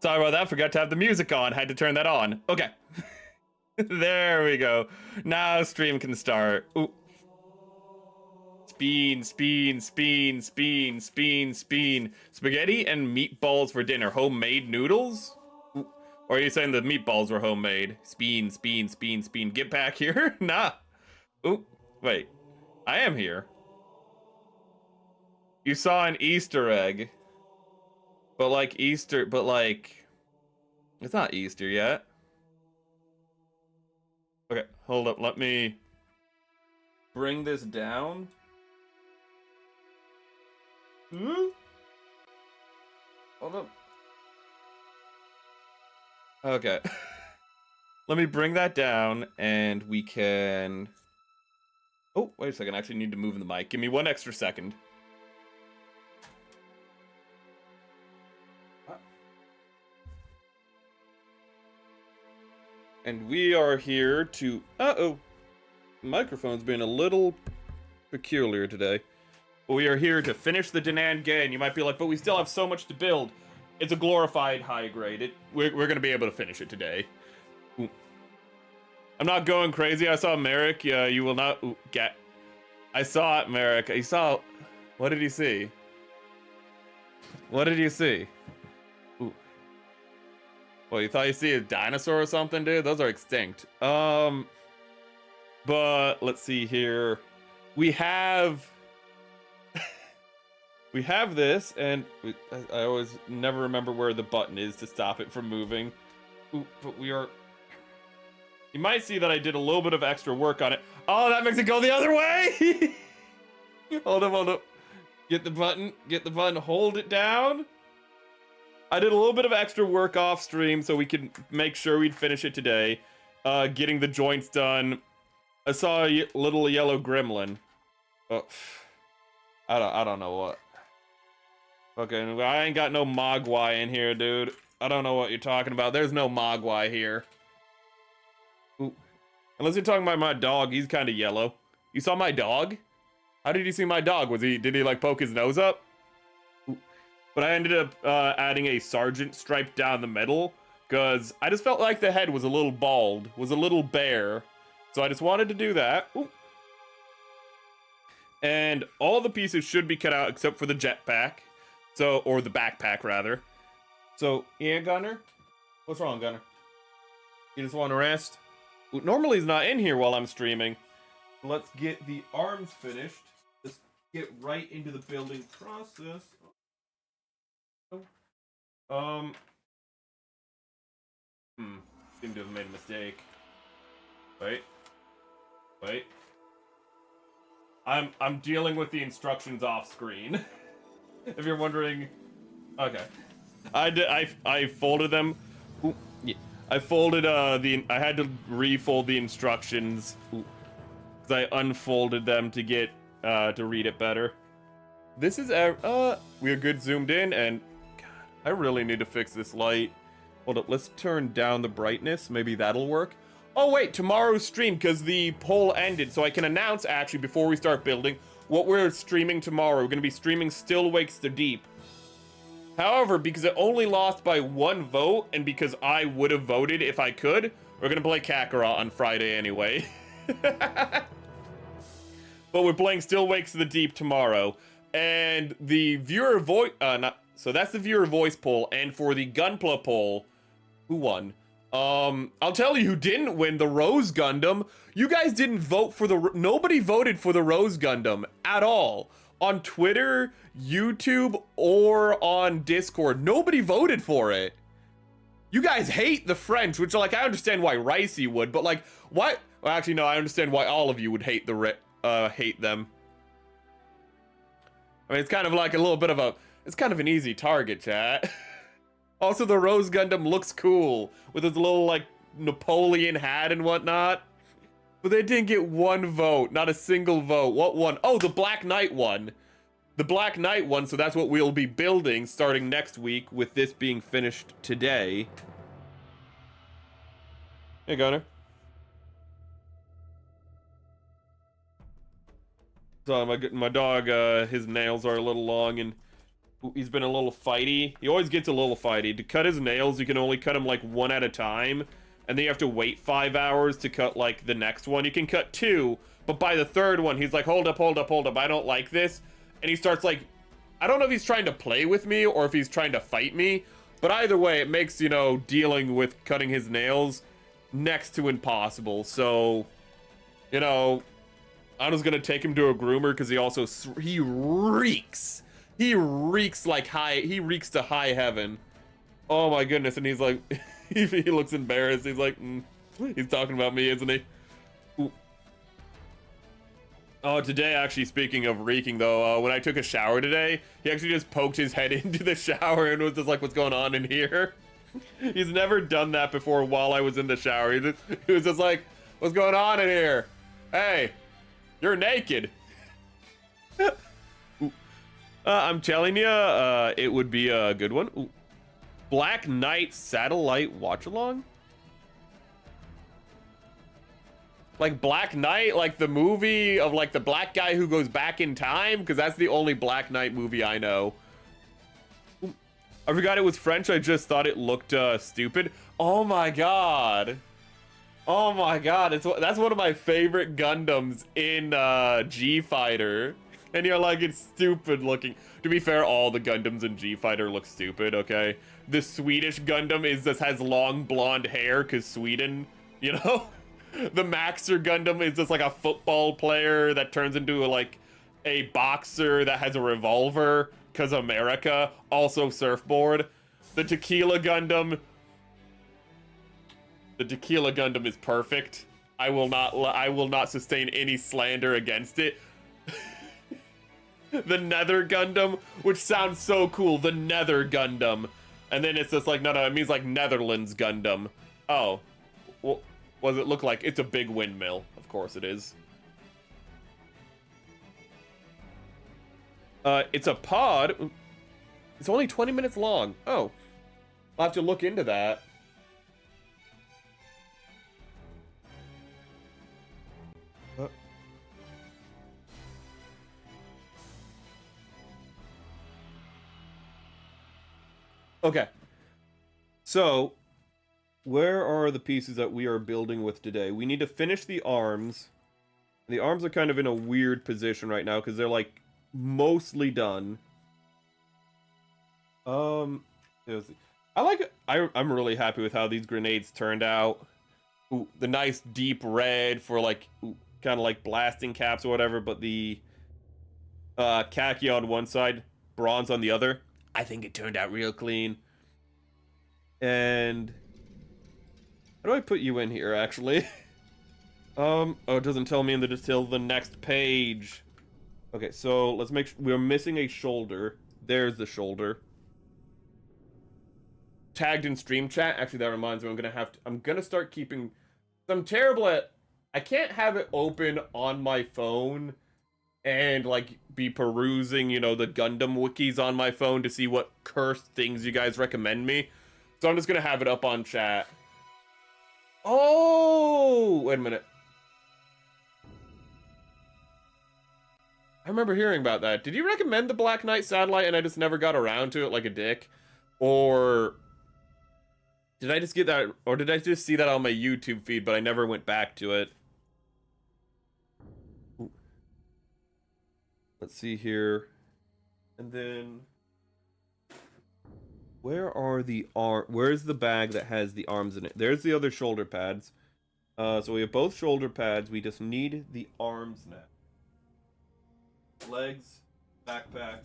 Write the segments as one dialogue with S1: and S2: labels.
S1: Sorry about that, forgot to have the music on, had to turn that on. Okay. There we go. Now stream can start. Ooh. Speen, speen, speen, speen, speen, speen. Spaghetti and meatballs for dinner. Homemade noodles? Ooh. Or are you saying the meatballs were homemade? Speen, speen, speen, speen. Get back here? Nah. Ooh, wait. I am here. You saw an Easter egg. But like Easter, but like... It's not Easter yet. Okay, hold up. Let me bring this down. Hold up. Okay. Let me bring that down and we can... Oh, wait a second. I actually need to move the mic. Give me 1 extra second. And we are here to... Uh-oh. The microphone's been a little peculiar today. We are here to finish the Den'an Gei, and you might be like, but we still have so much to build. It's a glorified high grade. We're going to be able to finish it today. Ooh. I'm not going crazy. I saw Merrick. You will not... Ooh, get. I saw it, Merrick. He saw... What did he see? What did you see? Ooh. Well, you thought you see a dinosaur or something, dude? Those are extinct. But let's see here. We have... We have this, and I always never remember where the button is to stop it from moving. Ooh, but we are... You might see that I did a little bit of extra work on it. Oh, that makes it go the other way! Hold up, hold up. Get the button, hold it down. I did a little bit of extra work off stream so we could make sure we'd finish it today. Getting the joints done. I saw a little yellow gremlin. Oh, I don't know what. Okay, I ain't got no Mogwai in here, dude. I don't know what you're talking about. There's no Mogwai here. Ooh. Unless you're talking about my dog, he's kind of yellow. You saw my dog? How did you see my dog? Did he like poke his nose up? Ooh. But I ended up adding a sergeant stripe down the middle because I just felt like the head was a little bald, was a little bare. So I just wanted to do that. Ooh. And all the pieces should be cut out except for the jetpack. So, or the backpack, rather. So, yeah, Gunner? What's wrong, Gunner? You just want to rest? Well, normally he's not in here while I'm streaming. Let's get the arms finished. Let's get right into the building process. Seem to have made a mistake. Wait. I'm dealing with the instructions off screen. If you're wondering, okay. I folded them. Ooh, yeah. I folded I had to refold the instructions because I unfolded them to get to read it better. This is we are good zoomed in, and God, I really need to fix this light. Hold up, let's turn down the brightness. Maybe that'll work. Oh wait, tomorrow's stream because the poll ended, so I can announce actually before we start building what we're streaming tomorrow. We're going to be streaming Still Wakes the Deep. However, because it only lost by 1 vote, and because I would have voted if I could, we're going to play Kakarot on Friday anyway. But we're playing Still Wakes the Deep tomorrow. And the viewer voice... So that's the viewer voice poll. And for the Gunpla poll, who won? I'll tell you who didn't win, the Rose Gundam. You guys didn't vote for the... Nobody voted for the Rose Gundam at all. On Twitter, YouTube, or on Discord. Nobody voted for it. You guys hate the French, which, like, I understand why Ricey would, but, like, why... Well, actually, no, I understand why all of you would hate hate them. I mean, it's kind of like a little bit of a... It's kind of an easy target, chat. Also, the Rose Gundam looks cool with his little, like, Napoleon hat and whatnot. But they didn't get 1 vote, not a single vote. What won? Oh, the Black Knight won. The Black Knight won, so that's what we'll be building starting next week with this being finished today. Hey, Gunner. So my dog, his nails are a little long, and He's been a little fighty. He always gets a little fighty. To cut his nails, you can only cut them like one at a time. And then you have to wait 5 hours to cut like the next one. You can cut two, but by the third one, he's like, hold up, hold up, hold up. I don't like this. And he starts like, I don't know if he's trying to play with me or if he's trying to fight me. But either way, it makes, you know, dealing with cutting his nails next to impossible. So, you know, I'm just gonna take him to a groomer because he reeks. He reeks he reeks to high heaven. Oh my goodness, and he's like, he looks embarrassed. He's like, he's talking about me, isn't he? Ooh. Oh, today, actually, speaking of reeking, though, when I took a shower today, he actually just poked his head into the shower and was just like, what's going on in here? He's never done that before while I was in the shower. He was just like, what's going on in here? Hey, you're naked. I'm telling you, it would be a good one. Ooh. Black Knight Satellite Watch-Along? Like Black Knight, like the movie of like the black guy who goes back in time? Because that's the only Black Knight movie I know. Ooh. I forgot it was French. I just thought it looked stupid. Oh my god. Oh my god. That's one of my favorite Gundams in G-Fighter. And you're like, it's stupid looking. To be fair, all the Gundams in G-Fighter look stupid, okay? The Swedish Gundam just has long blonde hair, because Sweden, you know? The Maxer Gundam is just like a football player that turns into like a boxer that has a revolver, because America, also surfboard. The Tequila Gundam is perfect. I will not sustain any slander against it. The Nether Gundam, which sounds so cool, the Nether Gundam. And then it's just like, no, it means like Netherlands Gundam. Oh, well, what does it look like? It's a big windmill. Of course it is. It's a pod. It's only 20 minutes long. Oh, I'll have to look into that. Okay, so where are the pieces that we are building with today? We need to finish the arms. The arms are kind of in a weird position right now because they're like mostly done. I'm really happy with how these grenades turned out. Ooh, the nice deep red for like kind of like blasting caps or whatever, but the khaki on one side, bronze on the other. I think it turned out real clean. And how do I put you in here, actually? Oh, it doesn't tell me until the next page. Okay, so let's make sure we're missing a shoulder. There's the shoulder. Tagged in stream chat. Actually, that reminds me, I'm gonna start keeping. I'm terrible at. I can't have it open on my phone and like be perusing, you know, the Gundam wikis on my phone to see what cursed things you guys recommend me. So I'm just gonna have it up on chat. Oh, wait a minute. I remember hearing about that. Did you recommend the Black Knight Satellite and I just never got around to it like a dick? Or did I just get that, or did I just see that on my YouTube feed, but I never went back to it? Ooh. Let's see here. And then where's the bag that has the arms in it? There's the other shoulder pads. So we have both shoulder pads. We just need the arms now. Legs, backpack,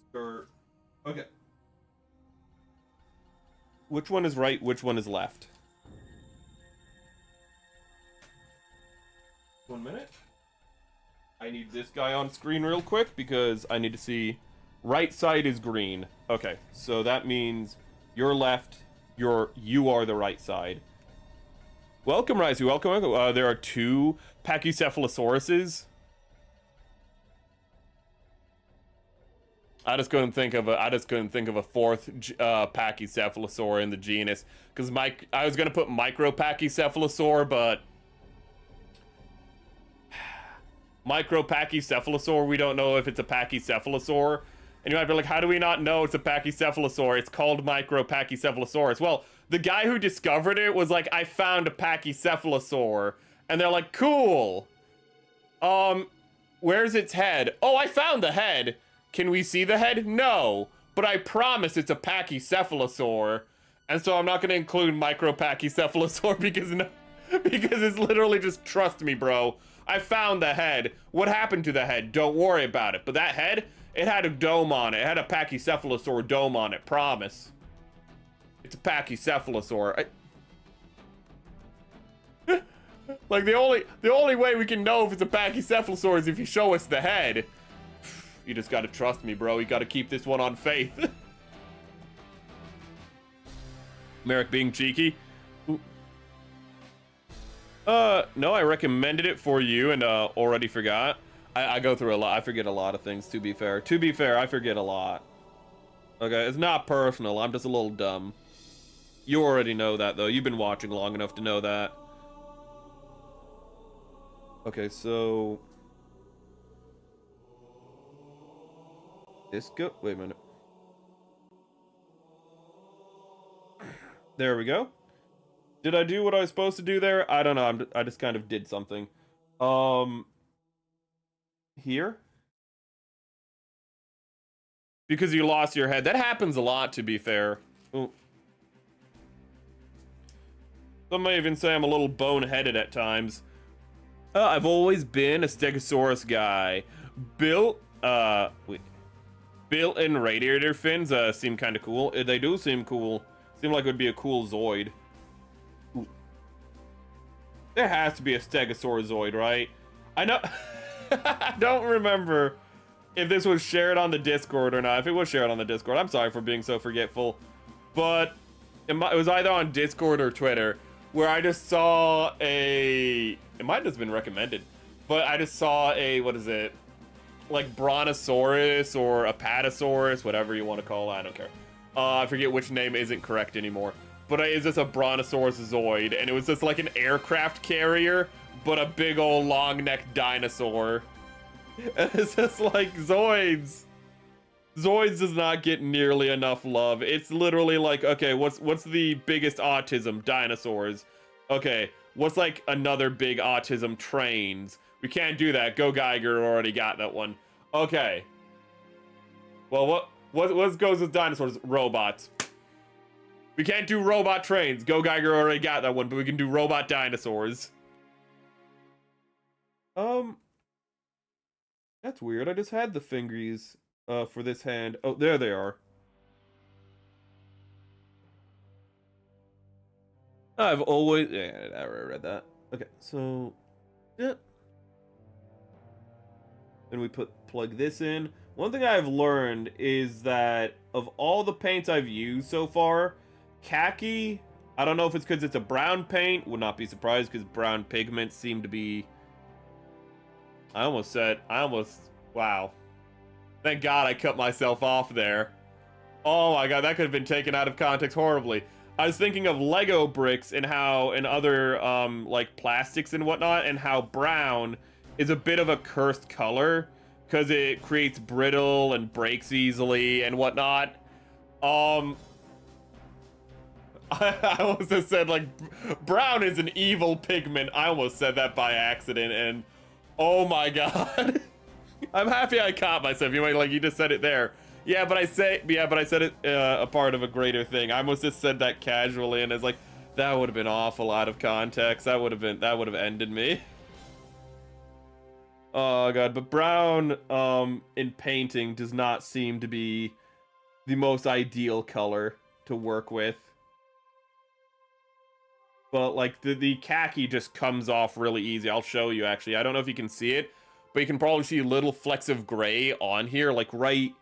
S1: skirt. Okay. Which one is right? Which one is left? 1 minute. I need this guy on screen real quick because I need to see. Right side is green. Okay, so that means you're left. You are the right side. Welcome, Raizu. Welcome. There are 2 Pachycephalosauruses. I just couldn't think of a 4th Pachycephalosaur in the genus because I was gonna put Micropachycephalosaur, but Micropachycephalosaur, we don't know if it's a Pachycephalosaur, And you might be like, how do we not know it's a pachycephalosaur? It's called Micropachycephalosaurus. Well, the guy who discovered it was like, I found a pachycephalosaur. And they're like, cool. Where's its head? Oh, I found the head. Can we see the head? No. But I promise it's a pachycephalosaur. And so I'm not going to include Micropachycephalosaur because it's literally just, trust me, bro. I found the head. What happened to the head? Don't worry about it. But that head, it had a dome on it. It had a pachycephalosaur dome on it. Promise. It's a pachycephalosaur. Like, the only way we can know if it's a pachycephalosaur is if you show us the head. You just gotta trust me, bro. You gotta keep this one on faith. Merrick being cheeky. Ooh. No, I recommended it for you and already forgot. I go through a lot. I forget a lot of things, to be fair. To be fair, I forget a lot. Okay, it's not personal. I'm just a little dumb. You already know that, though. You've been watching long enough to know that. Okay, so... This go... Wait a minute. There we go. Did I do what I was supposed to do there? I don't know. I just kind of did something. Here? Because you lost your head. That happens a lot, to be fair. Ooh. Some may even say I'm a little boneheaded at times. I've always been a Stegosaurus guy. Built-in radiator fins seem kind of cool. They do seem cool. Seem like it would be a cool Zoid. Ooh. There has to be a Stegosaur Zoid, right? I know... I don't remember if this was shared on the Discord or not. If it was shared on the Discord, I'm sorry for being so forgetful. But it was either on Discord or Twitter, where I just saw a... It might have just been recommended. But I just saw a, what is it? Like Brontosaurus or Apatosaurus, whatever you want to call it. I don't care. I forget which name isn't correct anymore. But it's just a Brontosaurus Zoid. And it was just like an aircraft carrier, but a big old long-necked dinosaur. And it's just like, Zoids. Zoids does not get nearly enough love. It's literally like, okay, what's the biggest autism? Dinosaurs. Okay, what's like another big autism? Trains. We can't do that. Go Geiger already got that one. Okay. Well, what goes with dinosaurs? Robots. We can't do robot trains. Go Geiger already got that one, but we can do robot dinosaurs. That's weird. I just had the fingers for this hand. Oh, there they are. I've always... Yeah, I already read that. Okay, so... Yeah. Then we plug this in. One thing I've learned is that of all the paints I've used so far, khaki... I don't know if it's because it's a brown paint. Would not be surprised because brown pigments seem to be... Wow. Thank God I cut myself off there. Oh my God, that could have been taken out of context horribly. I was thinking of Lego bricks and how, and other, like plastics and whatnot, and how brown is a bit of a cursed color because it creates brittle and breaks easily and whatnot. I almost have said, like, brown is an evil pigment. I almost said that by accident, and oh my God. I'm happy I caught myself. You might like, you just said it there. Yeah, but I said it a part of a greater thing. I almost just said that casually, and it's like, that would have been awful out of context. That would have ended me. Oh God, but brown in painting does not seem to be the most ideal color to work with. But like the khaki just comes off really easy. I'll show you actually. I don't know if you can see it, but you can probably see little flecks of gray on here. Like right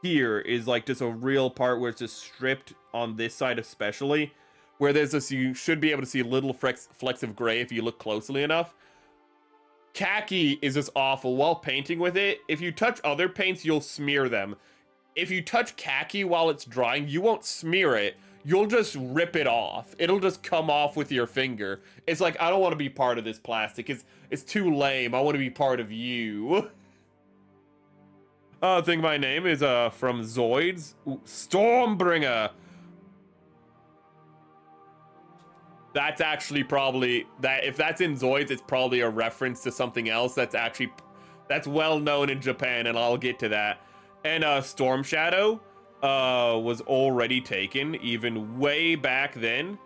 S1: here is like just a real part where it's just stripped on this side especially. Where there's this, you should be able to see little flecks of gray if you look closely enough. Khaki is just awful. While painting with it, if you touch other paints, you'll smear them. If you touch khaki while it's drying, you won't smear it. You'll just rip it off. It'll just come off with your finger. It's like, I don't want to be part of this plastic. It's too lame. I want to be part of you. Think my name is from Zoids. Ooh, Stormbringer. That's actually probably that. If that's in Zoids, it's probably a reference to something else that's well known in Japan, and I'll get to that. And Storm Shadow was already taken even way back then.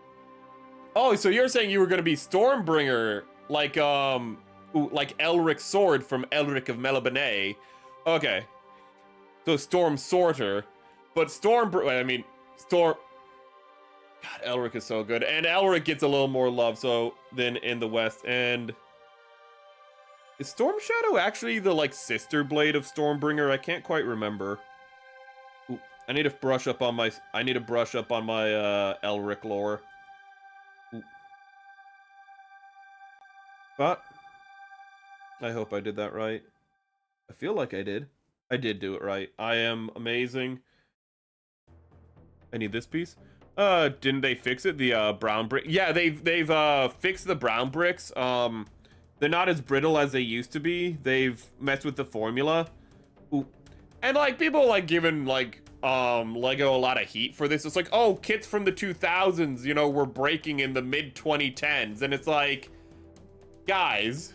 S1: Oh, so you're saying you were gonna be Stormbringer, like Elric's sword from Elric of Melibene. Okay, so Storm Sorter, but Storm. God, Elric is so good, and Elric gets a little more love than in the West. And is Storm Shadow actually the like sister blade of Stormbringer? I can't quite remember. Ooh, I need to brush up on my Elric lore. Ooh. But I hope I did that right. I feel like I did. I did do it right. I am amazing. I need this piece. Didn't they fix it? The brown brick. Yeah, they've fixed the brown bricks. They're not as brittle as they used to be. They've messed with the formula. Ooh. And like people like giving like Lego a lot of heat for this. It's like, oh, kits from the 2000s, you know, were breaking in the mid 2010s, and it's like, guys,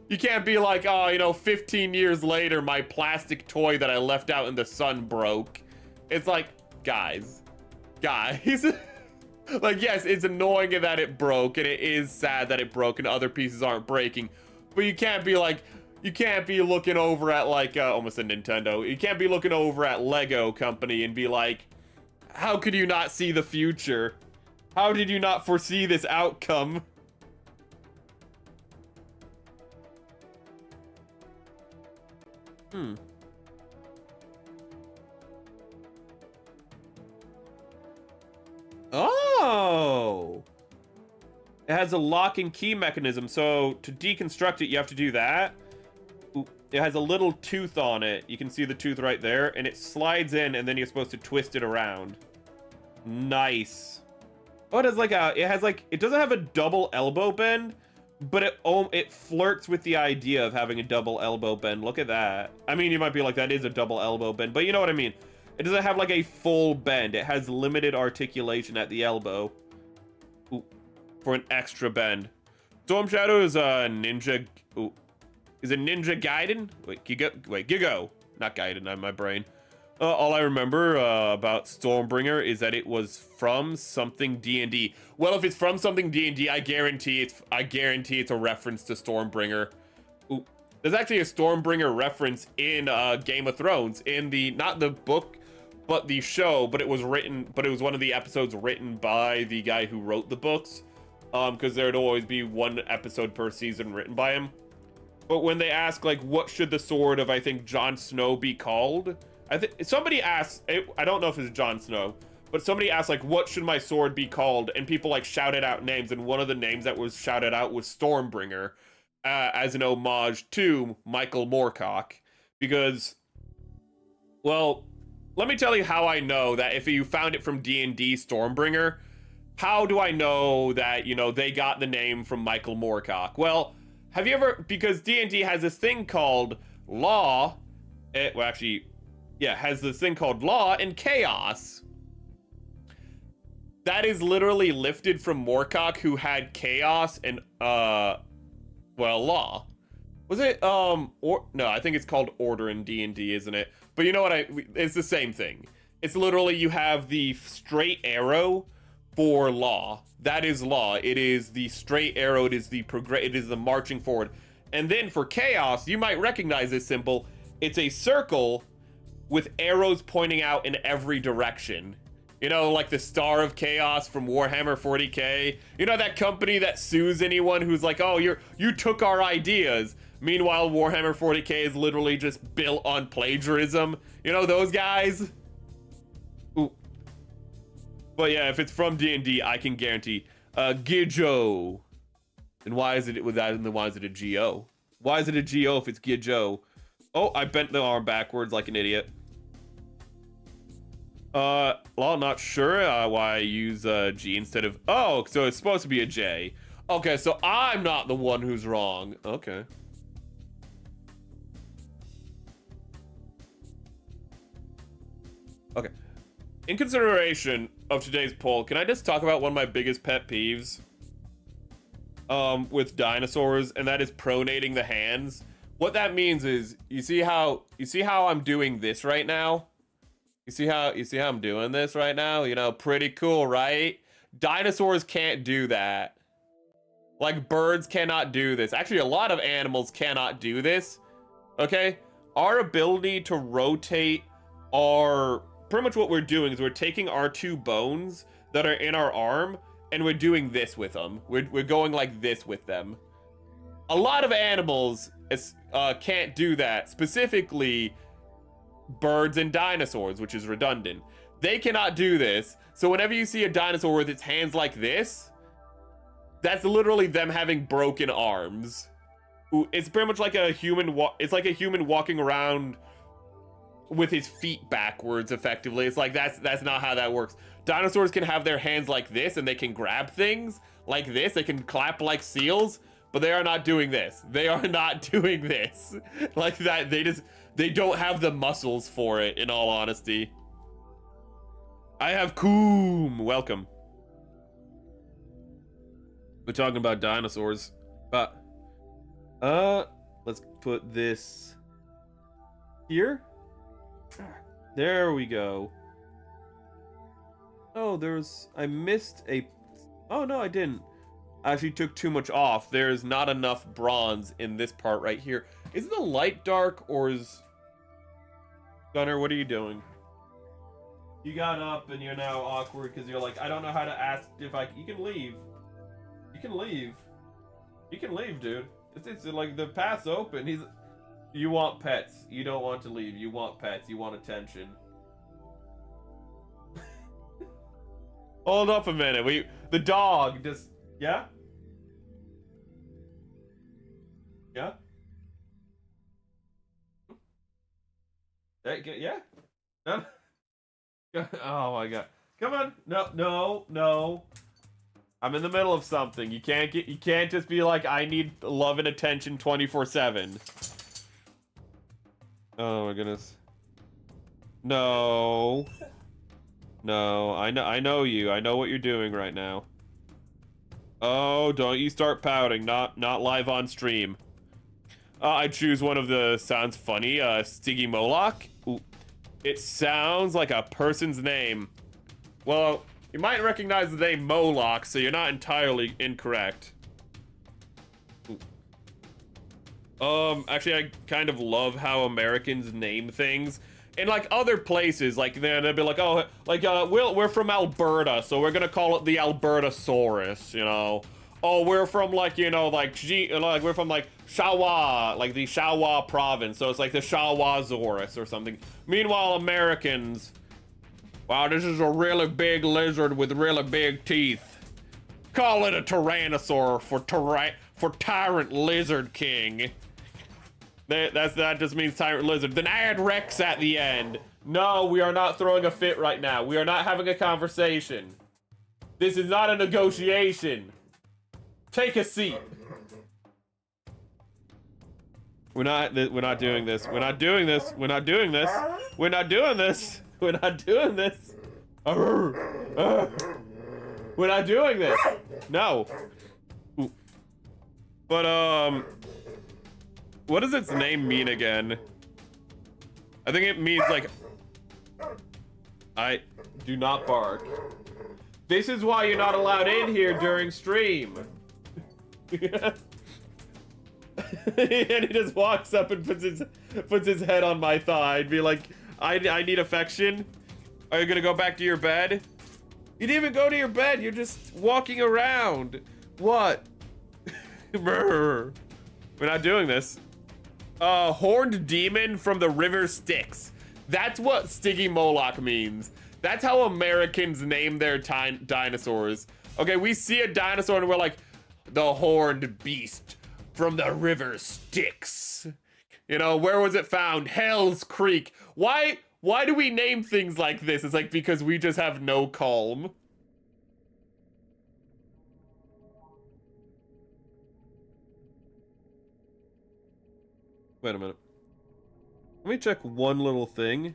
S1: you can't be like, oh, you know, 15 years later, my plastic toy that I left out in the sun broke. It's like, guys. Like, yes, it's annoying that it broke, and it is sad that it broke and other pieces aren't breaking, but you can't be looking over at like almost a Nintendo. You can't be looking over at Lego company and be like, how could you not see the future? How did you not foresee this outcome? Oh! It has a lock and key mechanism, so to deconstruct it, you have to do that. Ooh, it has a little tooth on it. You can see the tooth right there, and it slides in, and then you're supposed to twist it around. Nice. Oh, it doesn't have a double elbow bend, but it flirts with the idea of having a double elbow bend. Look at that. I mean, you might be like, that is a double elbow bend, but you know what I mean. It doesn't have like a full bend. It has limited articulation at the elbow. Ooh, for an extra bend. Storm Shadow is a ninja. Ooh, is it Ninja Gaiden? Wait, Gigo. Not Gaiden on my brain. All I remember about Stormbringer is that it was from something D&D. Well, if it's from something D&D, I guarantee it's a reference to Stormbringer. Ooh, there's actually a Stormbringer reference in Game of Thrones in not the book, but the show. But it was one of the episodes written by the guy who wrote the books, because there'd always be one episode per season written by him. But when they ask like, what should the sword of, I think, Jon Snow be called? I think somebody asked, I don't know if it's Jon Snow, but somebody asked like, what should my sword be called? And people like shouted out names, and one of the names that was shouted out was Stormbringer, as an homage to Michael Moorcock. Because, well, let me tell you how I know that if you found it from D&D Stormbringer, how do I know that, you know, they got the name from Michael Moorcock? Well, have you ever, because D&D has this thing called law, has this thing called law and chaos. That is literally lifted from Moorcock, who had chaos and, law. Was it, no, I think it's called order in D&D, isn't it? But you know what, it's the same thing. It's literally, you have the straight arrow for law. That is law. It is the straight arrow, it is the marching forward. And then for chaos, you might recognize this symbol. It's a circle with arrows pointing out in every direction. You know, like the Star of Chaos from Warhammer 40k. You know, that company that sues anyone who's like, oh, you took our ideas. Meanwhile, Warhammer 40k is literally just built on plagiarism. You know, those guys? Ooh. But yeah, if it's from D&D, I can guarantee. Gijo. And why is it with that, and then why is it a G-O? Why is it a G-O if it's Gijo? Oh, I bent the arm backwards like an idiot. Well, I'm not sure why I use G instead of... Oh, so it's supposed to be a J. Okay, so I'm not the one who's wrong. Okay. Okay. In consideration of today's poll, can I just talk about one of my biggest pet peeves? With dinosaurs, and that is pronating the hands. What that means is, you see how I'm doing this right now? You see how I'm doing this right now? You know, pretty cool, right? Dinosaurs can't do that. Like, birds cannot do this. Actually, a lot of animals cannot do this. Okay? Our ability to rotate our... Pretty much what we're doing is we're taking our two bones that are in our arm, and we're doing this with them. We're going like this with them. A lot of animals can't do that. Specifically, birds and dinosaurs, which is redundant. They cannot do this. So whenever you see a dinosaur with its hands like this, that's literally them having broken arms. It's pretty much like a human. It's like a human walking around with his feet backwards, effectively. It's like that's not how that works. Dinosaurs can have their hands like this, and they can grab things like this. They can clap like seals, but they are not doing this. They are not doing this like that. They don't have the muscles for it, in all honesty. I have Coom. Welcome. We're talking about dinosaurs, but let's put this here. There we go. Oh, I missed a... Oh, no, I didn't. I actually took too much off. There's not enough bronze in this part right here. Is the light dark, or is... Gunner, what are you doing? You got up and you're now awkward because you're like, I don't know how to ask if you can leave. You can leave. You can leave, dude. It's like the path's open. You want pets. You don't want to leave. You want pets. You want attention. Hold up a minute. The dog just... Yeah? Yeah? Yeah? No? Oh my god. Come on. No. I'm in the middle of something. You can't just be like, I need love and attention 24/7. Oh my goodness. No. No, I know you. I know what you're doing right now. Oh, don't you start pouting. Not live on stream. I choose one of the sounds funny. Stiggy Moloch. Ooh. It sounds like a person's name. Well, you might recognize the name Moloch, so you're not entirely incorrect. Ooh. Actually, I kind of love how Americans name things. In like other places, like they'll be like, oh, like we're from Alberta, so we're gonna call it the Albertosaurus, you know. Oh, we're from like, you know, like we're from like Shawa, like the Shawa province, so it's like the Shawasaurus or something. Meanwhile, Americans, wow, this is a really big lizard with really big teeth. Call it a Tyrannosaur for Tyrant Lizard King. That just means Tyrant Lizard. Then add Rex at the end. No, we are not throwing a fit right now. We are not having a conversation. This is not a negotiation. Take a seat. We're not doing this. We're not doing this. We're not doing this. We're not doing this. We're not doing this. We're not doing this. No. Ooh. But what does its name mean again? I think it means like, I do not bark. This is why you're not allowed in here during stream. And he just walks up and puts his head on my thigh and be like, I need affection. Are you gonna go back to your bed? You didn't even go to your bed. You're just walking around. What? We're not doing this. Horned demon from the river Styx. That's what Stiggy Moloch means. That's how Americans name their dinosaurs. Okay, we see a dinosaur and we're like, the horned beast from the river Styx. You know, where was it found? Hell's Creek. Why do we name things like this? It's like because we just have no calm. Wait a minute. Let me check one little thing.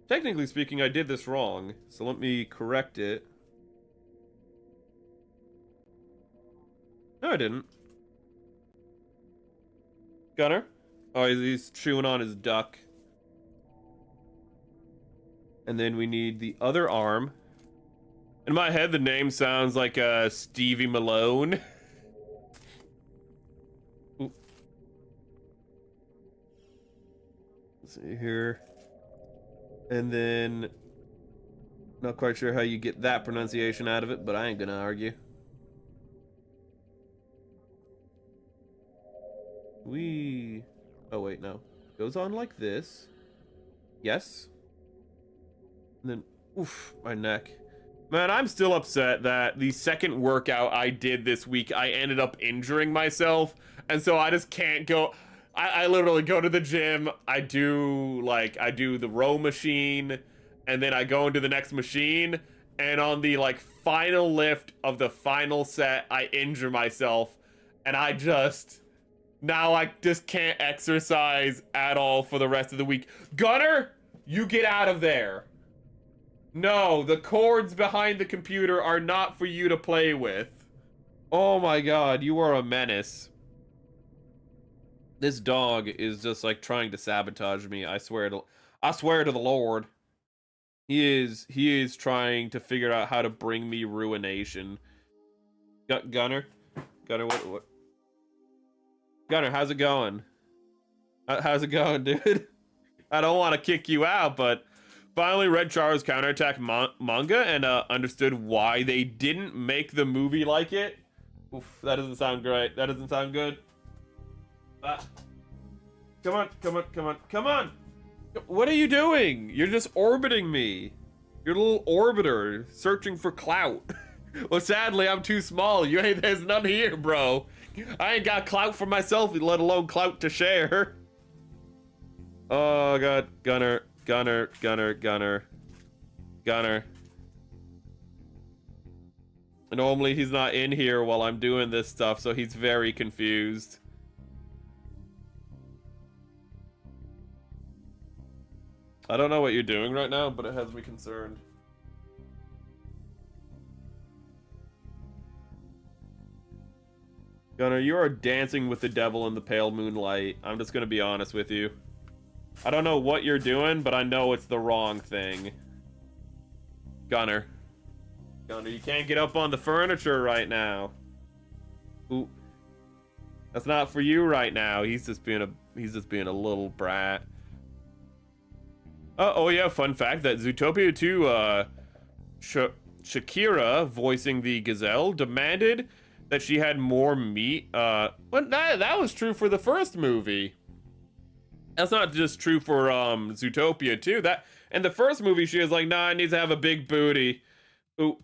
S1: Technically speaking, I did this wrong, so let me correct it. No, I didn't. Gunner? Oh, he's chewing on his duck. And then we need the other arm. In my head, the name sounds like Stevie Malone. Let's see here. And then... Not quite sure how you get that pronunciation out of it, but I ain't gonna argue. Oh wait, no. Goes on like this. Yes. And then, oof, my neck. Man, I'm still upset that the second workout I did this week, I ended up injuring myself. And so I just can't go. I literally go to the gym. I do the row machine. And then I go into the next machine. And on the final lift of the final set, I injure myself. And now I just can't exercise at all for the rest of the week. Gunner, you get out of there. No, the cords behind the computer are not for you to play with. Oh my god, you are a menace. This dog is just trying to sabotage me. I swear to the Lord. He is trying to figure out how to bring me ruination. Gunner, what? Gunner, how's it going? How's it going, dude? I don't want to kick you out, but finally read Charles' Counterattack manga and understood why they didn't make the movie like it. Oof, that doesn't sound great. That doesn't sound good. Come on. What are you doing? You're just orbiting me. You're a little orbiter searching for clout. Well, sadly, I'm too small. There's none here, bro. I ain't got clout for myself, let alone clout to share. Oh god, Gunner. Normally he's not in here while I'm doing this stuff, so he's very confused. I don't know what you're doing right now, but it has me concerned. Gunner, you are dancing with the devil in the pale moonlight. I'm just gonna be honest with you. I don't know what you're doing, but I know it's the wrong thing. Gunner, you can't get up on the furniture right now. Ooh. That's not for you right now. He's just being a little brat. Oh yeah, fun fact that Zootopia 2 Shakira voicing the gazelle demanded that she had more meat. But that was true for the first movie. That's not just true for Zootopia 2. That in the first movie she was like, nah, it needs to have a big booty. Ooh.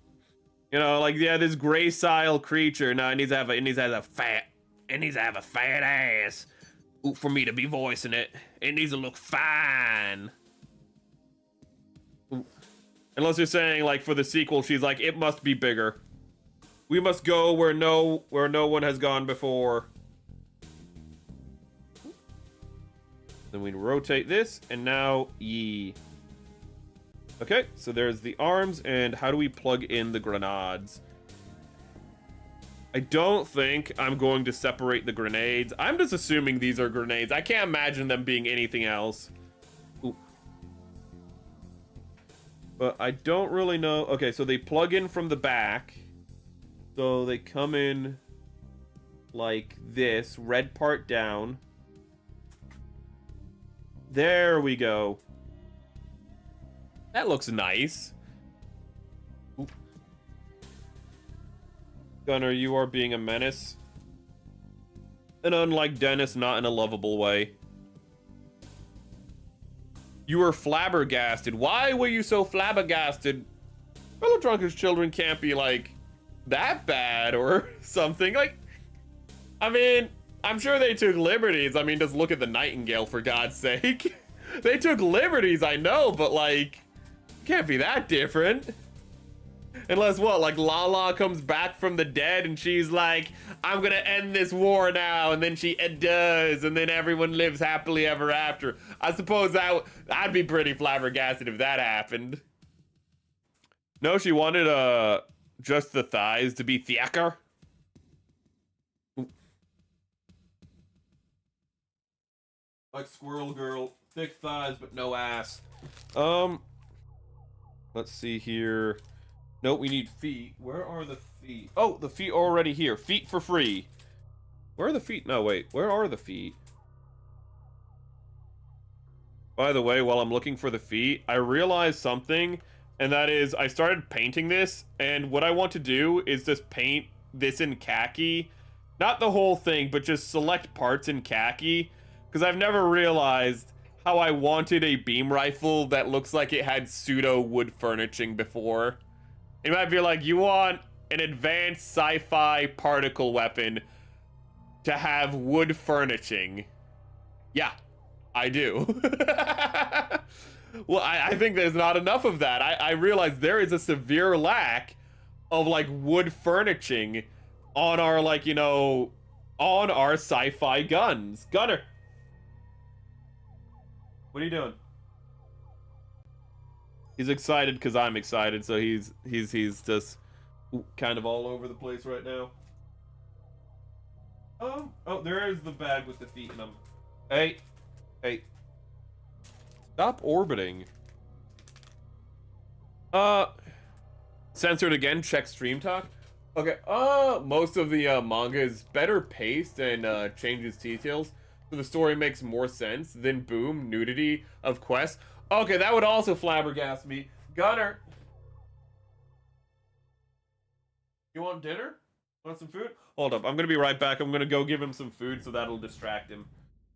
S1: You know, yeah, this gray-style creature, nah, it needs to have a fat ass. Ooh, for me to be voicing it. It needs to look fine. Ooh. Unless you're saying for the sequel, she's like, it must be bigger. We must go where no one has gone before. Then we rotate this, and now ye. Okay, so there's the arms, and how do we plug in the grenades? I don't think I'm going to separate the grenades. I'm just assuming these are grenades. I can't imagine them being anything else. Ooh. But I don't really know. Okay, so they plug in from the back. So they come in like this, red part down. There we go. That looks nice. Ooh. Gunner, you are being a menace. And unlike Dennis, not in a lovable way. You were flabbergasted. Why were you so flabbergasted? Fellow Drunkard's Children can't be that bad or something. I mean, I'm sure they took liberties. I mean, just look at the Nightingale, for God's sake. They took liberties, I know, but can't be that different. Unless what, like Lala comes back from the dead and she's like, I'm gonna end this war now, and then she does, and then everyone lives happily ever after. I suppose I'd be pretty flabbergasted if that happened. No, she wanted just the thighs to be thicker. Like Squirrel Girl, thick thighs but no ass. Let's see here. Nope, we need feet. Where are the feet? Oh, the feet are already here. Feet for free. Where are the feet? No, wait. Where are the feet? By the way, while I'm looking for the feet, I realized something, and that is I started painting this, and what I want to do is just paint this in khaki. Not the whole thing, but just select parts in khaki, because I've never realized how I wanted a beam rifle that looks like it had pseudo wood furnishing before. You might be like, you want an advanced sci-fi particle weapon to have wood furnishing. Yeah, I do. Well, I think there's not enough of that. I realize there is a severe lack of, like, wood furnishing on our, like, you know, on our sci-fi guns. Gunner! What are you doing? He's excited because I'm excited, so he's just kind of all over the place right now. Oh, there is the bag with the feet in them. Hey. Stop orbiting. Censored again, check stream talk. Okay, most of the manga is better paced and changes details, so the story makes more sense. Then boom, nudity of quests. Okay, that would also flabbergast me. Gunner! You want dinner? Want some food? Hold up, I'm gonna be right back. I'm gonna go give him some food so that'll distract him.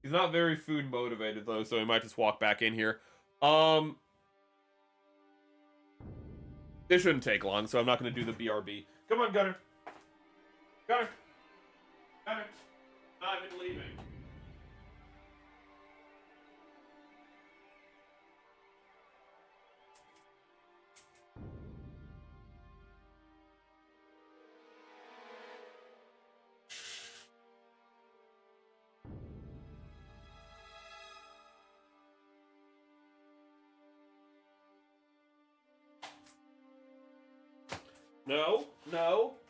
S1: He's not very food motivated though, so he might just walk back in here. This shouldn't take long, so I'm not gonna do the BRB. Come on, Gunner. Gunner! Gunner! Not even leaving.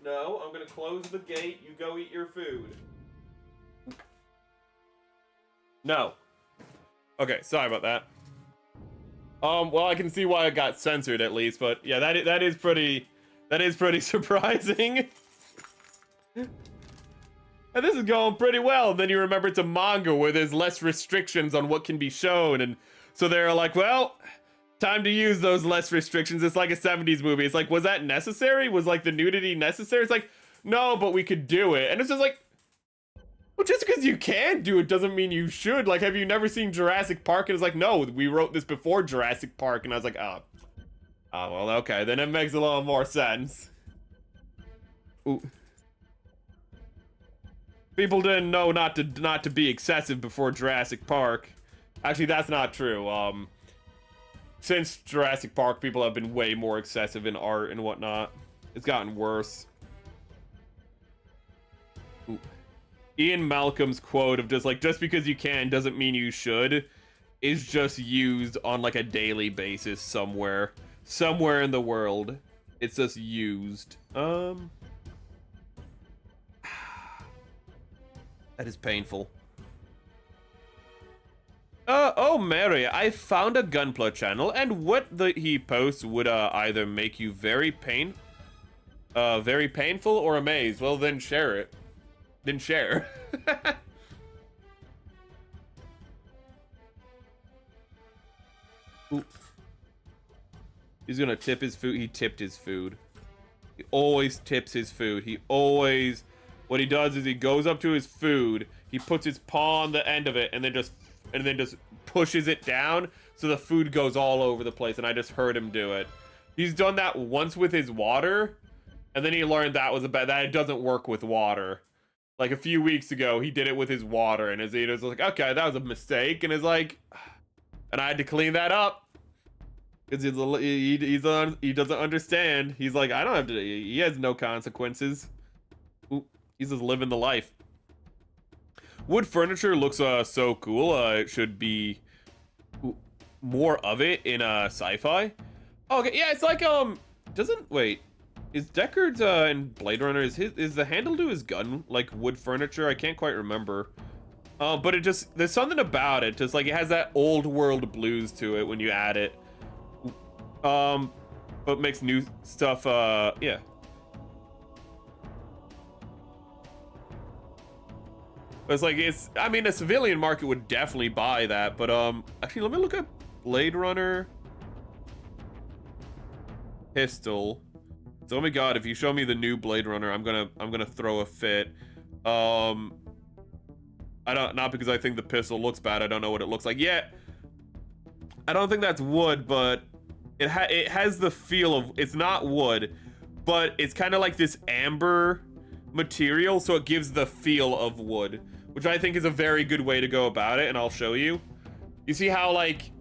S1: No. I'm gonna close the gate. You go eat your food. No. Okay, sorry about that. Well, I can see why it got censored at least, but yeah, that is pretty surprising. And this is going pretty well. And then you remember it's a manga where there's less restrictions on what can be shown, and so they're like, well, time to use those less restrictions. It's like a 70s movie. It's like, was that necessary? Was, like, the nudity necessary? It's like, no, but we could do it. And it's just like, well, just because you can do it doesn't mean you should. Like, have you never seen Jurassic Park? And it's like, no, we wrote this before Jurassic Park. And I was like, oh, well, okay. Then it makes a little more sense. Ooh. People didn't know not to be excessive before Jurassic Park. Actually, that's not true. Since Jurassic Park, people have been way more excessive in art and whatnot. It's gotten worse. Ooh. Ian Malcolm's quote of just like, just because you can doesn't mean you should, is just used on like a daily basis somewhere in the world. It's just used. That is painful. Oh Mary, I found a Gunpla channel, and what he posts would either make you very painful or amazed. Well, then share it. Then share. Ooh. He's gonna tip his food. He tipped his food. He always tips his food. What he does is he goes up to his food, he puts his paw on the end of it, and then just pushes it down so the food goes all over the place. And I just heard him do it. He's done that once with his water, and then he learned that it doesn't work with water. Like a few weeks ago, he did it with his water, and he was like, okay, that was a mistake, and it's like, and I had to clean that up. Because he doesn't understand. He's like, I don't have to. He has no consequences. Ooh, he's just living the life. Wood furniture looks so cool. It should be more of it in sci-fi. Okay, yeah, it's like doesn't wait. Is Deckard's in Blade Runner, is the handle to his gun like wood furniture? I can't quite remember. But it just, there's something about it, just like it has that old world blues to it when you add it. But makes new stuff, yeah. It's like, I mean, a civilian market would definitely buy that, but actually, let me look at Blade Runner pistol. So, oh my god, if you show me the new Blade Runner, I'm gonna throw a fit. Not because I think the pistol looks bad, I don't know what it looks like yet. I don't think that's wood, but it has the feel of, it's not wood, but it's kind of like this amber material, so it gives the feel of wood, which I think is a very good way to go about it, and I'll show you. You see how, like,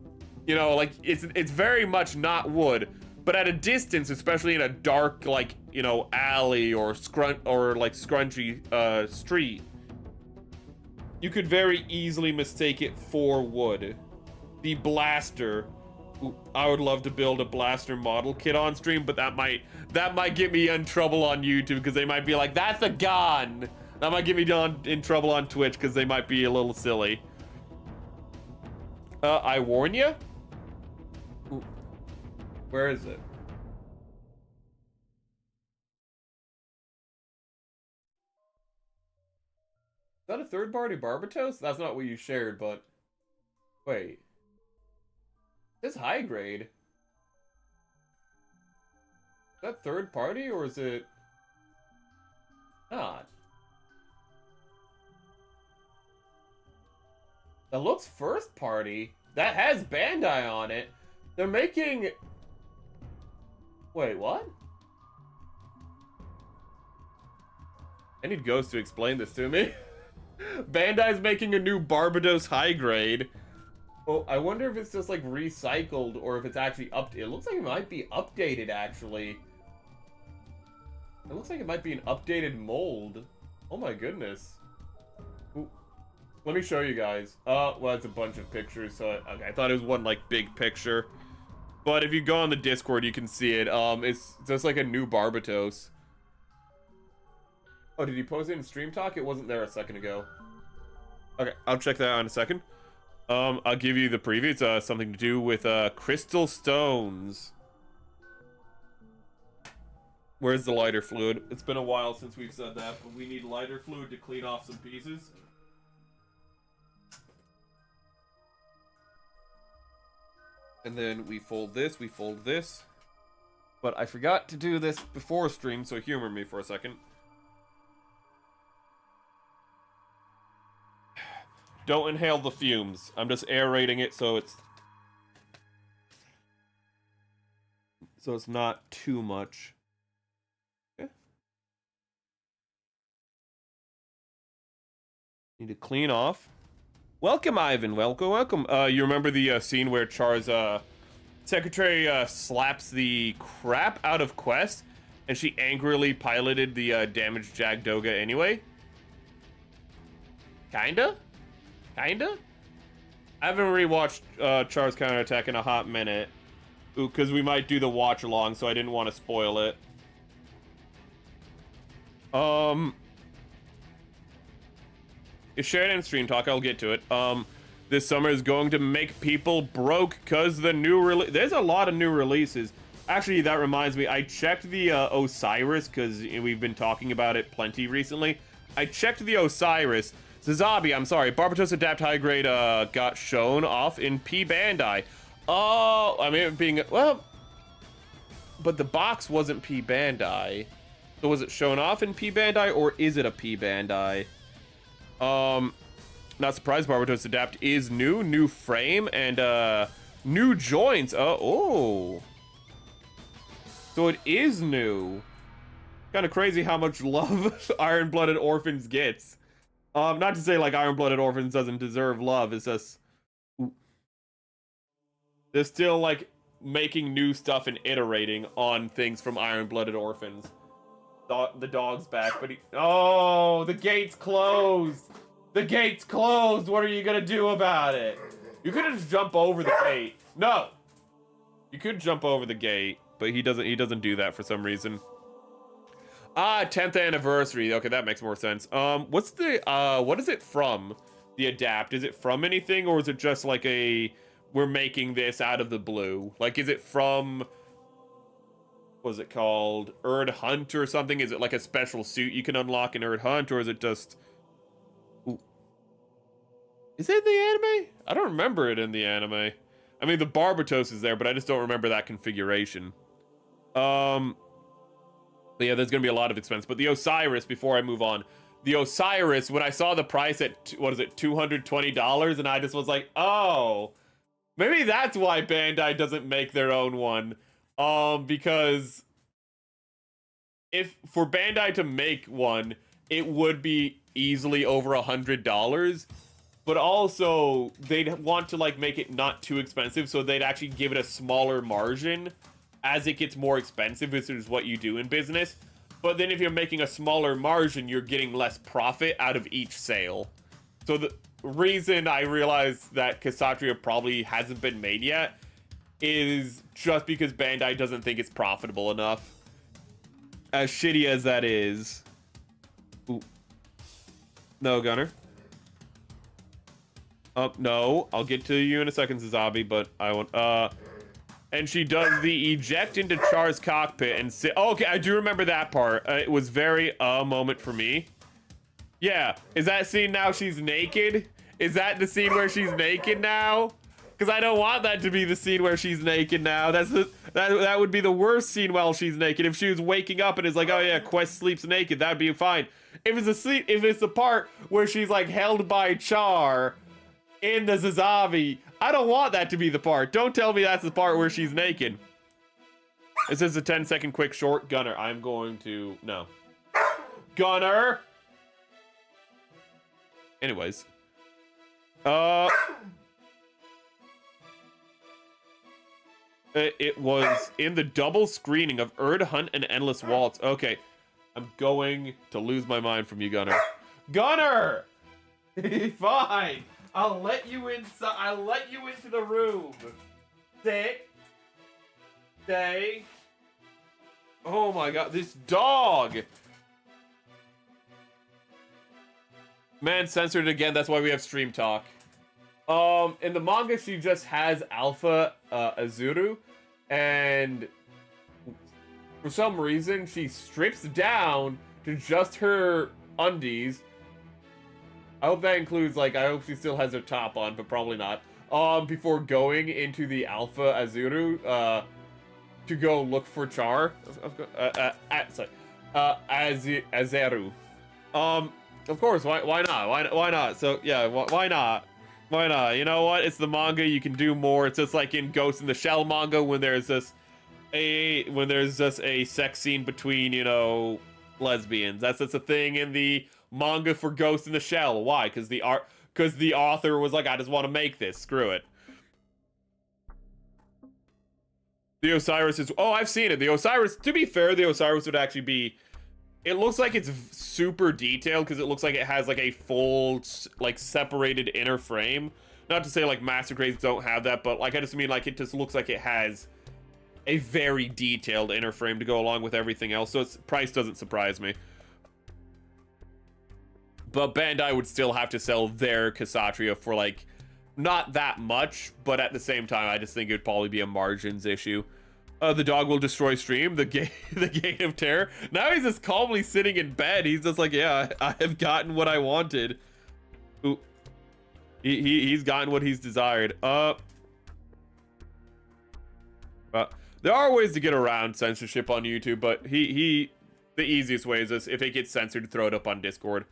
S1: you know, like, it's very much not wood, but at a distance, especially in a dark, like, you know, alley or scrunchy street, you could very easily mistake it for wood. The blaster. Ooh, I would love to build a blaster model kit on stream, but that might get me in trouble on YouTube because they might be like, that's a gun. That might get me in trouble on Twitch because they might be a little silly. I warn you. Where is it? Is that a third-party Barbatos? That's not what you shared, but... Wait. It's high grade. Is that third party, or is it... not? That looks first party. That has Bandai on it. They're making... Wait, what? I need Ghost to explain this to me. Bandai's making a new Barbados high grade. Well, I wonder if it's just like recycled or if it's actually it looks like it might be updated actually. It looks like it might be an updated mold. Oh my goodness. Ooh. Let me show you guys. Well, it's a bunch of pictures, so okay, I thought it was one like big picture. But if you go on the Discord, you can see it. It's just like a new Barbatos. Oh, did he post it in Stream Talk? It wasn't there a second ago. Okay, I'll check that out in a second. I'll give you the preview. It's something to do with crystal stones. Where's the lighter fluid? It's been a while since we've said that, but we need lighter fluid to clean off some pieces. And then we fold this, we fold this. But I forgot to do this before stream, so humor me for a second. Don't inhale the fumes. I'm just aerating it so it's not too much. Okay. Need to clean off. Welcome, Ivan. Welcome. You remember the scene where Char's secretary slaps the crap out of Quest, and she angrily piloted the damaged Jagdoga anyway? Kinda? I haven't rewatched Char's Counterattack in a hot minute. Ooh, because we might do the watch along, so I didn't want to spoil it. It's shared in Stream Talk, I'll get to it. This summer is going to make people broke because the new there's a lot of new releases. Actually, that reminds me, I checked the Osiris, because we've been talking about it plenty recently. I checked the Osiris. Zabi, I'm sorry, Barbatos Adapt High Grade got shown off in P Bandai. Oh, I mean, it being, well, but the box wasn't P Bandai. So was it shown off in P Bandai, or is it a P Bandai? Not surprised, Barbatos Adapt is new frame, and new joints. Oh. So it is new. Kind of crazy how much love Iron-Blooded Orphans gets. Not to say like Iron-Blooded Orphans doesn't deserve love, it's just... There's still like making new stuff and iterating on things from Iron-Blooded Orphans. The dog's back, but oh, the gate's closed. The gate's closed. What are you gonna do about it? You could just jump over the gate. No. You could jump over the gate, but he doesn't do that for some reason. 10th anniversary. Okay, that makes more sense. What is it from? The adapt. Is it from anything, or is it just like we're making this out of the blue? Like, is it from, what's it called? Erd Hunt or something? Is it like a special suit you can unlock in Erd Hunt, or is it just... Ooh. Is it in the anime? I don't remember it in the anime. I mean, the Barbatos is there, but I just don't remember that configuration. But yeah, there's gonna be a lot of expense. But the Osiris, before I move on, the Osiris, when I saw the price at, what is it, $220, and I just was like, oh, maybe that's why Bandai doesn't make their own one. Because if for Bandai to make one, it would be easily over $100. But also, they'd want to like make it not too expensive, so they'd actually give it a smaller margin as it gets more expensive, which is what you do in business. But then if you're making a smaller margin, you're getting less profit out of each sale. So the reason I realized that Kshatriya probably hasn't been made yet is just because Bandai doesn't think it's profitable enough. As shitty as that is. Ooh. No, Gunner. No, I'll get to you in a second, Zazabi, but I want, and she does the eject into Char's cockpit and sit. Oh, okay, I do remember that part. It was very moment for me. Yeah, is that scene now she's naked? Is that the scene where she's naked now? Because I don't want that to be the scene where she's naked now. That would be the worst scene while she's naked. If she was waking up and is like, oh yeah, Quest sleeps naked, that'd be fine. If it's the part where she's like held by Char in the Zazavi, I don't want that to be the part. Don't tell me that's the part where she's naked. This is a 10-second quick short. Gunner, I'm going to... No. Gunner! Anyways. It was in the double screening of Erd Hunt and Endless Waltz. Okay. I'm going to lose my mind from you, Gunner. Gunner! Fine. I'll let you inside. I'll let you into the room. Sit. Stay. Oh my god, this dog. Man, censored again. That's why we have stream talk. In the manga, she just has Alpha Azuru, and for some reason, she strips down to just her undies. I hope that includes, like, I hope she still has her top on, but probably not. Before going into the Alpha Azuru, to go look for Char. Azeru. Of course, why not? Why not? So, yeah, why not? Why not? You know what? It's the manga, you can do more. It's just like in Ghost in the Shell manga when there's just a sex scene between, you know, lesbians. That's a thing in the manga for Ghost in the Shell. Why? Because the author was like, I just want to make this. Screw it. The Osiris is... Oh, I've seen it. The Osiris... To be fair, the Osiris would actually be... It looks like it's super detailed because it looks like it has like a full, like, separated inner frame. Not to say like Master Grades don't have that, but like I just mean like it just looks like it has a very detailed inner frame to go along with everything else. So its price doesn't surprise me. But Bandai would still have to sell their Kshatriya for like not that much, but at the same time, I just think it would probably be a margins issue. The dog will destroy stream, the gate of terror. Now he's just calmly sitting in bed. He's just like, yeah, I have gotten what I wanted. Ooh. He's gotten what he's desired. There are ways to get around censorship on YouTube, but the easiest way is this: if it gets censored, throw it up on Discord.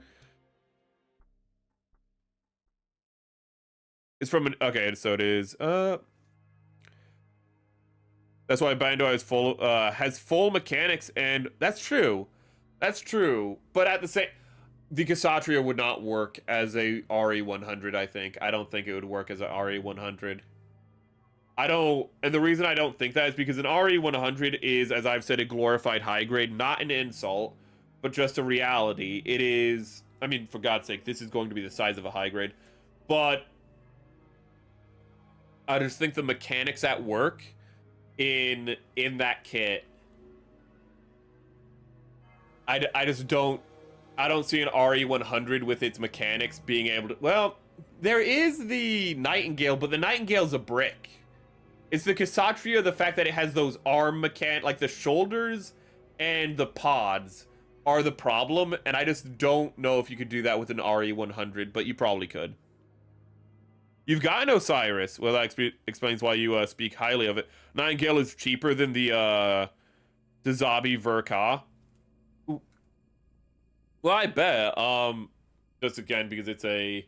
S1: It's from an... Okay, so it is... That's why Bandai has full mechanics, and that's true. That's true. But at the same... The Kshatriya would not work as a RE100, I think. I don't think it would work as a RE100. I don't, and the reason I don't think that is because an RE100 is, as I've said, a glorified high grade, not an insult, but just a reality. It is, I mean, for God's sake, this is going to be the size of a high grade, but I just think the mechanics at work in that kit, I just don't, I don't see an RE100 with its mechanics being able to, well, there is the Nightingale, but the Nightingale's a brick. It's the Kshatriya, the fact that it has those arm like the shoulders and the pods are the problem, and I just don't know if you could do that with an RE100, but you probably could. You've got an Osiris. Well, that explains why you speak highly of it. Nightingale is cheaper than the Zabi Verka. Well, I bet. Just again, because it's a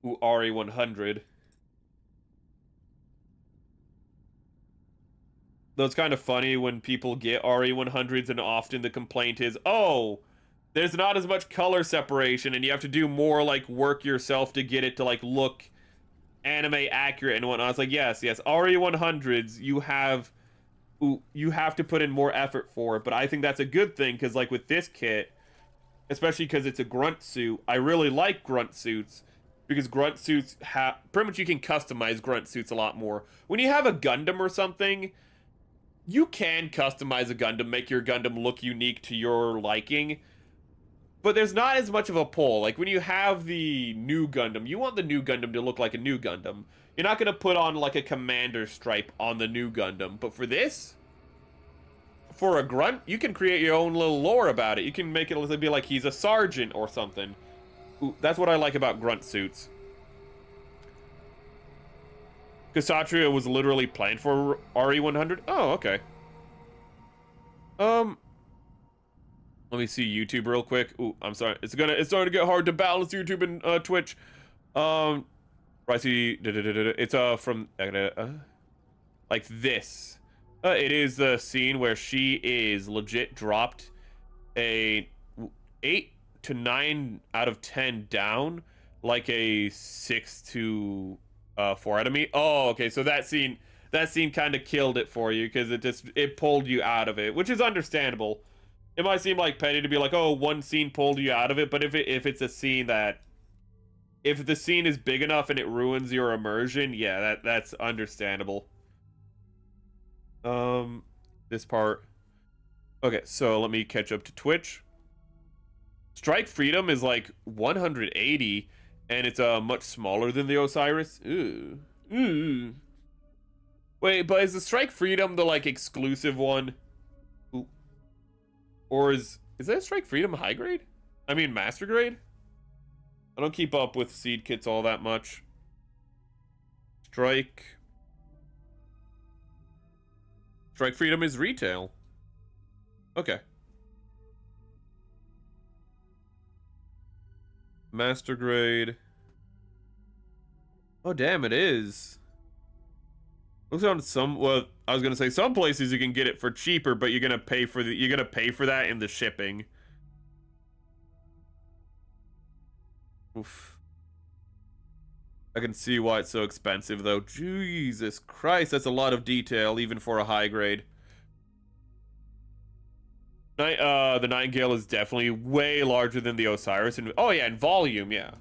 S1: RE100. Though it's kind of funny when people get RE100s and often the complaint is, oh, there's not as much color separation and you have to do more like work yourself to get it to like look anime accurate and whatnot. It's like, yes, RE100s, you have to put in more effort for it, but I think that's a good thing because like with this kit, especially because it's a grunt suit, I really like grunt suits because grunt suits have pretty much you can customize grunt suits a lot more. When you have a Gundam or something, you can customize a Gundam, make your Gundam look unique to your liking, but there's not as much of a pull. Like, when you have the new Gundam, you want the new Gundam to look like a new Gundam. You're not going to put on, like, a commander stripe on the new Gundam. But for this, for a grunt, you can create your own little lore about it. You can make it be like he's a sergeant or something. Ooh, that's what I like about grunt suits. Kshatriya was literally planned for RE100. Oh, okay. Let me see YouTube real quick. Ooh, I'm sorry. It's starting to get hard to balance YouTube and Twitch. I see. It's from like this. It is the scene where she is legit dropped a 8 to 9 out of 10 down, like a 6 to 4 out of me. Oh, okay. So that scene kind of killed it for you because it pulled you out of it, which is understandable. It might seem like petty to be like, oh, one scene pulled you out of it, but if it's a scene that, if the scene is big enough and it ruins your immersion, yeah, that's understandable. This part. Okay, so let me catch up to Twitch. Strike Freedom is like 180, and it's much smaller than the Osiris. Ooh. Ooh. Wait, but is the Strike Freedom the like exclusive one? Ooh. Or is that Strike Freedom high grade? I mean master grade? I don't keep up with seed kits all that much. Strike Freedom is retail. Okay. Master grade. Oh damn, it is. Looks on some, well, I was gonna say some places you can get it for cheaper, but you're gonna pay for that in the shipping. Oof. I can see why it's so expensive though. Jesus Christ, that's a lot of detail even for a high grade. The Nightingale is definitely way larger than the Osiris, and oh yeah, in volume, yeah.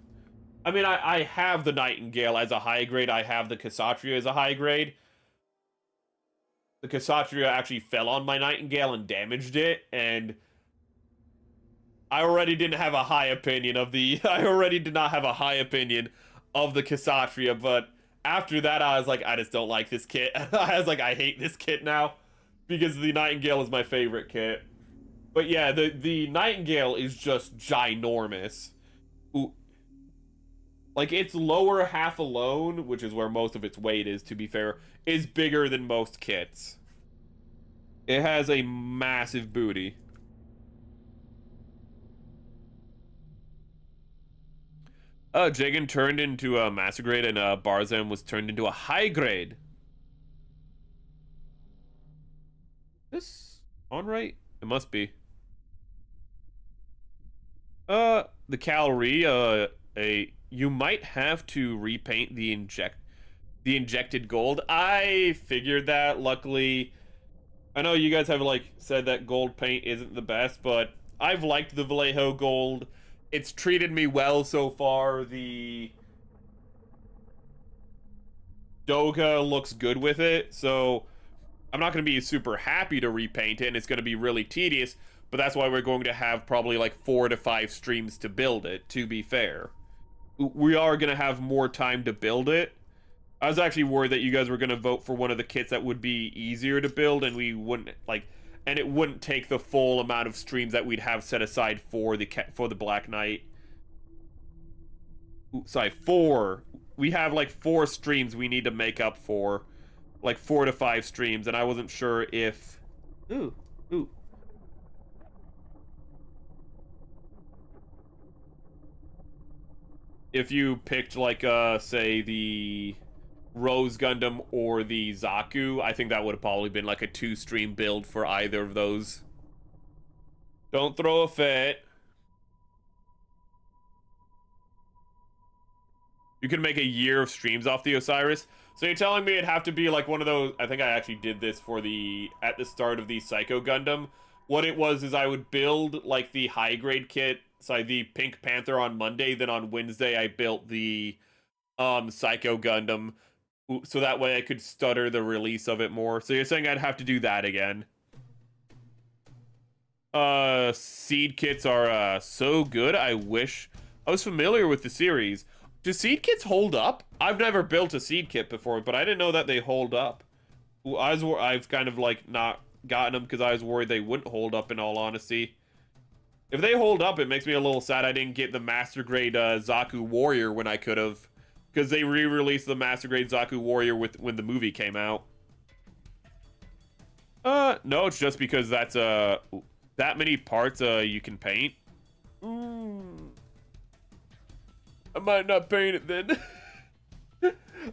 S1: I mean, I have the Nightingale as a high grade. I have the Kshatriya as a high grade. The Kshatriya actually fell on my Nightingale and damaged it, and I already didn't have a high opinion of the. I already did not have a high opinion of the Kshatriya, but after that, I was like, I just don't like this kit. I was like, I hate this kit now because the Nightingale is my favorite kit. But yeah, the Nightingale is just ginormous. Ooh. Like, its lower half alone, which is where most of its weight is, to be fair, is bigger than most kits. It has a massive booty. Jagan turned into a master grade, and Barzan was turned into a high grade. This on right? It must be. The calorie, you might have to repaint the the injected gold. I figured that. Luckily, I know you guys have like said that gold paint isn't the best, but I've liked the Vallejo gold. It's treated me well so far. The Doga looks good with it, so I'm not going to be super happy to repaint it, and it's going to be really tedious, but that's why we're going to have probably like 4 to 5 streams to build it, to be fair. We are going to have more time to build it. I was actually worried that you guys were going to vote for one of the kits that would be easier to build, and we wouldn't, like, and it wouldn't take the full amount of streams that we'd have set aside for the Black Knight. Ooh, sorry, 4. We have like 4 streams we need to make up for. Like 4 to 5 streams, and I wasn't sure if... Ooh. If you picked, like, say, the Rose Gundam or the Zaku, I think that would have probably been, like, a 2-stream build for either of those. Don't throw a fit. You can make a year of streams off the Osiris. So you're telling me it'd have to be, like, one of those... I think I actually did this for the... At the start of the Psycho Gundam. What it was is I would build, like, the high-grade kit... So the Pink Panther on Monday, then on Wednesday I built the Psycho Gundam, so that way I could stutter the release of it more. So you're saying I'd have to do that again. Seed kits are so good. I wish I was familiar with the series. Do seed kits hold up? I've never built a seed kit before, but I didn't know that they hold up. I've kind of like not gotten them because I was worried they wouldn't hold up, in all honesty. If they hold up, it makes me a little sad I didn't get the Master Grade Zaku Warrior when I could have. Because they re-released the Master Grade Zaku Warrior when the movie came out. No, it's just because that's, that many parts, you can paint. I might not paint it then.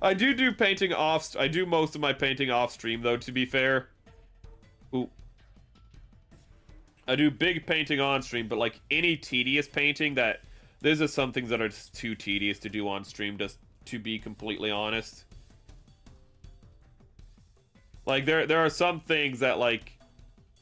S1: I do painting off, I do most of my painting off stream, though, to be fair. Ooh. I do big painting on stream, but like any tedious painting there's just some things that are just too tedious to do on stream, just to be completely honest. Like there are some things that like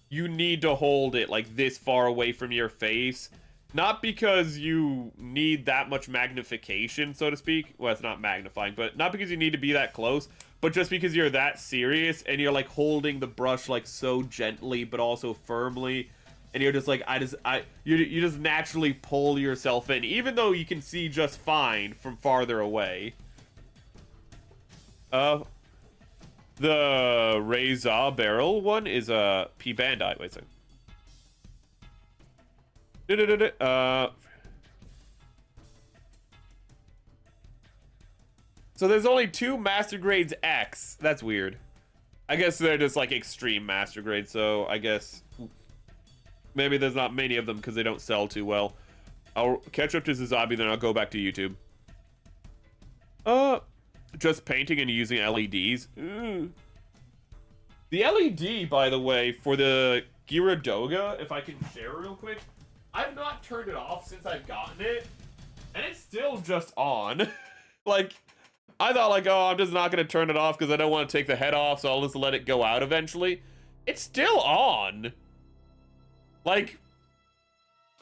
S1: you need to hold it like this far away from your face. Not because you need that much magnification, so to speak. Well, it's not magnifying, but not because you need to be that close, but just because you're that serious and you're like holding the brush like so gently but also firmly. And you're just like, you just naturally pull yourself in, even though you can see just fine from farther away. The Reza barrel one is a P Bandai. Wait a second. So there's only 2 Master Grades X. That's weird. I guess they're just like extreme Master Grades, so I guess... Maybe there's not many of them because they don't sell too well. I'll catch up to Zabine, then I'll go back to YouTube. Just painting and using LEDs. The LED, by the way, for the Gyaradoga, if I can share real quick, I've not turned it off since I've gotten it, and it's still just on. Like, I thought like, oh, I'm just not going to turn it off because I don't want to take the head off, so I'll just let it go out eventually. It's still on. Like,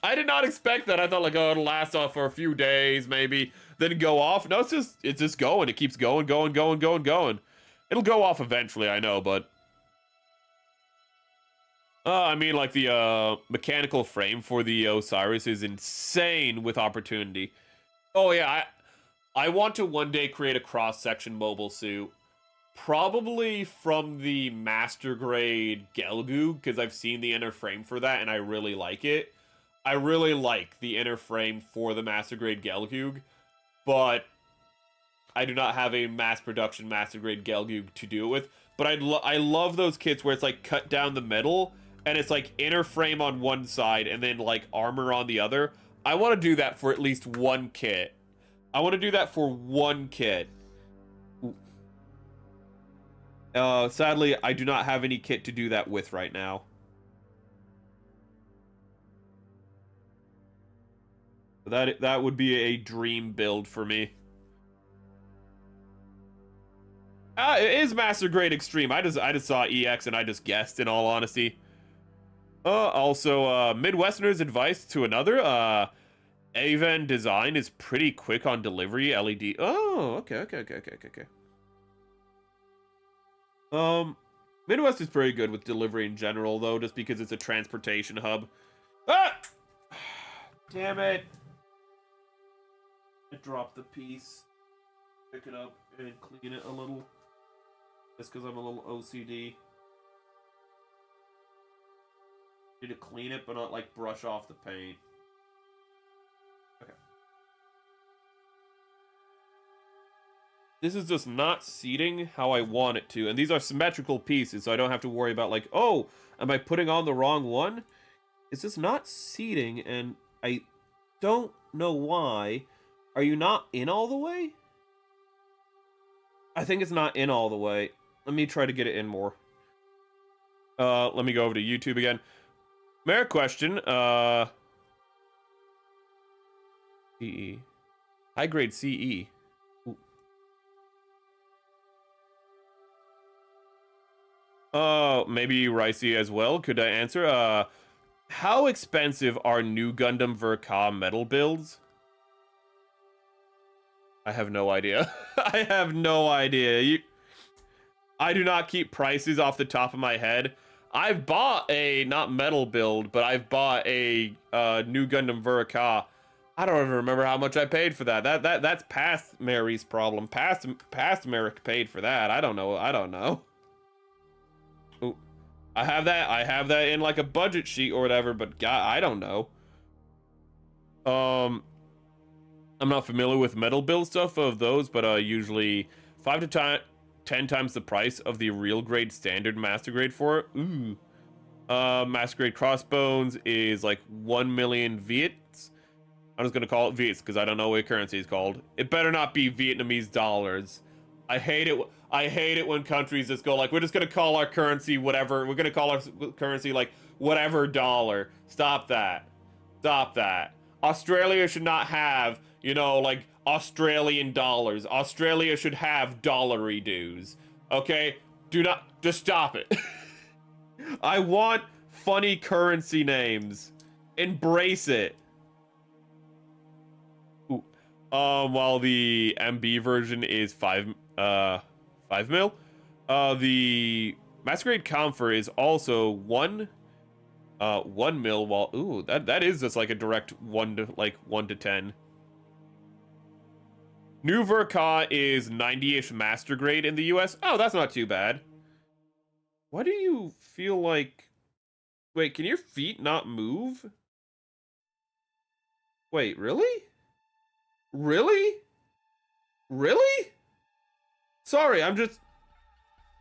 S1: I did not expect that. I thought like, oh, it'll last off for a few days, maybe, then go off. No, it's just going. It keeps going. It'll go off eventually, I know, but I mean, like the mechanical frame for the Osiris is insane with opportunity. Oh yeah, I want to one day create a cross-section mobile suit. Probably from the Master Grade Gelgoog, because I've seen the inner frame for that, and I really like it. I really like the inner frame for the Master Grade Gelgoog, but I do not have a mass production Master Grade Gelgoog to do it with. But I love those kits where it's like cut down the middle, and it's like inner frame on one side, and then like armor on the other. I want to do that for at least one kit. I want to do that for one kit. Sadly, I do not have any kit to do that with right now. That would be a dream build for me. It is Master Grade Extreme. I just saw EX and I just guessed, in all honesty. Also, Midwesterner's advice to another, Aven design is pretty quick on delivery, LED. Oh, okay. Midwest is pretty good with delivery in general, though, just because it's a transportation hub. Ah! Damn it. I dropped the piece. Pick it up and clean it a little. Just because I'm a little OCD. Need to clean it, but not, like, brush off the paint. Okay. This is just not seating how I want it to. And these are symmetrical pieces, so I don't have to worry about, like, oh, am I putting on the wrong one? It's just not seating, and I don't know why. Are you not in all the way? I think it's not in all the way. Let me try to get it in more. Let me go over to YouTube again. Merit question. CE. High grade CE. Maybe Ricey as well. Could I answer? How expensive are new Gundam Verka metal builds? I have no idea. I have no idea. I do not keep prices off the top of my head. I've bought a, not metal build, but I've bought a new Gundam Verka. I don't even remember how much I paid for that. That's past Mary's problem. Past Merrick paid for that. I don't know. Ooh. I have that in like a budget sheet or whatever, but God, I don't know. I'm not familiar with metal build stuff of those, but usually 5 to 10 times the price of the real grade standard master grade for it. Ooh. Master grade crossbones is like 1 million Viets. I'm just gonna call it Viets because I don't know what currency is called. It better not be Vietnamese dollars. I hate it when countries just go like, we're just gonna call our currency whatever. We're gonna call our currency like whatever dollar. Stop that. Stop that. Australia should not have, you know, like Australian dollars. Australia should have dollary dues. Okay? Do not, just stop it. I want funny currency names. Embrace it. Ooh. While the MB version is 5 mil, the Masquerade Comfort is also 1 mil, while, ooh, that is just like a direct 1 to 10. New Verka is 90-ish master grade in the US. Oh, that's not too bad. Why do you feel like... Wait, can your feet not move? Wait, really? Really? Really? Sorry, I'm just...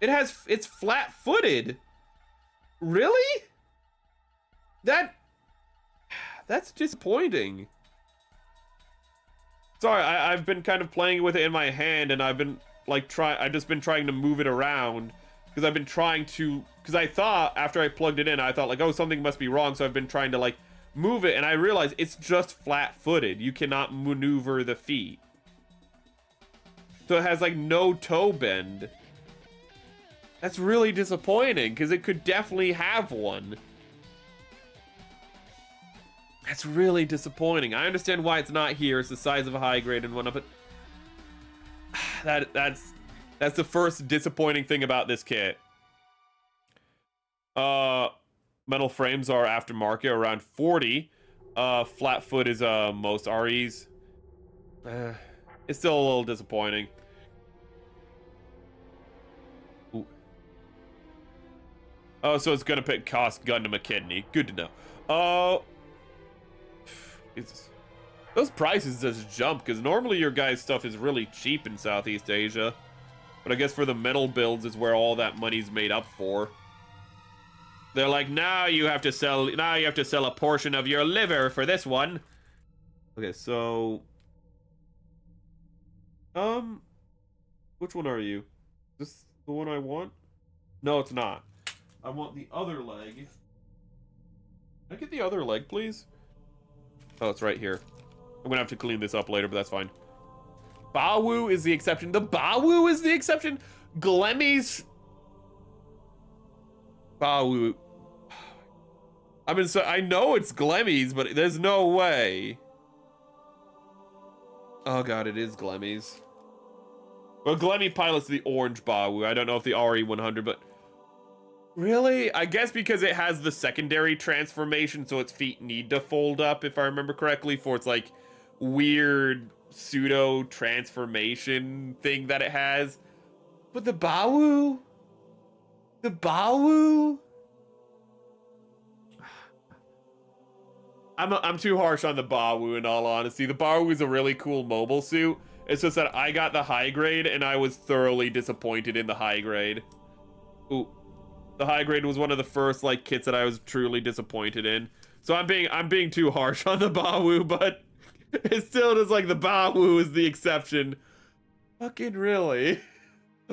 S1: It's flat-footed. Really? That's disappointing. Sorry, I've been kind of playing with it in my hand, and I've been like I've just been trying to move it around because I've been trying to, because I thought after I plugged it in, I thought like, oh, something must be wrong, so I've been trying to like move it, and I realized it's just flat-footed. You cannot maneuver the feet, so it has like no toe bend. That's really disappointing because it could definitely have one. That's really disappointing. I understand why it's not here. It's the size of a high grade and whatnot, but that's the first disappointing thing about this kit. Metal frames are aftermarket, around 40. Flat foot is most REs. It's still a little disappointing. Ooh. Oh, so it's gonna cost Gundam a kidney. Good to know. Jesus. Those prices just jump, because normally your guys' stuff is really cheap in Southeast Asia. But I guess for the metal builds is where all that money's made up for. They're like, now you have to sell a portion of your liver for this one. Okay, so... Which one are you? Is this the one I want? No, it's not. I want the other leg. Can I get the other leg, please? Oh, it's right here. I'm gonna have to clean this up later, but that's fine. Bawu is the exception. The Bawu is the exception? Glemmy's Bawu. I mean, so I know it's Glemmy's, but there's no way. Oh god, it is Glemmy's. Well, Glemmy pilots the orange Bawu. I don't know if the RE100, but really? I guess because it has the secondary transformation, so its feet need to fold up, if I remember correctly, for its like weird pseudo transformation thing that it has. But the Bawu? The Bawu? I'm too harsh on the Bawu, in all honesty. The Bawu is a really cool mobile suit. It's just that I got the high grade, and I was thoroughly disappointed in the high grade. Ooh. The high grade was one of the first, like, kits that I was truly disappointed in. So I'm being too harsh on the Bawu, but it's still just like the Bawu is the exception. Fucking really?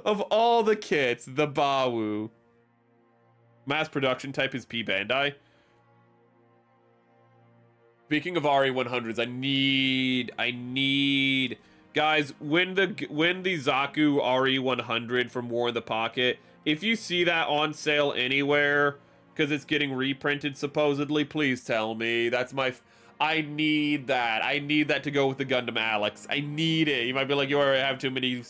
S1: Of all the kits, the Bawu. Mass production type is P Bandai. Speaking of RE100s, I need guys, when the Zaku RE100 from War in the Pocket, if you see that on sale anywhere because it's getting reprinted supposedly, please tell me. I need that. I need that to go with the Gundam Alex. I need it. You might be like, you already have too many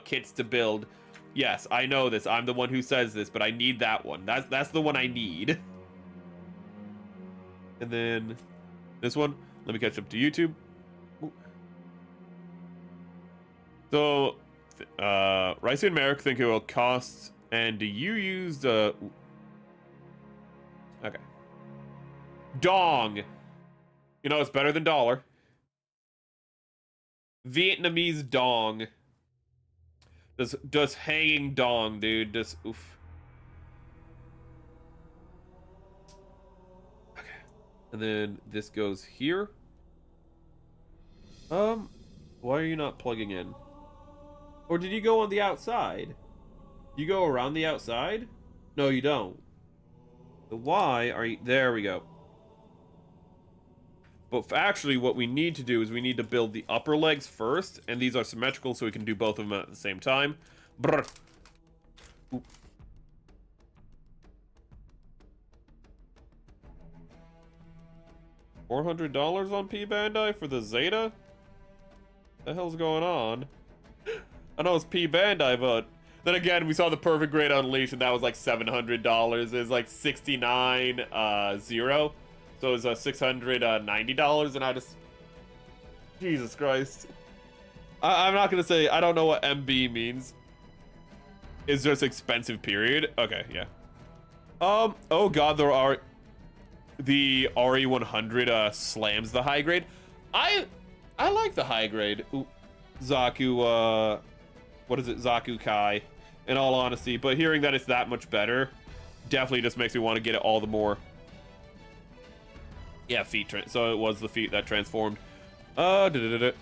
S1: kits to build. Yes, I know this. I'm the one who says this, but I need that one. That's the one I need. And then this one, let me catch up to YouTube. So, Rice and Merrick think it will cost, and do you use the... Okay. Dong. You know, it's better than dollar. Vietnamese dong. Does hanging dong, dude. Just, oof. Okay. And then this goes here. Why are you not plugging in? Or did you go on the outside? You go around the outside? No, you don't. The why are you... There we go. But actually, what we need to do is we need to build the upper legs first, and these are symmetrical, so we can do both of them at the same time. Brr. Oop. $400 on P Bandai for the Zeta? What the hell's going on? I know it's P Bandai, but then again, we saw the Perfect Grade Unleashed, and that was like $700. It's like 69.0. So it was $690, and I just... Jesus Christ. I'm not gonna say... I don't know what MB means. It's just expensive, period. Okay, yeah. Oh god, there are... The RE100 slams the high grade. I like the high grade. Ooh, Zaku, what is it? Zaku Kai, in all honesty. But hearing that it's that much better definitely just makes me want to get it all the more. Yeah, so it was the feet that transformed. It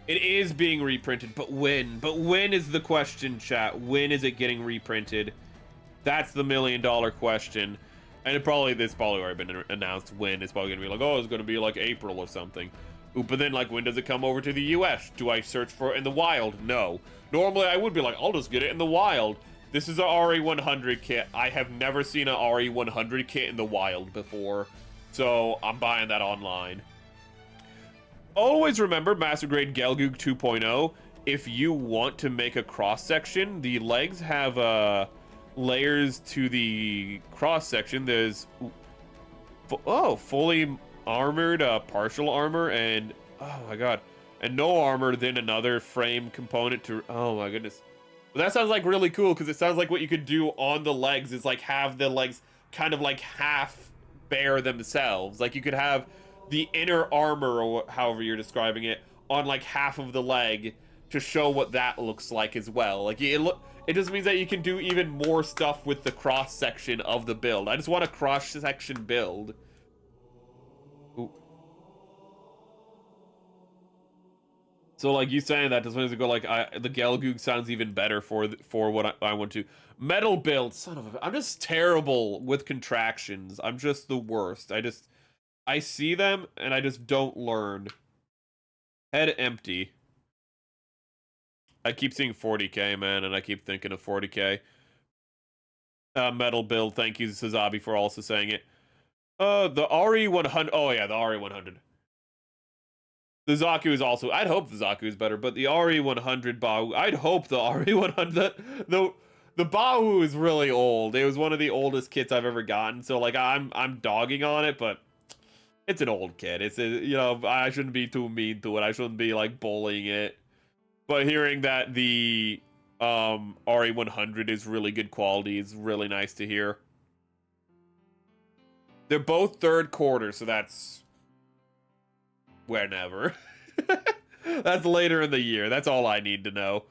S1: is being reprinted, but when? But when is the question, chat? When is it getting reprinted? That's the $1 million question. And this probably already been announced when. It's probably gonna be like, oh, it's gonna be like April or something. Ooh, but then, like, when does it come over to the US? Do I search for it in the wild? No. Normally I would be like, I'll just get it in the wild. This is a RE100 kit. I have never seen a RE100 kit in the wild before, so I'm buying that online. Always remember, Master Grade Gelgoog 2.0, if you want to make a cross-section, the legs have layers to the cross-section. There's, fully armored, partial armor, and, oh my god, and no armor, then another frame component to, oh my goodness. But that sounds like really cool, because it sounds like what you could do on the legs is like have the legs kind of like half bare themselves. Like you could have the inner armor, or however you're describing it, on like half of the leg to show what that looks like as well. Like it just means that you can do even more stuff with the cross section of the build. I just want a cross section build. Ooh. So, like, you saying that just makes me go, like, the Gelgoog sounds even better for what I want to. Metal build, son of a... I'm just terrible with contractions. I'm just the worst. I see them, and I just don't learn. Head empty. I keep seeing 40k, man, and I keep thinking of 40k. Metal build, thank you, Sazabi, for also saying it. The RE100. Oh, yeah, the RE100. The Zaku is also. I'd hope the Zaku is better, but the RE100 Bawu. I'd hope the RE100. The Bawu is really old. It was one of the oldest kits I've ever gotten. So like I'm dogging on it, but it's an old kit. It's I shouldn't be too mean to it. I shouldn't be like bullying it. But hearing that the RE100 is really good quality is really nice to hear. They're both third quarter, so that's whenever. That's later in the year. That's all I need to know.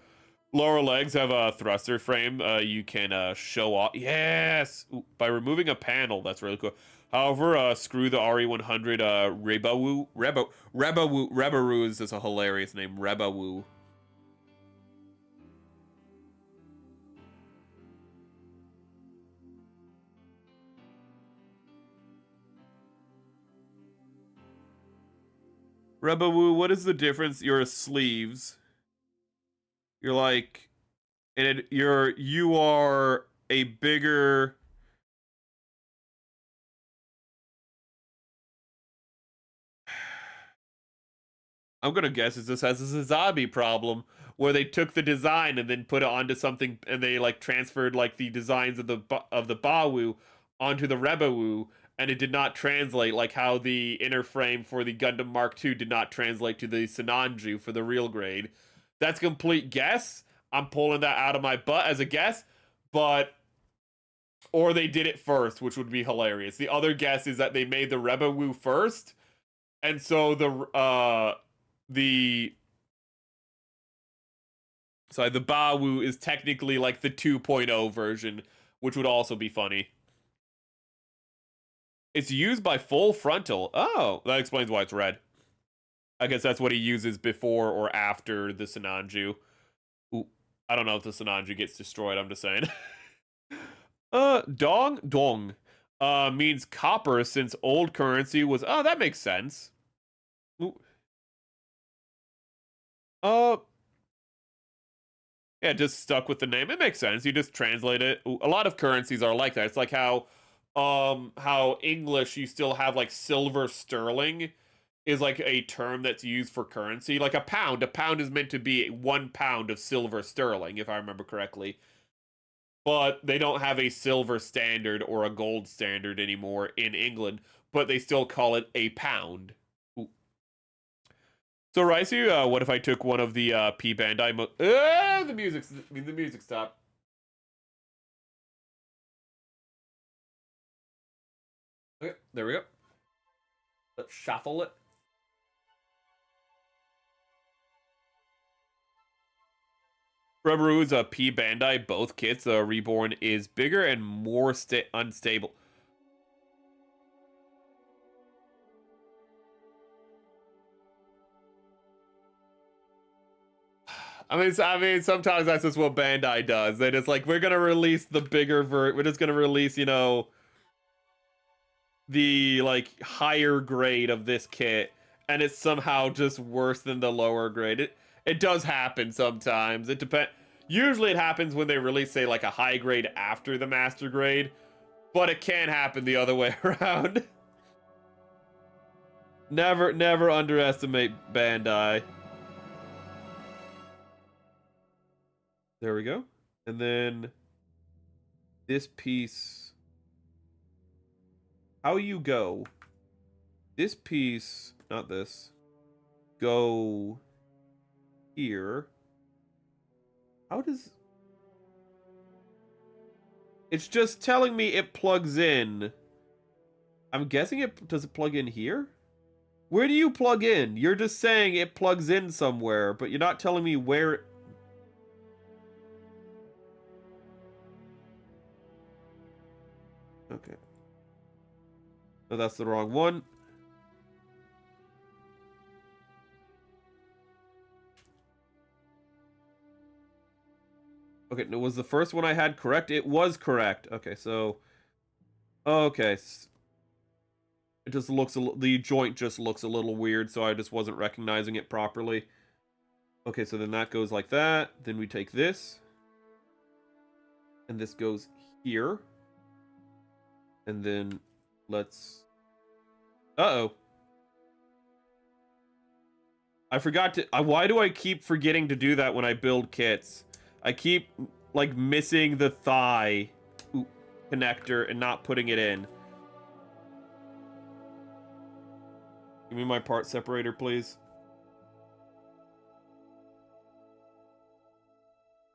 S1: Lower legs have a thruster frame. You can show off. Yes! Ooh, by removing a panel. That's really cool. However, screw the RE100 Rebawu. Rebawu is just a hilarious name. Rebawu. Rebawu, what is the difference? Your sleeves. You're like, and you are a bigger. I'm gonna guess this has a Zabi problem where they took the design and then put it onto something, and they like transferred like the designs of the Bawu onto the Rebawu, and it did not translate, like how the inner frame for the Gundam Mark II did not translate to the Sinanju for the real grade. That's complete guess. I'm pulling that out of my butt as a guess, but or they did it first, which would be hilarious. The other guess is that they made the Rebawu first, and so the Bawu is technically like the 2.0 version, which would also be funny. It's used by full frontal. Oh, that explains why it's red. I guess that's what he uses before or after the Sinanju. Ooh, I don't know if the Sinanju gets destroyed, I'm just saying. Dong means copper since old currency was. Oh, that makes sense. Ooh. Yeah, just stuck with the name. It makes sense. You just translate it. Ooh, a lot of currencies are like that. It's like how English, you still have like silver sterling is like a term that's used for currency. Like a pound. A pound is meant to be 1 pound of silver sterling, if I remember correctly. But they don't have a silver standard or a gold standard anymore in England, but they still call it a pound. Ooh. So Raisu, what if I took one of the P Bandai the music stopped. Okay, there we go. Let's shuffle it. Rebaru's P Bandai, both kits. The Reborn is bigger and more unstable. I mean, sometimes that's just what Bandai does. They just like, we're gonna release the bigger we're just gonna release, the like higher grade of this kit, and it's somehow just worse than the lower grade. It does happen sometimes. It depends. Usually it happens when they release, say, like a high grade after the master grade, but it can happen the other way around. Never underestimate Bandai. There we go. And then this piece. How you go? This piece, not this. Go here. How does... It's just telling me it plugs in. I'm guessing does it plug in here? Where do you plug in? You're just saying it plugs in somewhere, but you're not telling me where... Okay. Oh, that's the wrong one. Okay, no, was the first one I had correct? It was correct. Okay, so... Okay. It just looks the joint just looks a little weird, so I just wasn't recognizing it properly. Okay, so then that goes like that. Then we take this. And this goes here. And then let's... Uh-oh. I forgot to... why do I keep forgetting to do that when I build kits? I keep, like, missing the thigh connector and not putting it in. Give me my part separator, please.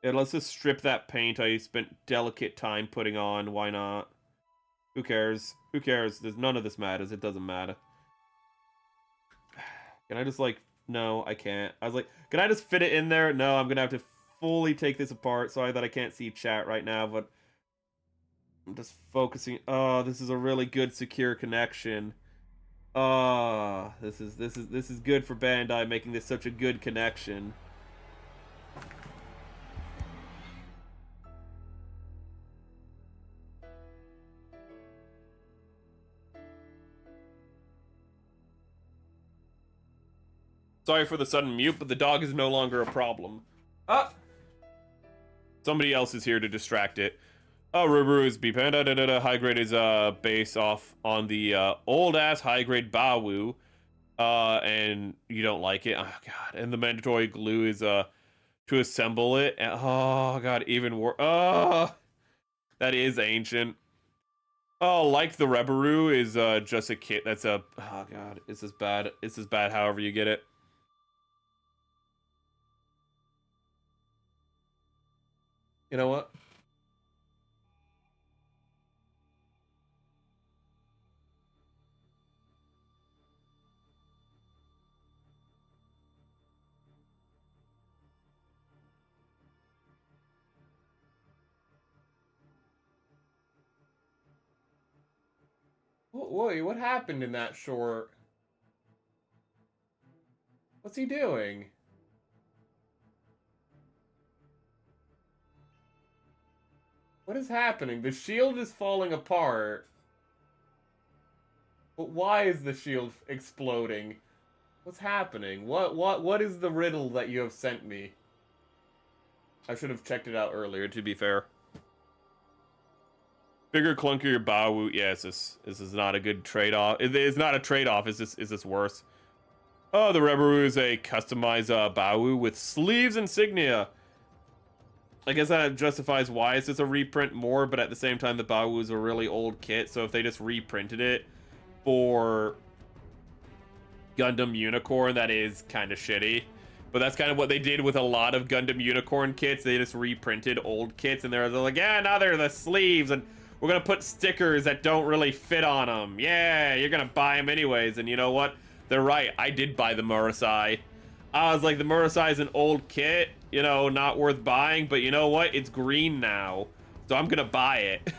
S1: Yeah, let's just strip that paint I spent delicate time putting on. Why not? Who cares? Who cares? There's none of this matters. It doesn't matter. Can I just, like... No, I can't. I was like, can I just fit it in there? No, I'm gonna have to fully take this apart. Sorry that I can't see chat right now, but... I'm just focusing... Oh, this is a really good secure connection. Oh, this is good for Bandai, making this such a good connection. Sorry for the sudden mute, but the dog is no longer a problem. Ah! Somebody else is here to distract it. Oh, Rubu is B Panda. High grade is base off on the old ass high grade Bawu. And you don't like it. Oh god. And the mandatory glue is to assemble it. And, oh god, even worse. Oh, that is ancient. Oh, like the Rebaru is just a kit. That's a... Oh god, it's as bad. It's as bad however you get it. You know what? Wait, what happened in that short? What's he doing? What is happening? The shield is falling apart. But why is the shield exploding? What's happening? What is the riddle that you have sent me? I should have checked it out earlier, to be fair. Bigger, clunkier Bawu. Yes, this is not a good trade-off. It's not a trade-off. Is this worse? Oh, the Rebaru is a customized Bawu with sleeves insignia. I guess that justifies why it's just a reprint more, but at the same time, the Bawu is a really old kit, so if they just reprinted it for Gundam Unicorn, that is kind of shitty. But that's kind of what they did with a lot of Gundam Unicorn kits. They just reprinted old kits, and they're like, yeah, now they're the sleeves, and we're gonna put stickers that don't really fit on them. Yeah, you're gonna buy them anyways, and you know what? They're right, I did buy the Murasai. I was like, the Murasai is an old kit, you know, not worth buying, but you know what? It's green now, so I'm gonna buy it.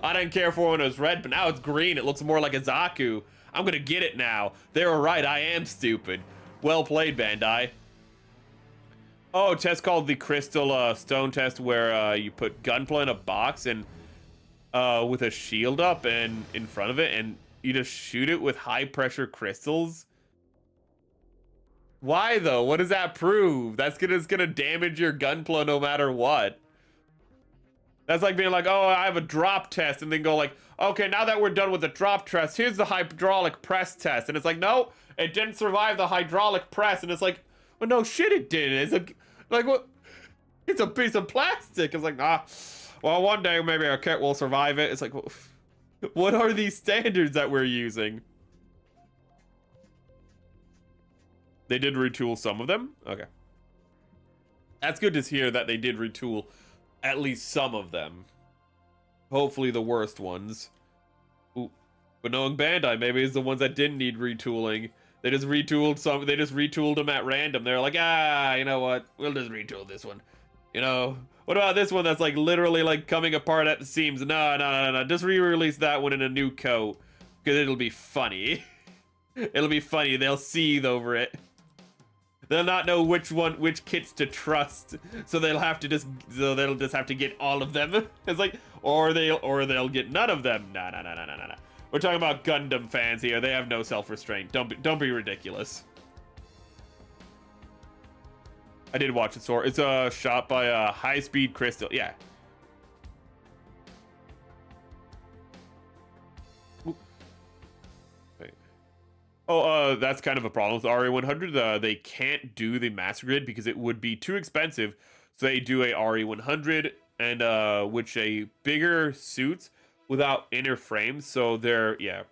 S1: I didn't care for when it was red, but now it's green. It looks more like a Zaku. I'm gonna get it now. They were right, I am stupid. Well played, Bandai. Oh, test called the Crystal Stone test, where you put Gunpla in a box and with a shield up and in front of it, and you just shoot it with high pressure crystals. Why though? What does that prove? That's gonna damage your Gunpla no matter what. That's like being like, oh, I have a drop test, and then go like, okay, now that we're done with the drop test, here's the hydraulic press test, and it's like, no, it didn't survive the hydraulic press, and it's like, well, no shit, it didn't. It's like what? It's a piece of plastic. It's like, ah, well, one day maybe our kit will survive it. It's like, well, what are these standards that we're using? They did retool some of them? Okay. That's good to hear that they did retool at least some of them. Hopefully the worst ones. Ooh. But knowing Bandai, maybe it's the ones that didn't need retooling. They just retooled some, they just retooled them at random. They're like, ah, you know what? We'll just retool this one. You know, what about this one that's like literally like coming apart at the seams? No. Just re-release that one in a new coat. Because it'll be funny. It'll be funny. They'll seethe over it. They'll not know which kits to trust. So they'll have to just have to get all of them. It's like, or they'll get none of them. No. We're talking about Gundam fans here. They have no self-restraint. Don't be ridiculous. I did watch it soar. It's shot by High Speed Crystal. Yeah. Wait. Oh, that's kind of a problem with RE100. They can't do the Master Grid because it would be too expensive. So they do a RE100 and which a bigger suits without inner frames. So they're, yeah.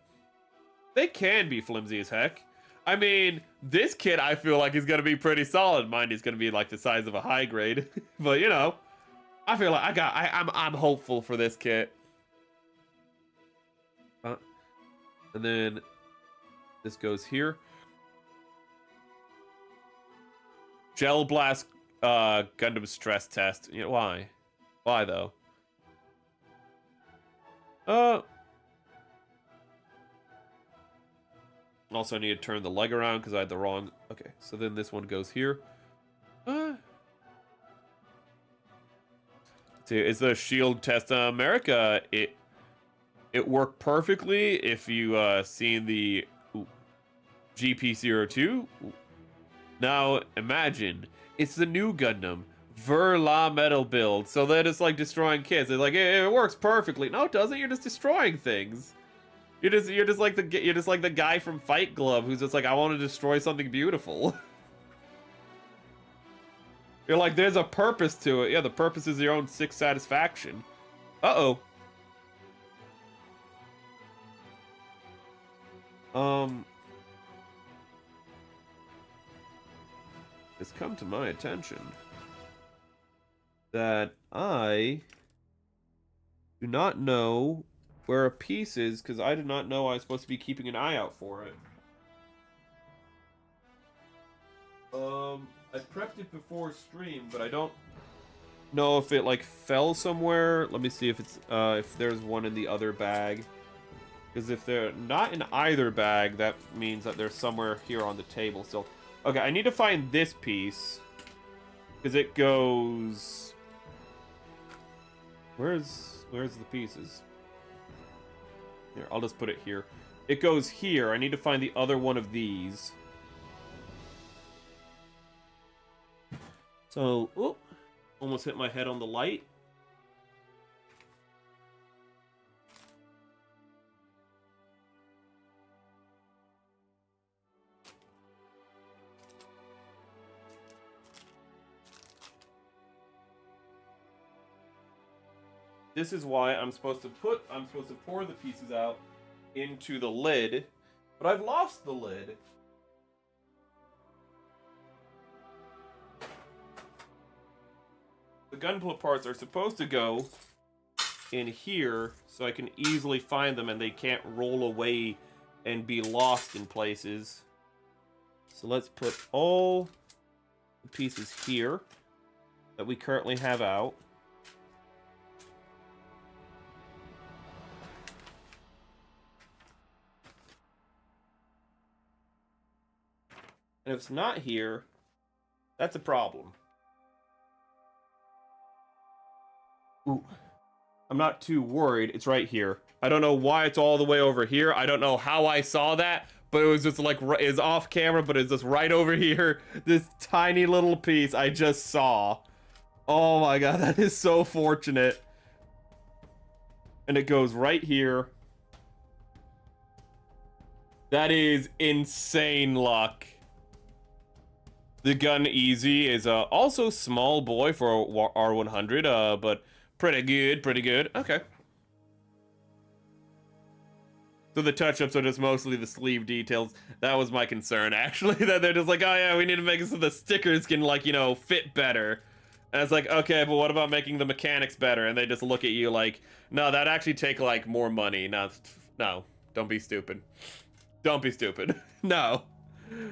S1: They can be flimsy as heck. I mean, this kit I feel like is gonna be pretty solid. Mine is gonna be like the size of a high grade, but you know, I feel like I'm hopeful for this kit. And then this goes here. Gel Blast Gundam stress test. You know, why? Why though? Also, I need to turn the leg around because I had the wrong... Okay, so then this one goes here. See, it's the shield test America. It worked perfectly if you seen the GP02. Ooh. Now, imagine, it's the new Gundam. Ver La Metal build. So they're just like destroying kids. They're like, it works perfectly. No, it doesn't. You're just destroying things. You're just like the guy from Fight Club who's just like, I want to destroy something beautiful. You're like, there's a purpose to it. Yeah, the purpose is your own sick satisfaction. Uh-oh. It's come to my attention that I do not know where a piece is, because I did not know I was supposed to be keeping an eye out for it. I prepped it before stream, but I don't know if it like fell somewhere. Let me see if it's if there's one in the other bag. Because if they're not in either bag, that means that they're somewhere here on the table still. Okay, I need to find this piece. Because it goes... Where's the pieces? Here, I'll just put it here. It goes here. I need to find the other one of these. So, oh, almost hit my head on the light. This is why I'm supposed to pour the pieces out into the lid, but I've lost the lid. The gunpla parts are supposed to go in here so I can easily find them and they can't roll away and be lost in places. So let's put all the pieces here that we currently have out. And if it's not here, that's a problem. Ooh. I'm not too worried. It's right here. I don't know why it's all the way over here. I don't know how I saw that, but it was just like, it's off camera, but it's just right over here. This tiny little piece I just saw. Oh my god, that is so fortunate. And it goes right here. That is insane luck. The Gun Easy is also small boy for R100, but pretty good. Okay. So the touch-ups are just mostly the sleeve details. That was my concern, actually, that they're just like, oh yeah, we need to make it so the stickers can, like, you know, fit better. And it's like, okay, but what about making the mechanics better? And they just look at you like, no, that'd actually take, like, more money. No, don't be stupid. Don't be stupid. No.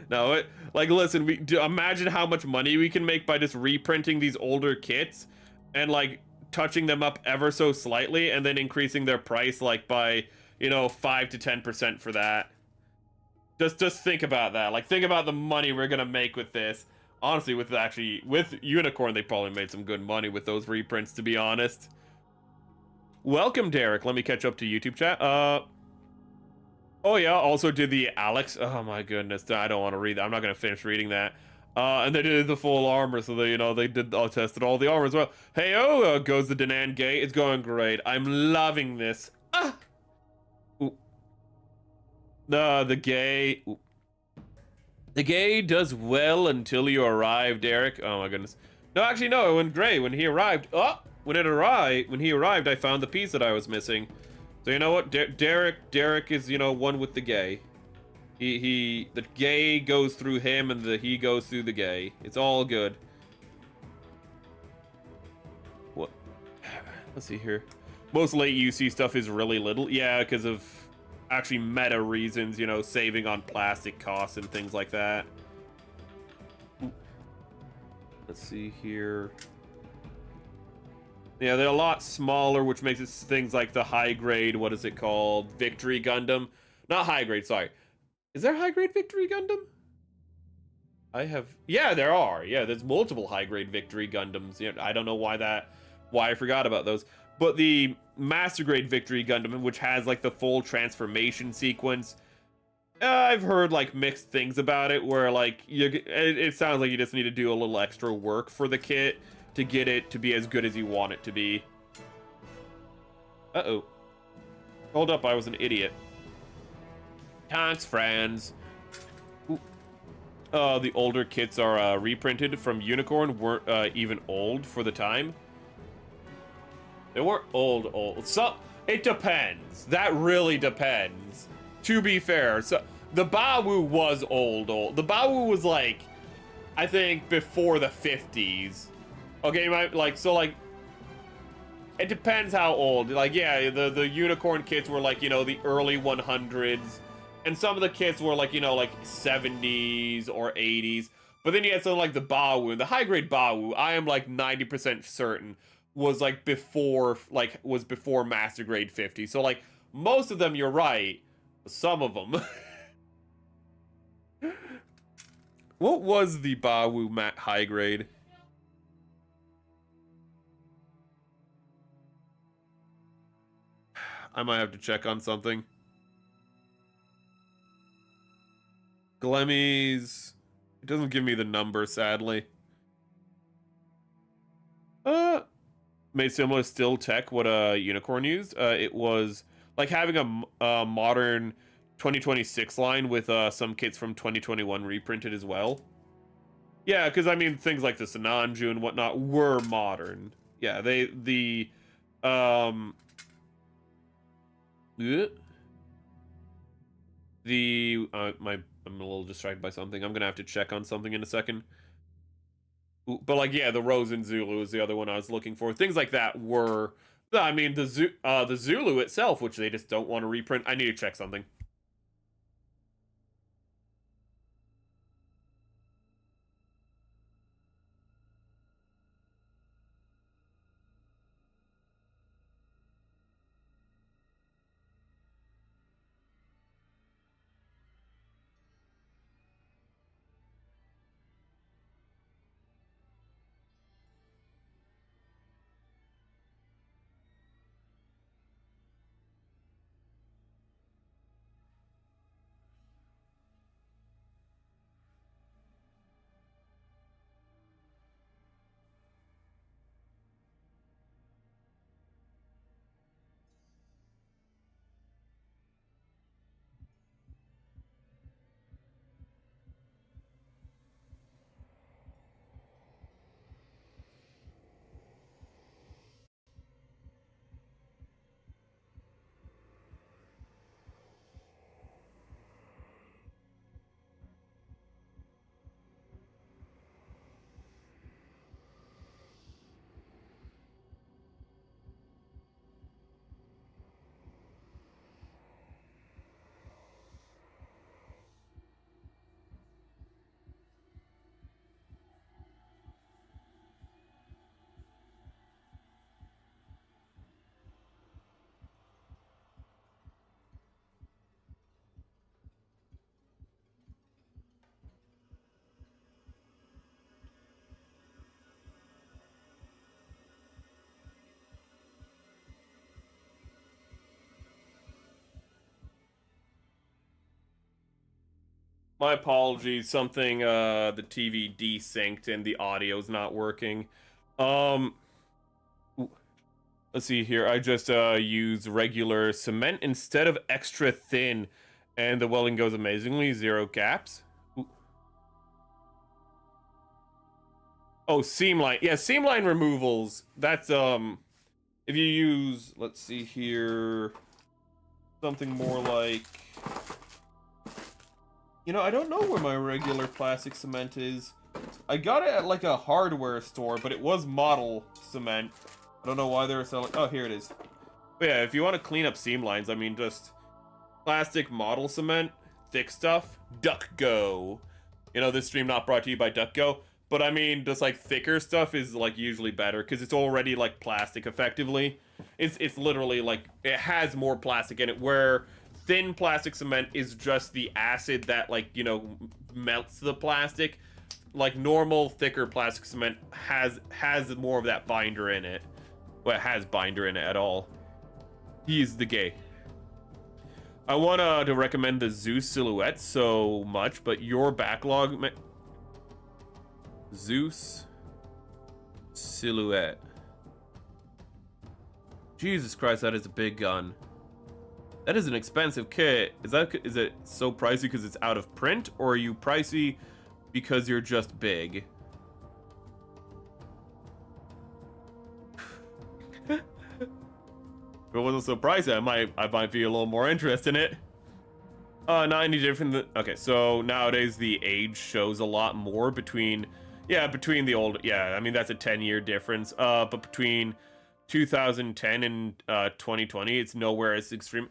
S1: No, like, listen, imagine how much money we can make by just reprinting these older kits and, like, touching them up ever so slightly and then increasing their price, like, by, you know, 5 to 10% for that. Just think about that. Like, think about the money we're gonna make with this. Honestly, with Unicorn, they probably made some good money with those reprints, to be honest. Welcome, Derek. Let me catch up to YouTube chat. Oh yeah, also did the Alex. Oh my goodness, I don't want to read that. I'm not going to finish reading that. And they did the full armor, so they, they did tested all the armor as well. Hey, goes the Den'an Gei. It's going great. I'm loving this. Ah! Ooh. The Gei. Ooh. The Gei does well until you arrive, Derek. Oh my goodness. No, actually, no. It went great when he arrived. Oh, when he arrived, I found the piece that I was missing. So you know what, Derek is one with the Gei. The Gei goes through him, and he goes through the Gei. It's all good. What? Let's see here. Most late UC stuff is really little. Yeah, because of actually meta reasons, saving on plastic costs and things like that. Ooh. Let's see here. Yeah, they're a lot smaller, which makes it things like the high grade, what is it called? Victory Gundam. Not high grade, sorry. Is there high grade Victory Gundam? Yeah, there are. Yeah, there's multiple high grade Victory Gundams. I don't know why I forgot about those. But the Master Grade Victory Gundam, which has like the full transformation sequence, I've heard like mixed things about it, where like it sounds like you just need to do a little extra work for the kit to get it to be as good as you want it to be. Uh-oh. Hold up, I was an idiot. Thanks, friends. Ooh. The older kits are reprinted from Unicorn, weren't even old for the time. They weren't old. So, it depends. That really depends. To be fair, so the Bawu was old. The Bawu was like, I think before the 50s. Okay, it depends how old. Like, yeah, the Unicorn kits were like, the early 100s. And some of the kits were like, like 70s or 80s. But then you had something like the Bawu. The high grade Bawu, I am like 90% certain, was like before Master Grade 50. So like most of them, you're right. Some of them. What was the Bawu high grade? I might have to check on something. Glemmy's. It doesn't give me the number, sadly. Made similar still tech what a Unicorn used. It was like having a modern 2026 line with some kits from 2021 reprinted as well. Yeah, because I mean things like the Sananju and whatnot were modern. Yeah, I'm a little distracted by something. I'm gonna have to check on something in a second. But like, yeah, the Rosen Zulu is the other one I was looking for. Things like that were, I mean, the Zulu itself, which they just don't want to reprint. I need to check something. My apologies. Something the TV desynced and the audio's not working. Um let's see here. I just use regular cement instead of extra thin, and the welding goes amazingly. 0 gaps. Ooh. Oh, seam line. Yeah, seam line removals. That's if you use, let's see here, something more like, you know, I don't know where my regular plastic cement is. I got it at like a hardware store, but it was model cement. I don't know why they're selling. Oh, here it is. But yeah, if you want to clean up seam lines, I mean, just plastic model cement, thick stuff, DuckGo. You know, this stream not brought to you by DuckGo, but I mean, just like thicker stuff is like usually better because it's already like plastic effectively. It's literally like it has more plastic in it, where thin plastic cement is just the acid that, like, you know, melts the plastic. Like normal thicker plastic cement has more of that binder in it. Well, it has binder in it at all. He's the gay. I want to recommend the Zeus silhouette so much, but your backlog... Zeus silhouette. Jesus Christ, that is a big gun. That is an expensive kit. Is it so pricey because it's out of print, or are you pricey because you're just big? If it wasn't so pricey, I might be a little more interested in it. Not any different. Okay, so nowadays the age shows a lot more between the old. Yeah, I mean that's a 10-year difference. But between 2010 and 2020, it's nowhere as extreme.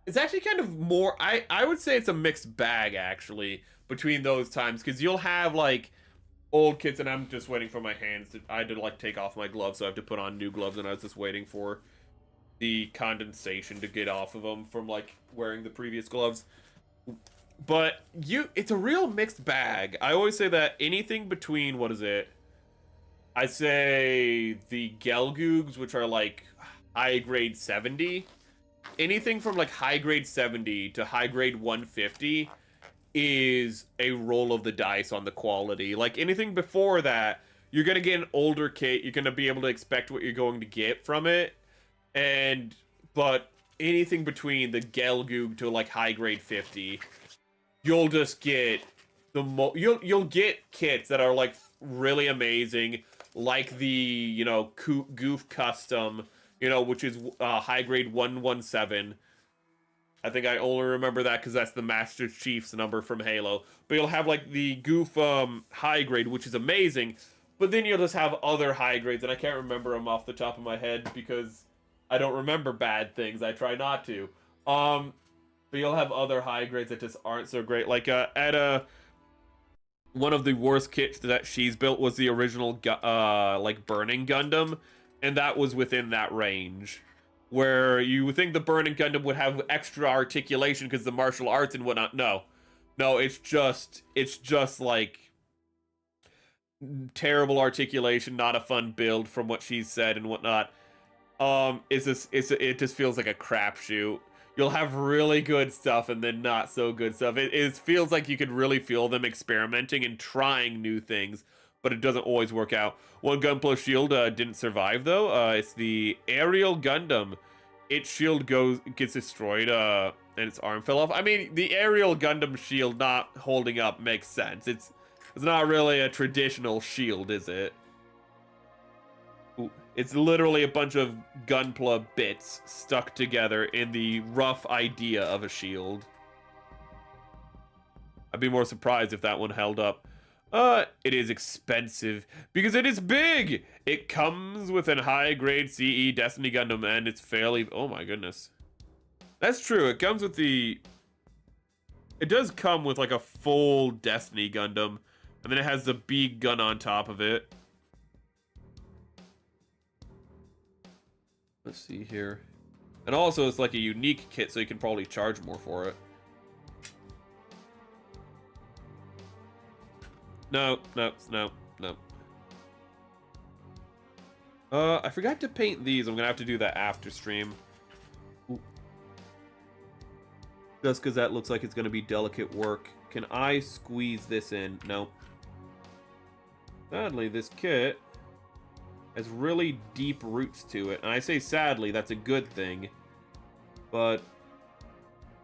S1: It's actually kind of more. I would say it's a mixed bag actually between those times, because you'll have like old kits, and I'm just waiting for my hands to. I had to like take off my gloves, so I have to put on new gloves, and I was just waiting for the condensation to get off of them from like wearing the previous gloves. But it's a real mixed bag. I always say that anything between, what is it? I say the Gelgoogs, which are like high grade 70. Anything from like high grade 70 to high grade 150 is a roll of the dice on the quality. Like anything before that, you're gonna get an older kit. You're gonna be able to expect what you're going to get from it. But anything between the Gelgoog to like high grade 50, you'll just get you'll get kits that are like really amazing, like the, you know, Goof Custom, you know, which is high grade 117. I think I only remember that because that's the Master Chief's number from Halo. But you'll have like the Goof high grade, which is amazing. But then you'll just have other high grades, and I can't remember them off the top of my head because I don't remember bad things. I try not to. But you'll have other high grades that just aren't so great. Like one of the worst kits that she's built was the original like Burning Gundam, and that was within that range. Where you would think the Burning Gundam would have extra articulation because the martial arts and whatnot. No, it's just like terrible articulation, not a fun build from what she's said and whatnot. It just feels like a crapshoot. You'll have really good stuff and then not so good stuff. It feels like you could really feel them experimenting and trying new things, but it doesn't always work out. One Gunpla shield didn't survive though. It's the aerial Gundam. Its shield gets destroyed, and its arm fell off. I mean, the aerial Gundam shield not holding up makes sense. It's not really a traditional shield, is it? Ooh, it's literally a bunch of Gunpla bits stuck together in the rough idea of a shield. I'd be more surprised if that one held up. It is expensive because it is big. It comes with a high-grade CE Destiny Gundam, and it's fairly... Oh my goodness. That's true. It comes with the... It does come with like a full Destiny Gundam, and then it has the big gun on top of it. Let's see here. And also, it's like a unique kit, so you can probably charge more for it. No. I forgot to paint these. I'm gonna have to do that after stream. Ooh. Just because that looks like it's going to be delicate work. Can I squeeze this in? No. Sadly, this kit has really deep roots to it. And I say sadly, that's a good thing. But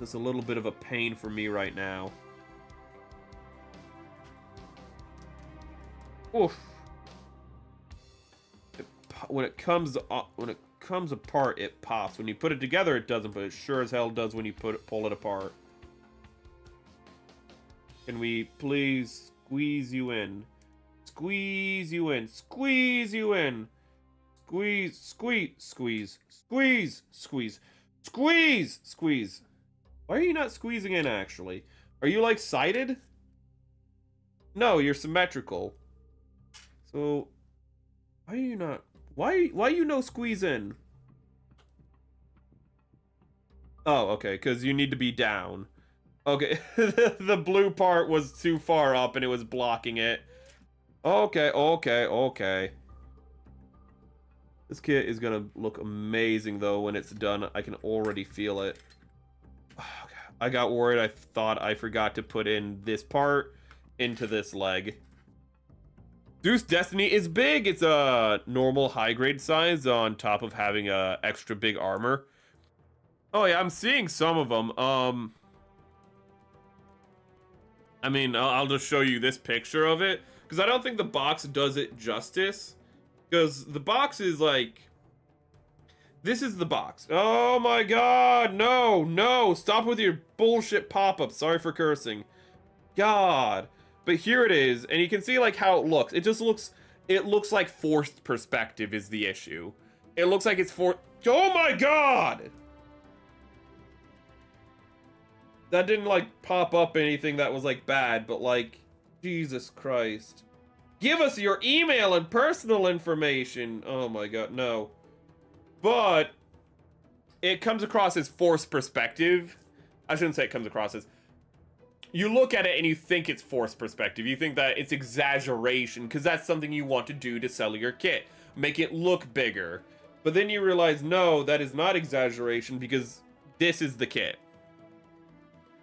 S1: it's a little bit of a pain for me right now. Oof. When it comes apart, it pops. When you put it together, it doesn't, but it sure as hell does when you pull it apart. Can we please squeeze you in? Squeeze you in. Squeeze you in. Squeeze, squeeze, squeeze, squeeze, squeeze, squeeze, squeeze. Why are you not squeezing in, actually? Are you, like, sighted? No, you're symmetrical. So, why are you not... Why you no squeeze in? Oh, okay, because you need to be down. Okay, the blue part was too far up and it was blocking it. Okay, okay, okay. This kit is gonna look amazing, though, when it's done. I can already feel it. I got worried. I thought I forgot to put in this part into this leg. Zeus Destiny is big. It's a normal high-grade size on top of having a extra big armor. Oh, yeah, I'm seeing some of them. I mean, I'll just show you this picture of it, because I don't think the box does it justice. Because the box is like... This is the box. Oh my god, no, no, stop with your bullshit pop-up. Sorry for cursing. God. But here it is, and you can see like how it looks. It looks like forced perspective is the issue. It looks like it's oh my god! That didn't like pop up anything that was like bad, but like, Jesus Christ. Give us your email and personal information. Oh my god, no. But it comes across as forced perspective. I shouldn't say it comes across as... You look at it and you think it's forced perspective. You think that it's exaggeration, because that's something you want to do to sell your kit. Make it look bigger. But then you realize, no, that is not exaggeration, because this is the kit.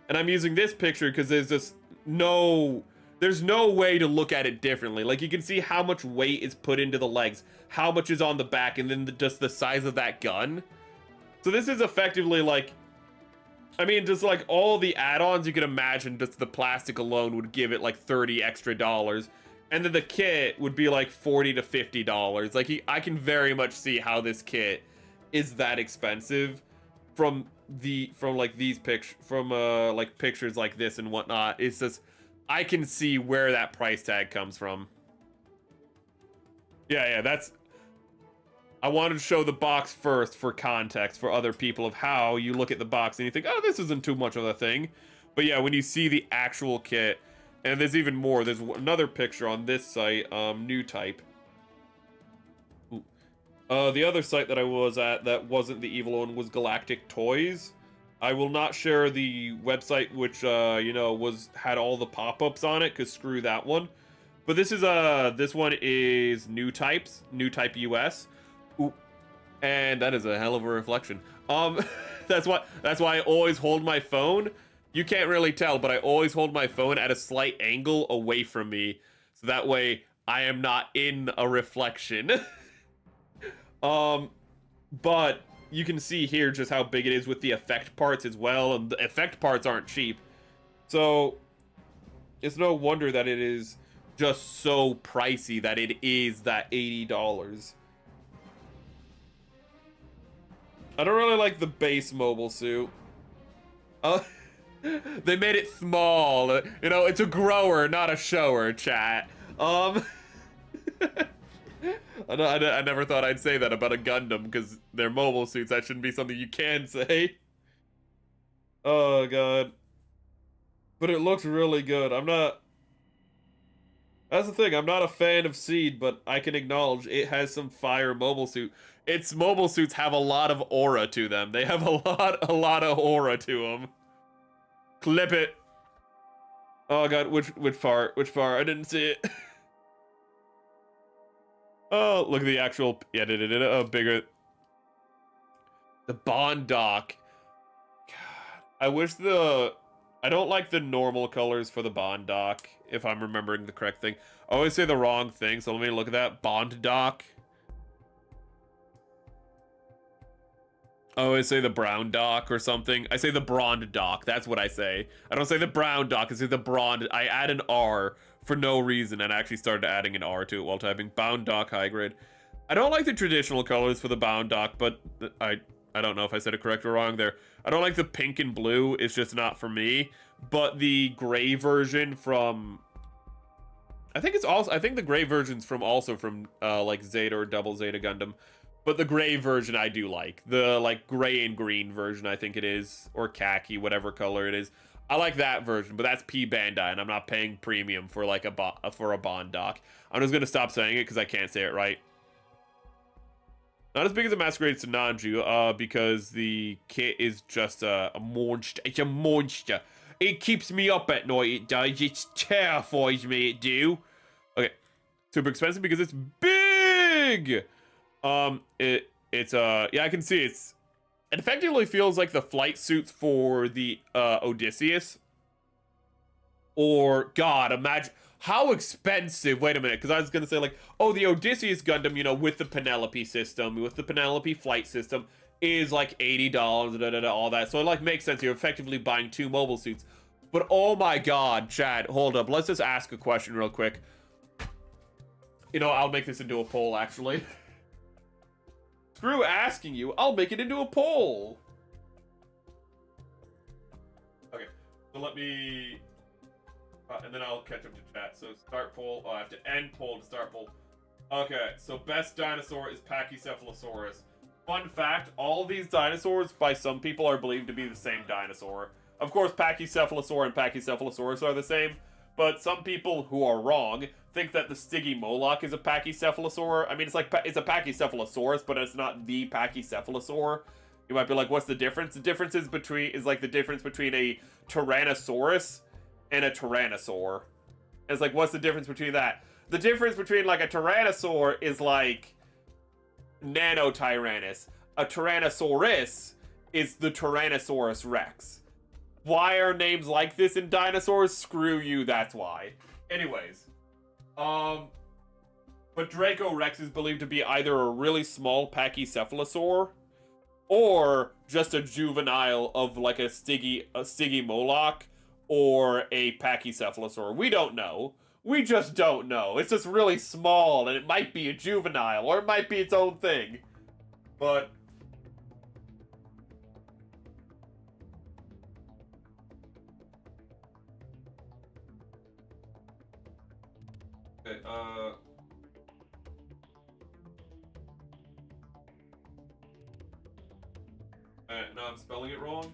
S1: And I'm using this picture because there's just there's no way to look at it differently. Like, you can see how much weight is put into the legs, how much is on the back, and then just the size of that gun. So this is effectively like, I mean, just like all the add-ons you can imagine, just the plastic alone would give it like $30 extra. And then the kit would be like $40 to $50. Like, I can very much see how this kit is that expensive from like these pictures, from like pictures like this and whatnot. It's just, I can see where that price tag comes from. Yeah, that's... I wanted to show the box first for context for other people of how you look at the box and you think, oh, this isn't too much of a thing. But yeah, when you see the actual kit, and there's even more. There's another picture on this site, New Type. The other site that I was at that wasn't the evil one was Galactic Toys. I will not share the website, which, you know, had all the pop-ups on it, because screw that one. But this is, this one is New Type US. Ooh. And that is a hell of a reflection. That's why I always hold my phone. You can't really tell, but I always hold my phone at a slight angle away from me, so that way I am not in a reflection. But you can see here just how big it is with the effect parts as well, and the effect parts aren't cheap. So it's no wonder that it is just so pricey that it is that $80. I don't really like the base mobile suit. They made it small. You know, it's a grower, not a shower, chat. I never thought I'd say that about a Gundam, because they're mobile suits. That shouldn't be something you can say. Oh, God. But it looks really good. That's the thing, I'm not a fan of Seed, but I can acknowledge it has some fire mobile suit. Its mobile suits have a lot of aura to them. They have a lot of aura to them. Clip it. Oh god, which part? Which part? I didn't see it. Oh, look at the actual, yeah, bigger. The Bond dock. God, I wish the... I don't like the normal colors for the Bond dock, if I'm remembering the correct thing. I always say the wrong thing, so let me look at that. Bond dock. I always say the brown dock or something. I say the Brond dock. That's what I say. I don't say the brown dock. I say the Brond. I add an R for no reason, and I actually started adding an R to it while typing. Bound dock high grade. I don't like the traditional colors for the bound dock, but I don't know if I said it correct or wrong there. I don't like the pink and blue. It's just not for me. But the gray version from... I think the gray version's also from like Zeta or Double Zeta Gundam. But the gray version I do like. The like gray and green version I think it is. Or khaki, whatever color it is. I like that version, but that's P Bandai, and I'm not paying premium for like a Bond dock. I'm just gonna stop saying it because I can't say it right. Not as big as a Masquerade Sananju, because the kit is just a monster. It's a monster. It keeps me up at night, it does. It terrifies me, it do. Okay. Super expensive because it's big! Yeah, I can see it effectively feels like the flight suits for the Odysseus. Or, God, imagine how expensive. Wait a minute, because I was gonna say like, oh, the Odysseus Gundam, you know, with the Penelope system, with the Penelope flight system, is like $80, all that. So it like makes sense. You're effectively buying 2 mobile suits. But oh my God, Chad, hold up. Let's just ask a question real quick. You know, I'll make this into a poll actually. Screw asking you, I'll make it into a poll. Okay, so let me, and then I'll catch up to chat. So start poll, I have to end poll to start poll. Okay, so best dinosaur is Pachycephalosaurus. Fun fact, all these dinosaurs by some people are believed to be the same dinosaur. Of course, Pachycephalosaur and Pachycephalosaurus are the same, but some people who are wrong think that the Stygimoloch is a Pachycephalosaur. I mean, it's a Pachycephalosaurus, but it's not the Pachycephalosaur. You might be like, what's the difference? The difference is like the difference between a Tyrannosaurus and a Tyrannosaur. It's like, what's the difference between that? The difference between like a Tyrannosaur is like Nanotyrannus. A Tyrannosaurus is the Tyrannosaurus Rex. Why are names like this in dinosaurs? Screw you, that's why. Anyways. But Draco Rex is believed to be either a really small Pachycephalosaur or just a juvenile of like a Stygimoloch or a Pachycephalosaur. We don't know. We just don't know. It's just really small and it might be a juvenile or it might be its own thing. But okay, no, I'm spelling it wrong.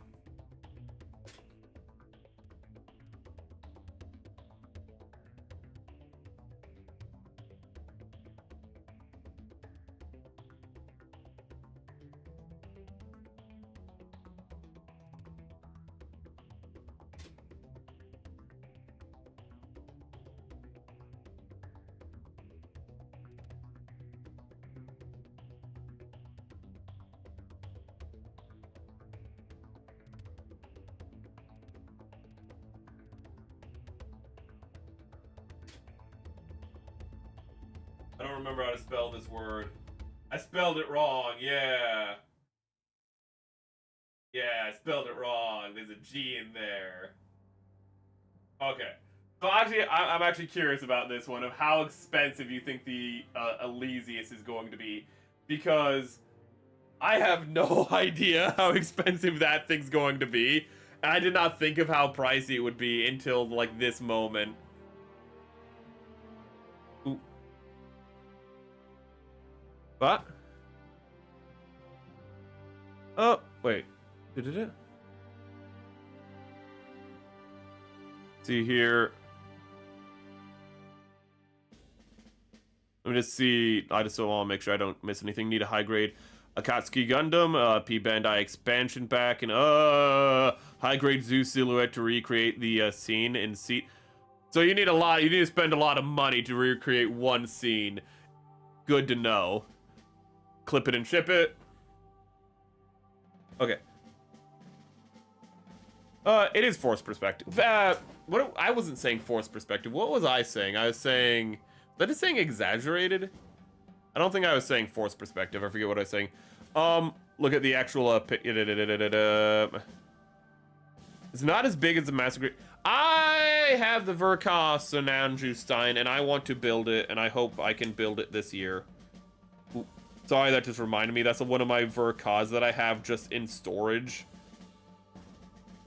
S1: I don't remember how to spell this word. I spelled it wrong, yeah. Yeah, I spelled it wrong. There's a G in there. Okay. So actually, I'm actually curious about this one, of how expensive you think the Elysius is going to be. Because I have no idea how expensive that thing's going to be. And I did not think of how pricey it would be until, like, this moment. Ooh. What? Oh, wait. Did it? See here. Let me just see. I just want to make sure I don't miss anything. Need a high grade Akatsuki Gundam, P Bandai expansion pack, and high grade Zeus silhouette to recreate the scene and seat. So you need a lot. You need to spend a lot of money to recreate one scene. Good to know. Clip it and ship it. Okay. It is forced perspective. What I wasn't saying forced perspective. What was I saying? I was saying, that is saying exaggerated. I don't think I was saying forced perspective. I forget what I was saying. Look at the actual. It's not as big as the Massacre. I have the Verkos Ananju Stein, and I want to build it, and I hope I can build it this year. Ooh, sorry, that just reminded me. That's one of my Verkos that I have just in storage.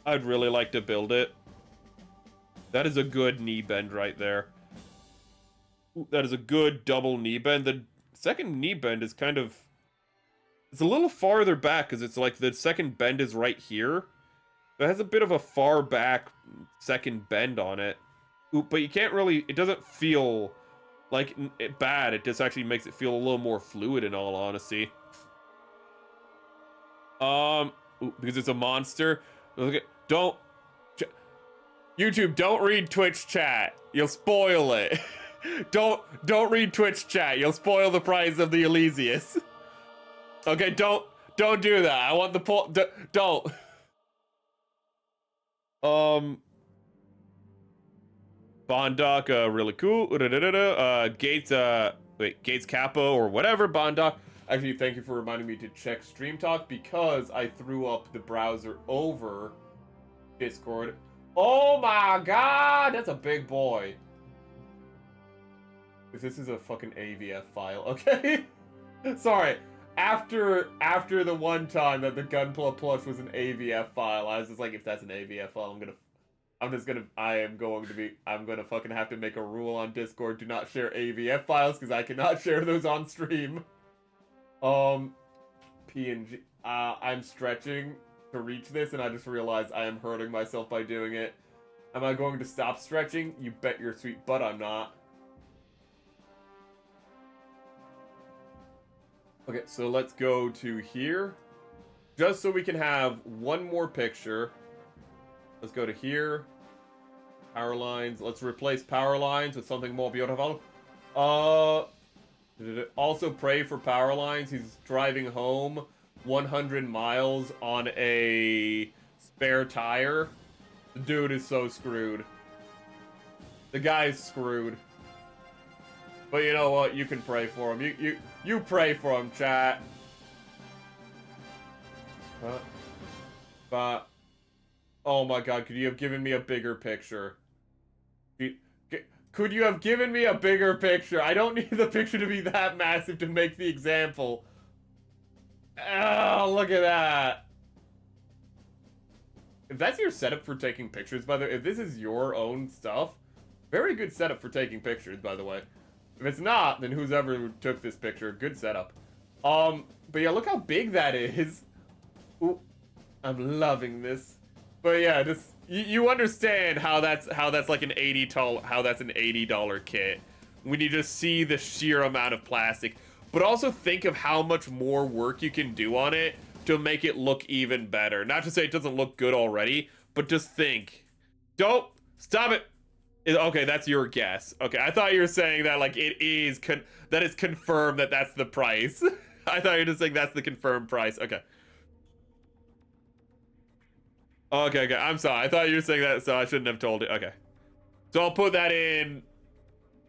S1: I'd really like to build it. That is a good knee bend right there. Ooh, that is a good double knee bend. The second knee bend is kind of... It's a little farther back, because it's like the second bend is right here. It has a bit of a far back second bend on it. Ooh, but you can't really... It doesn't feel like bad. It just actually makes it feel a little more fluid, in all honesty. Ooh, because it's a monster. Look at... Don't... YouTube, don't read Twitch chat. You'll spoil it. Don't read Twitch chat. You'll spoil the prize of the Elysius. Okay, don't do that. I want the poll. Don't. Bondoc, really cool. Gates Capo or whatever. Bondoc. Actually, thank you for reminding me to check Stream Talk because I threw up the browser over Discord. Oh my god, that's a big boy. This is a fucking AVF file, okay? Sorry. After the one time that the Gunpla Plush was an AVF file, I was just like, if that's an AVF file, I'm gonna fucking have to make a rule on Discord to not share AVF files, because I cannot share those on stream. PNG. I'm stretching to reach this, and I just realized I am hurting myself by doing it. Am I going to stop stretching? You bet your sweet butt I'm not. Okay, so let's go to here. Just so we can have one more picture. Let's go to here. Power lines. Let's replace power lines with something more beautiful. Also pray for power lines. He's driving home 100 miles on a spare tire. The dude is so screwed. The guy's screwed. But you know what? You can pray for him. You pray for him, chat. But oh my god, could you have given me a bigger picture? Could you have given me a bigger picture? I don't need the picture to be that massive to make the example. Oh, look at that. If that's your setup for taking pictures, by the way, if this is your own stuff, very good setup for taking pictures, by the way. If it's not, then who's ever took this picture, good setup. But yeah, look how big that is. Ooh, I'm loving this. But yeah, just you understand how that's like an $80 kit when you just see the sheer amount of plastic. But also think of how much more work you can do on it to make it look even better. Not to say it doesn't look good already, but just think. Don't stop it. Okay, that's your guess. Okay, I thought you were saying that like it is that it's confirmed that that's the price. I thought you were just saying that's the confirmed price. Okay. Okay, I'm sorry. I thought you were saying that, so I shouldn't have told it. Okay. So I'll put that in.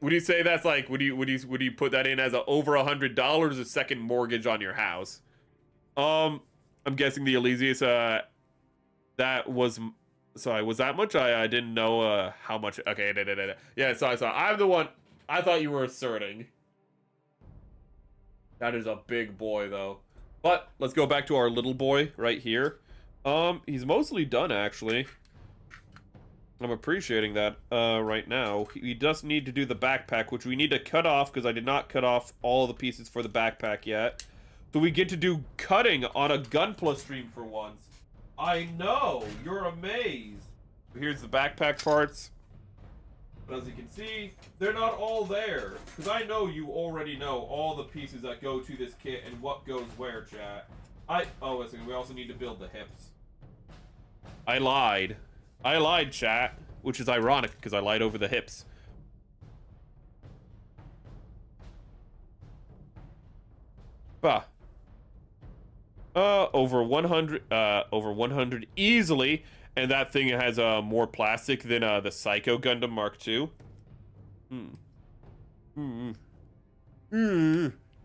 S1: Would you say that's like would you put that in as a over $100 a second mortgage on your house? I'm guessing the Elysius that was sorry, was that much? I didn't know how much. Okay, yeah, so I'm the one. I thought you were asserting. That is a big boy though. But let's go back to our little boy right here. He's mostly done actually. I'm appreciating that right now. We just need to do the backpack, which we need to cut off because I did not cut off all the pieces for the backpack yet. So we get to do cutting on a Gunpla stream for once. I know, you're amazed. Here's the backpack parts. But as you can see, they're not all there. Because I know you already know all the pieces that go to this kit and what goes where, chat. Oh, listen, we also need to build the hips. I lied. I lied, chat. Which is ironic, because I lied over the hips. Bah. Over 100 easily. and that thing has more plastic than the Psycho Gundam Mark II.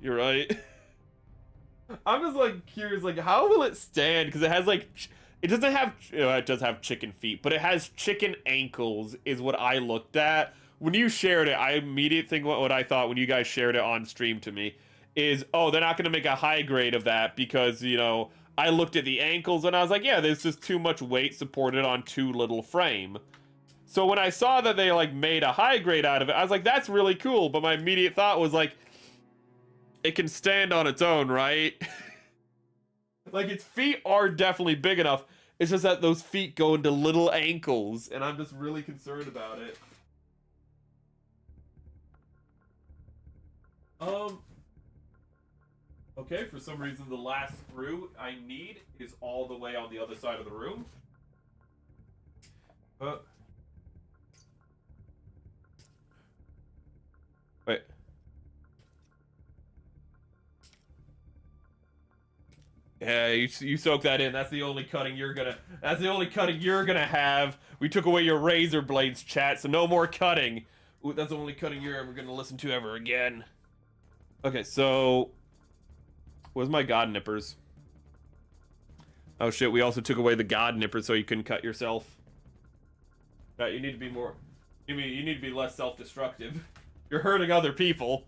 S1: You're right. I'm just like curious, like how will it stand? Because it has like, it doesn't have, it does have chicken feet, but it has chicken ankles, is what I looked at when you shared it. I immediately think what I thought when you guys shared it on stream to me is, oh, they're not gonna make a high grade of that because, you know, I looked at the ankles and I was like, yeah, there's just too much weight supported on too little frame. So when I saw that they like made a high grade out of it, I was like, that's really cool. But my immediate thought was like, it can stand on its own, right? Like, its feet are definitely big enough. It's just that those feet go into little ankles, and I'm just really concerned about it. Okay, for some reason the last screw I need is all the way on the other side of the room. Wait. Yeah, you soak that in. That's the only cutting you're gonna. That's the only cutting you're gonna have. We took away your razor blades, chat, so no more cutting. Ooh, that's the only cutting you're ever gonna listen to ever again. Okay, so where's my god nippers? Oh shit, we also took away the god nippers so you couldn't cut yourself. Yeah, you need to be more. You need to be less self-destructive. You're hurting other people.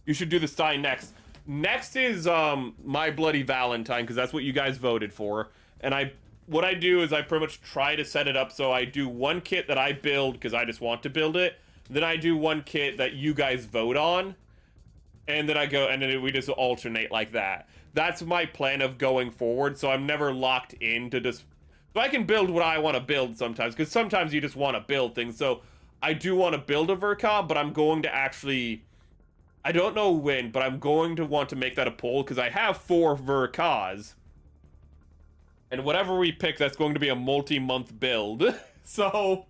S1: You should do the Stein next. Next is My Bloody Valentine, because that's what you guys voted for. And what I do is I pretty much try to set it up so I do one kit that I build because I just want to build it. Then I do one kit that you guys vote on. And then I go, and then we just alternate like that. That's my plan of going forward, so I'm never locked into just... So I can build what I want to build sometimes, because sometimes you just want to build things. So I do want to build a Verka, but I'm going to actually... I don't know when, but I'm going to want to make that a poll, because I have 4 Verkas. And whatever we pick, that's going to be a multi-month build. So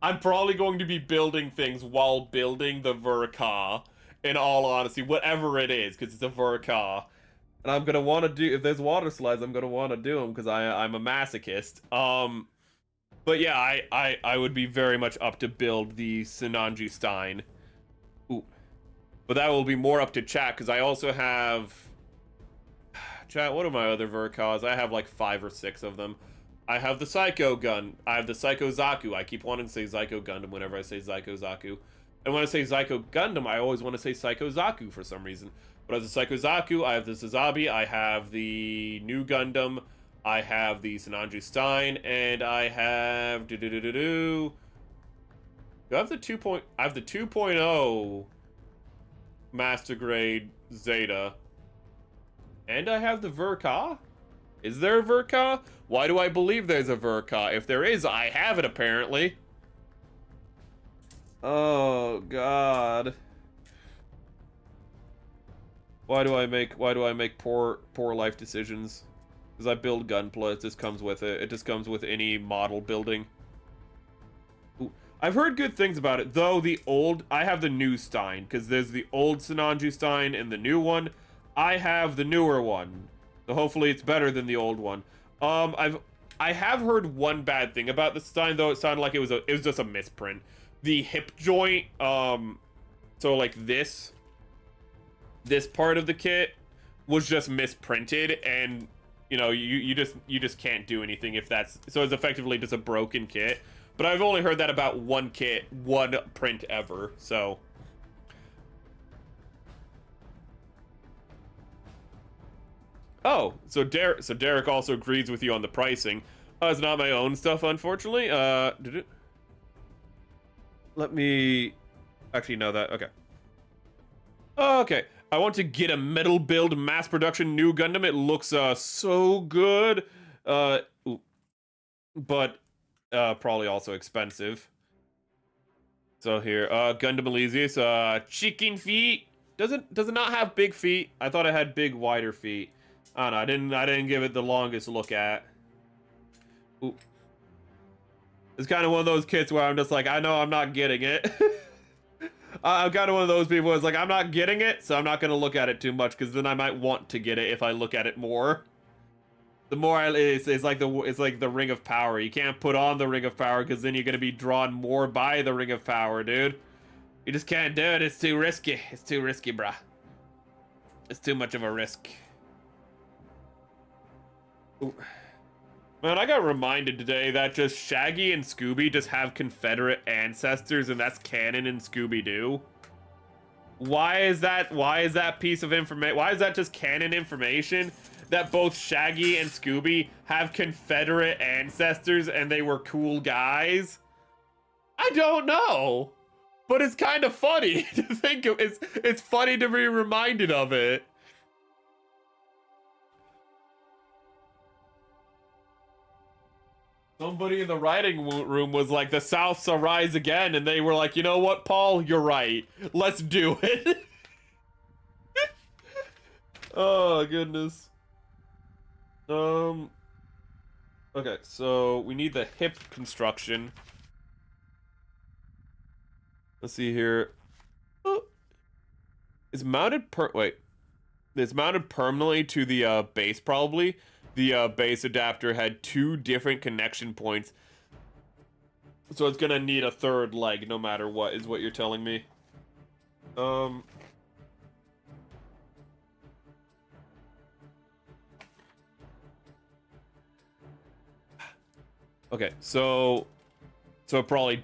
S1: I'm probably going to be building things while building the Verka, in all honesty, whatever it is, because it's a Verka. And I'm going to want to do, if there's water slides, I'm going to want to do them, because I'm a masochist. But yeah, I would be very much up to build the Sinanji Stein. Ooh. But that will be more up to chat, because I also have... Chat, what are my other Verkas? I have like 5 or 6 of them. I have the Psycho Gun. I have the Psycho Zaku. I keep wanting to say Psycho Gundam whenever I say Psycho Zaku. And when I say Psycho Gundam, I always want to say Psycho Zaku for some reason. But as a Psycho Zaku, I have the Zabi, I have the new Gundam, I have the Sinanji Stein, and I have... Do I have the 2.0... I have the 2.0... Master Grade Zeta. And I have the Verka? Is there a Verka? Why do I believe there's a Verka? If there is, I have it apparently. Oh god. Why do I make poor life decisions? Because I build Gunpla, it just comes with it. It just comes with any model building. Ooh. I've heard good things about it, though I have the new Stein, because there's the old Sinanji Stein and the new one. I have the newer one, so hopefully it's better than the old one. I have heard one bad thing about the Stein, though. It sounded like it was just a misprint. The hip joint, so like this part of the kit was just misprinted, and you know, you just can't do anything if that's, so it's effectively just a broken kit. But I've only heard that about one kit, one print ever, so. Oh, so Derek also agrees with you on the pricing. It's not my own stuff, unfortunately. Let me actually know that. Okay. Okay. I want to get a metal build mass production new Gundam. It looks so good. But probably also expensive. So here, Gundam Elysius, chicken feet. Does it not have big feet? I thought it had big, wider feet. I don't know, I didn't give it the longest look at. Ooh. It's kind of one of those kits where I'm just like, I know I'm not getting it. I'm kind of one of those people who's like, I'm not getting it, so I'm not going to look at it too much, because then I might want to get it if I look at it more. The moral is it's like the Ring of Power. You can't put on the Ring of Power because then you're gonna be drawn more by the Ring of Power, dude. You just can't do it. It's too risky. It's too risky, bruh. It's too much of a risk. Ooh. Man, I got reminded today that just Shaggy and Scooby just have Confederate ancestors, and that's canon in Scooby-Doo. Why is that? Why is that piece of information? Why is that just canon information? That both Shaggy and Scooby have Confederate ancestors and they were cool guys? I don't know. But it's kind of funny to think of. It's funny to be reminded of it. Somebody in the writing room was like, the South shall rise again, and they were like, you know what, Paul? You're right. Let's do it. Oh, goodness. Okay, so we need the hip construction. Let's see here. Oh. It's mounted It's mounted permanently to the base, probably. The base adapter had 2 different connection points. So it's gonna need a 3rd leg no matter what, is what you're telling me. Okay, so it probably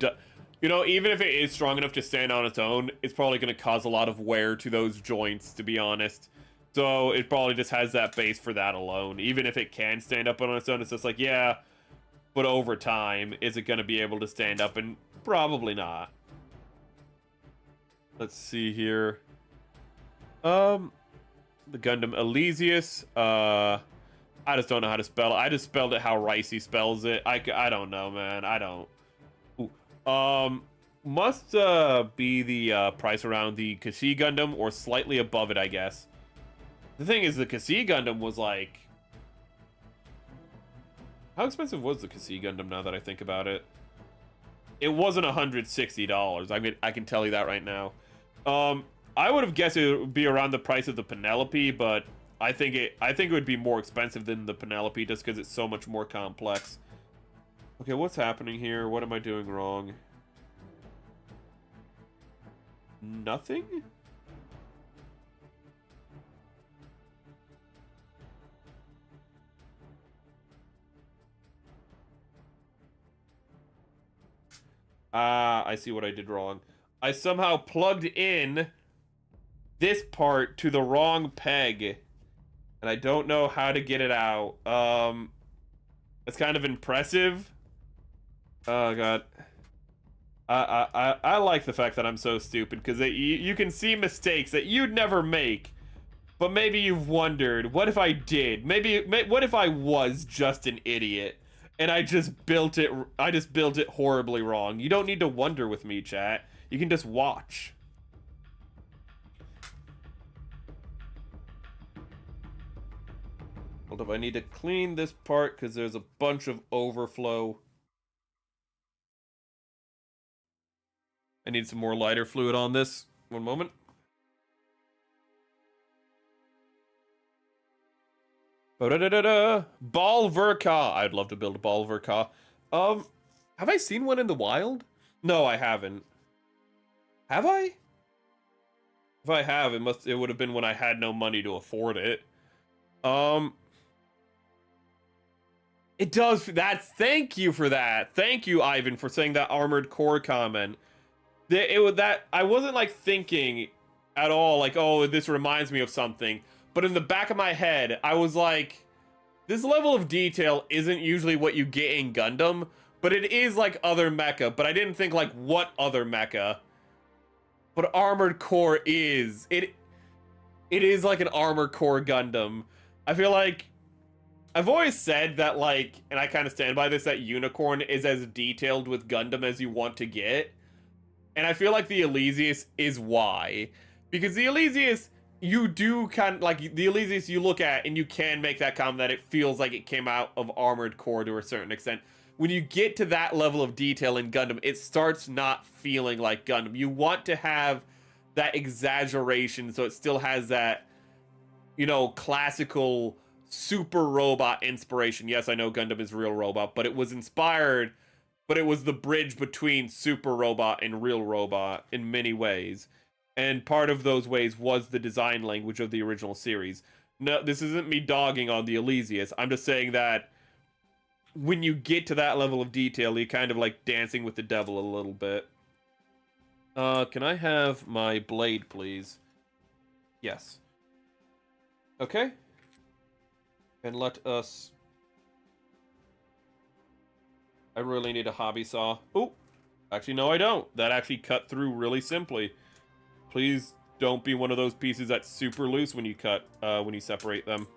S1: you know, even if it is strong enough to stand on its own, it's probably going to cause a lot of wear to those joints, to be honest. So it probably just has that base for that alone. Even if it can stand up on its own, it's just like, yeah, but over time, is it going to be able to stand up? And probably not. Let's see here. The Gundam Elysius. I just don't know how to spell it. I just spelled it how Ricey spells it. I don't know, man. I don't. Ooh. Must be the price around the Kashi Gundam or slightly above it, I guess. The thing is, the Kashi Gundam was like... How expensive was the Kashi Gundam now that I think about it? It wasn't $160. I mean, I can tell you that right now. I would have guessed it would be around the price of the Penelope, but I think it would be more expensive than the Penelope just because it's so much more complex. Okay, what's happening here? What am I doing wrong? Nothing? I see what I did wrong. I somehow plugged in this part to the wrong peg. And I don't know how to get it out. It's kind of impressive. Oh, God. I like the fact that I'm so stupid, because you can see mistakes that you'd never make. But maybe you've wondered, what if I did? What if I was just an idiot? And I just built it horribly wrong. You don't need to wonder with me, chat. You can just watch. Hold up, I need to clean this part because there's a bunch of overflow. I need some more lighter fluid on this. One moment. Balverka. I'd love to build a Balverka. Have I seen one in the wild? No, I haven't. Have I? If I have, it would have been when I had no money to afford it. It does. Thank you for that. Thank you, Ivan, for saying that Armored Core comment. I wasn't like thinking at all like, oh, this reminds me of something. But in the back of my head, I was like, this level of detail isn't usually what you get in Gundam, but it is like other mecha. But I didn't think like what other mecha. But Armored Core is. It is like an Armored Core Gundam. I feel like I've always said that, like, and I kind of stand by this, that Unicorn is as detailed with Gundam as you want to get. And I feel like the Elysius is why. Because the Elysius, you do kind of, like, the Elysius you look at and you can make that comment that it feels like it came out of Armored Core to a certain extent. When you get to that level of detail in Gundam, it starts not feeling like Gundam. You want to have that exaggeration so it still has that, you know, classical super robot inspiration. Yes, I know Gundam is real robot, but it was inspired, but it was the bridge between super robot and real robot in many ways. And part of those ways was the design language of the original series. No, this isn't me dogging on the Elysius. I'm just saying that when you get to that level of detail, you're kind of like dancing with the devil a little bit. Can I have my blade, please? Yes. Okay. And let us... I really need a hobby saw. Oh, actually, no, I don't. That actually cut through really simply. Please don't be one of those pieces that's super loose when you cut, when you separate them.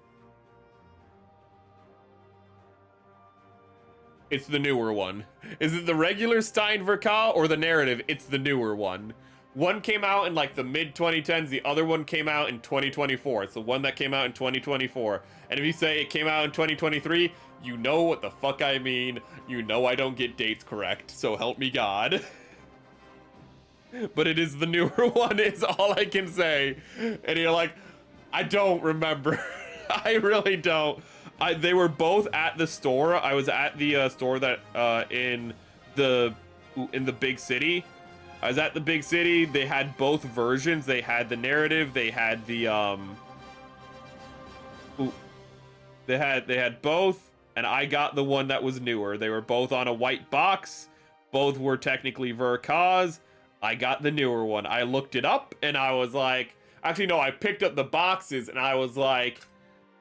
S1: It's the newer one. Is it the regular Steinverka or the narrative? It's the newer one. One came out in like the mid-2010s, the other one came out in 2024. It's the one that came out in 2024. And if you say it came out in 2023, you know what the fuck I mean. You know I don't get dates correct, so help me God. But it is the newer one, is all I can say. And you're like, I don't remember. I really don't. They were both at the store. I was at the store that in the big city. I was at the big city. They had both versions. They had the narrative. They had the They had both, and I got the one that was newer. They were both on a white box. Both were technically Verkas. I got the newer one. I looked it up, and I was like, actually no, I picked up the boxes, and I was like,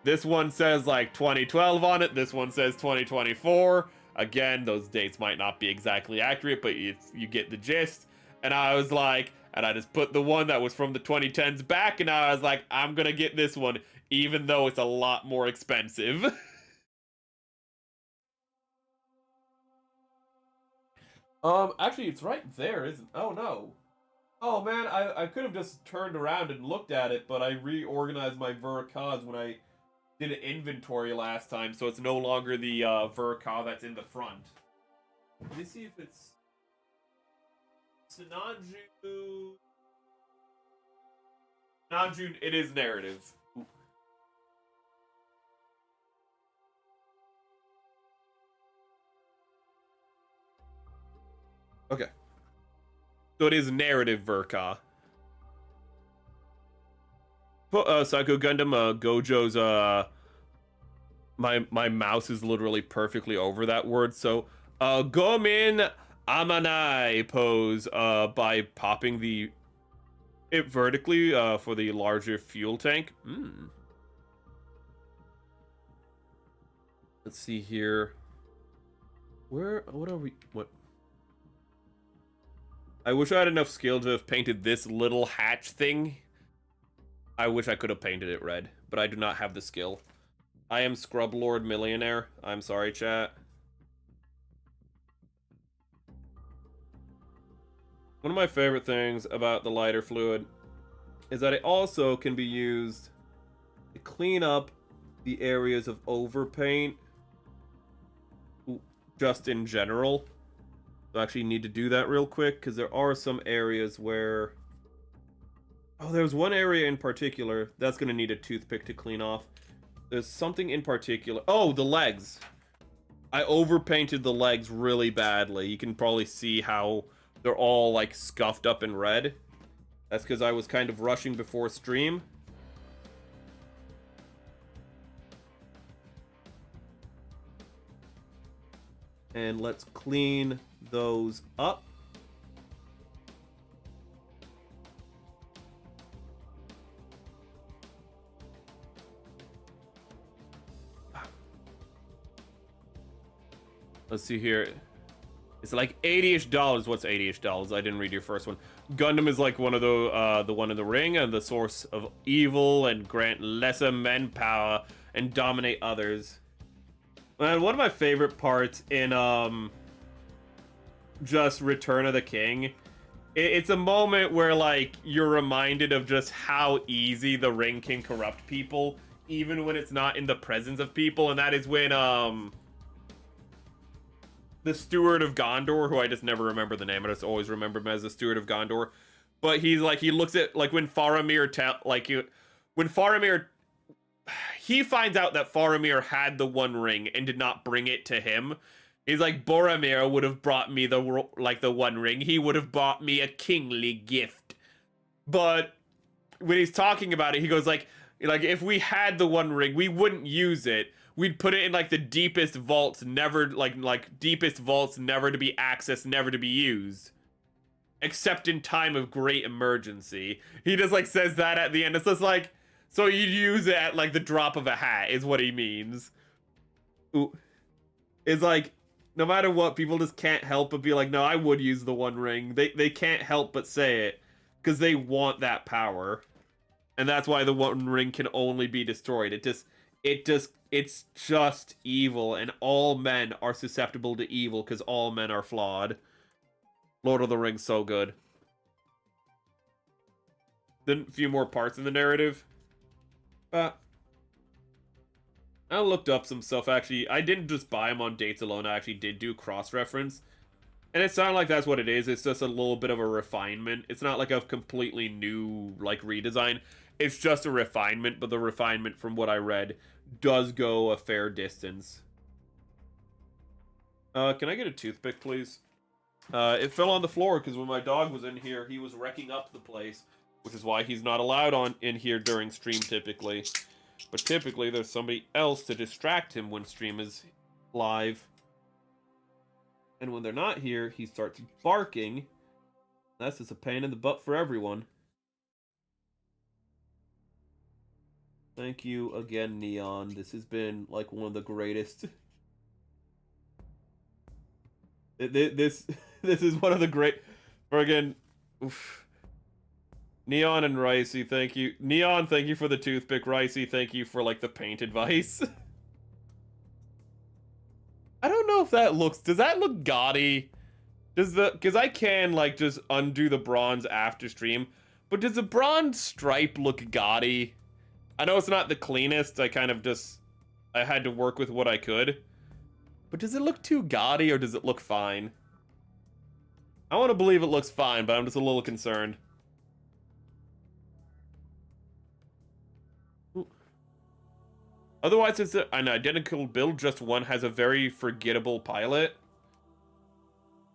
S1: this one says like 2012 on it. This one says 2024. Again, those dates might not be exactly accurate, but you get the gist. And I was like, and I just put the one that was from the 2010s back, and I was like, I'm gonna get this one, even though it's a lot more expensive. Actually, it's right there, isn't? Oh no. Oh man, I could have just turned around and looked at it, but I reorganized my Verkas when I did an inventory last time, so it's no longer the Verka that's in the front. Let me see if it's Nanju. Nanju, it is narrative. Ooh. Okay. So it is narrative Verka. Psycho Gundam, Gojo's, my mouse is literally perfectly over that word, so, Gomin Amanai pose, by popping it vertically, for the larger fuel tank. Let's see here. What are we, I wish I had enough skill to have painted this little hatch thing. I wish I could have painted it red, but I do not have the skill. I am Scrub Lord Millionaire. I'm sorry, chat. One of my favorite things about the lighter fluid is that it also can be used to clean up the areas of overpaint just in general. So I actually need to do that real quick because there are some areas where... Oh, there's one area in particular that's going to need a toothpick to clean off. There's something in particular. Oh, the legs. I overpainted the legs really badly. You can probably see how they're all like scuffed up in red. That's because I was kind of rushing before stream. And let's clean those up. Let's see here. It's like $80-ish. What's $80-ish? I didn't read your first one. Gundam is like one of the one in the ring and the source of evil and grant lesser men power and dominate others. And one of my favorite parts in just Return of the King, it's a moment where like you're reminded of just how easy the ring can corrupt people, even when it's not in the presence of people, and that is when the Steward of Gondor, who I just never remember the name, I just always remember him as the Steward of Gondor. But he's like, he looks at like when Faramir he finds out that Faramir had the One Ring and did not bring it to him. He's like, Boromir would have brought me the One Ring. He would have brought me a kingly gift. But when he's talking about it, he goes like if we had the One Ring, we wouldn't use it. We'd put it in like the deepest vaults, never deepest vaults, never to be accessed, never to be used, except in time of great emergency. He just like says that at the end. It's just like, so you'd use it at like the drop of a hat is what he means. Ooh. It's like, no matter what, people just can't help but be like, no, I would use the One Ring. They can't help but say it because they want that power. And that's why the One Ring can only be destroyed. It's just evil, and all men are susceptible to evil because all men are flawed. Lord of the Rings, so good. Then a few more parts in the narrative. I looked up some stuff, actually. I didn't just buy them on dates alone. I actually did do cross-reference. And it sounded like that's what it is. It's just a little bit of a refinement. It's not like a completely new, like, redesign. It's just a refinement, but the refinement, from what I read, does go a fair distance. Can I get a toothpick, please? It fell on the floor, because when my dog was in here, he was wrecking up the place. Which is why he's not allowed in here during stream, typically. But typically, there's somebody else to distract him when stream is live. And when they're not here, he starts barking. That's just a pain in the butt for everyone. Thank you again, Neon. This has been, like, one of the greatest. This is one of the great... Friggin... Oof. Neon and Ricey, thank you. Neon, thank you for the toothpick. Ricey, thank you for, like, the paint advice. I don't know if that looks... Does that look gaudy? Because I can, like, just undo the bronze after stream. But does the bronze stripe look gaudy? I know it's not the cleanest. I kind of just... I had to work with what I could. But does it look too gaudy, or does it look fine? I want to believe it looks fine, but I'm just a little concerned. Otherwise, it's an identical build, just one has a very forgettable pilot.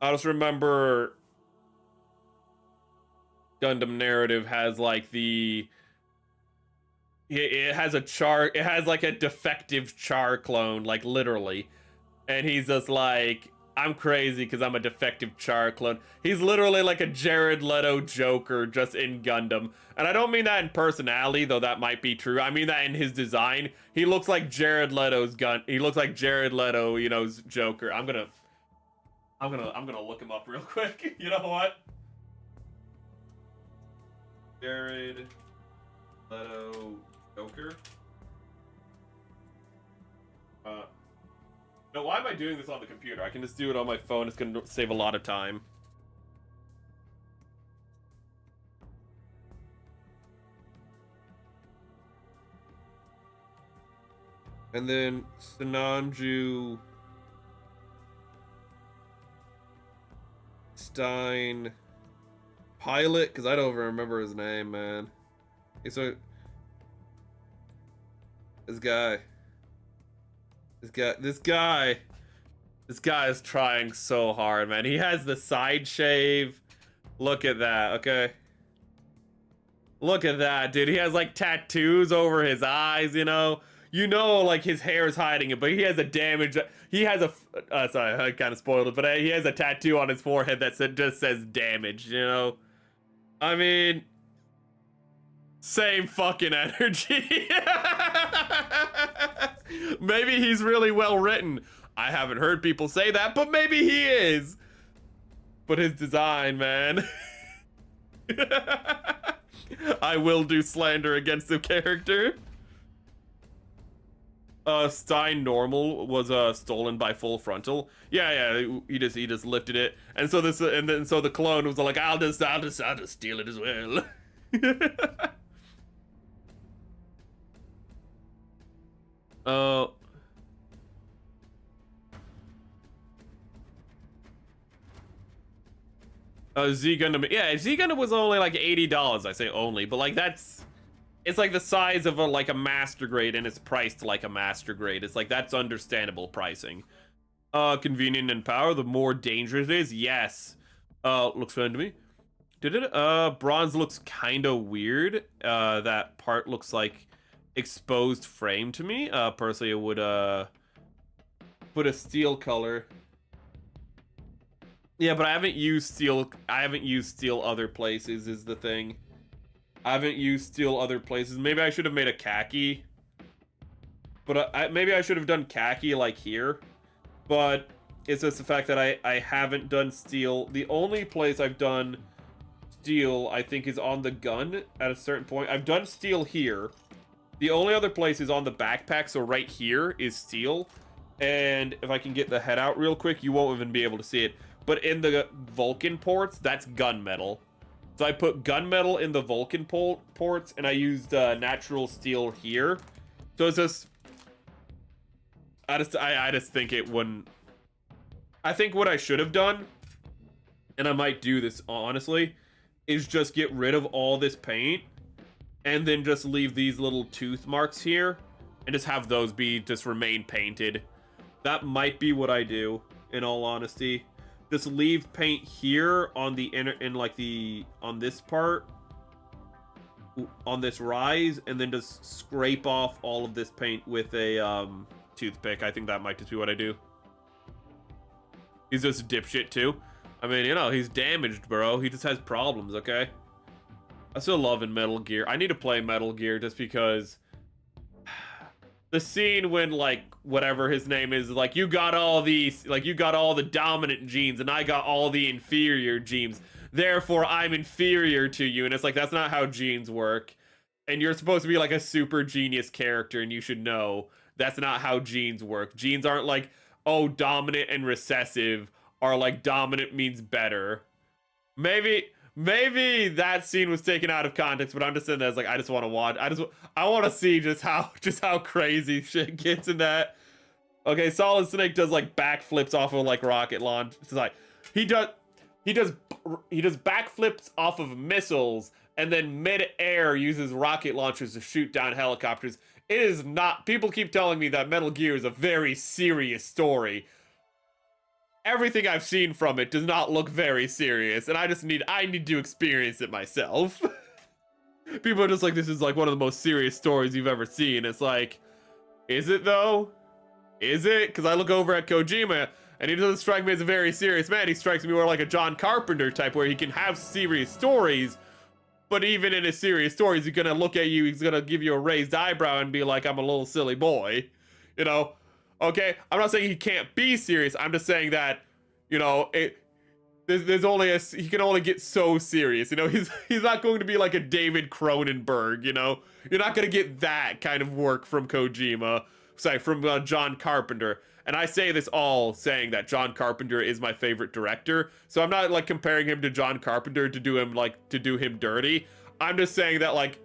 S1: I just remember Gundam narrative has like it has like a defective Char clone, like literally. And he's just like, I'm crazy because I'm a defective Char clone. He's literally like a Jared Leto Joker just in Gundam. And I don't mean that in personality, though that might be true. I mean that in his design. He looks like Jared Leto's He looks like Jared Leto, you know, Joker. I'm gonna look him up real quick. You know what? Jared Leto Joker. No, why am I doing this on the computer? I can just do it on my phone. It's gonna save a lot of time. And then Sinanju Stein Pilot, because I don't even remember his name, man. It's a this guy is trying so hard, man. He has the side shave. Look at that, okay? Look at that, dude. He has like tattoos over his eyes, you know? You know, like his hair is hiding it, but he has a damage. He has a, sorry, I kind of spoiled it, but he has a tattoo on his forehead that just says damage, you know? I mean, same fucking energy. Maybe he's really well written. I haven't heard people say that, but maybe he is. But his design, man. I will do slander against the character. Stein Normal was stolen by Full Frontal. Yeah, he just lifted it, and so the clone was like, I'll just steal it as well. Z Gundam. Yeah, Z Gundam was only like $80. I say only, but like that's it's like the size of a master grade, and it's priced like a master grade. It's like, that's understandable pricing. Convenient and power, the more dangerous it is. Yes. Looks fun to me. Did it? Bronze looks kind of weird. That part looks like exposed frame to me. Personally, I would put a steel color. Yeah, but I haven't used steel. I haven't used steel other places. Is the thing. I haven't used steel other places. Maybe I should have made a khaki. But maybe I should have done khaki like here. But it's just the fact that I haven't done steel. The only place I've done steel, I think, is on the gun at a certain point. I've done steel here. The only other place is on the backpack, so right here is steel. And if I can get the head out real quick, you won't even be able to see it. But in the Vulcan ports, that's gunmetal. So I put gunmetal in the Vulcan ports, and I used natural steel here. So it's just... I just think it wouldn't... I think what I should have done, and I might do this honestly, is just get rid of all this paint, and then just leave these little tooth marks here, and just have those just remain painted. That might be what I do, in all honesty. Just leave paint here on the inner, on this part, on this rise, and then just scrape off all of this paint with a toothpick. I think that might just be what I do. He's just a dipshit too. I mean, you know, he's damaged, bro. He just has problems, okay? I still love in Metal Gear. I need to play Metal Gear just because the scene when, like, whatever his name is, like, you got all these, like, you got all the dominant genes and I got all the inferior genes. Therefore, I'm inferior to you. And it's like, that's not how genes work. And you're supposed to be like a super genius character, and you should know that's not how genes work. Genes aren't like, oh, dominant and recessive are like dominant means better. Maybe that scene was taken out of context, but I'm just saying that as like, I just want to watch. I want to see just how crazy shit gets in that. Okay, Solid Snake does like backflips off of like rocket launch. It's like he does backflips off of missiles, and then mid-air uses rocket launchers to shoot down helicopters. It is not... People keep telling me that Metal Gear is a very serious story. Everything I've seen from it does not look very serious, and I need to experience it myself. People are just like, this is like one of the most serious stories you've ever seen. It's like, is it though? Is it? Because I look over at Kojima, and he doesn't strike me as a very serious man. He strikes me more like a John Carpenter type, where he can have serious stories, but even in his serious stories, he's gonna look at you, he's gonna give you a raised eyebrow and be like, I'm a little silly boy. You know? Okay? I'm not saying he can't be serious. I'm just saying that, you know, there's only he can only get so serious. You know, he's not going to be like a David Cronenberg, you know? You're not gonna get that kind of work from Kojima. Sorry, from John Carpenter. And I say this all saying that John Carpenter is my favorite director. So I'm not like comparing him to John Carpenter to do him dirty. I'm just saying that like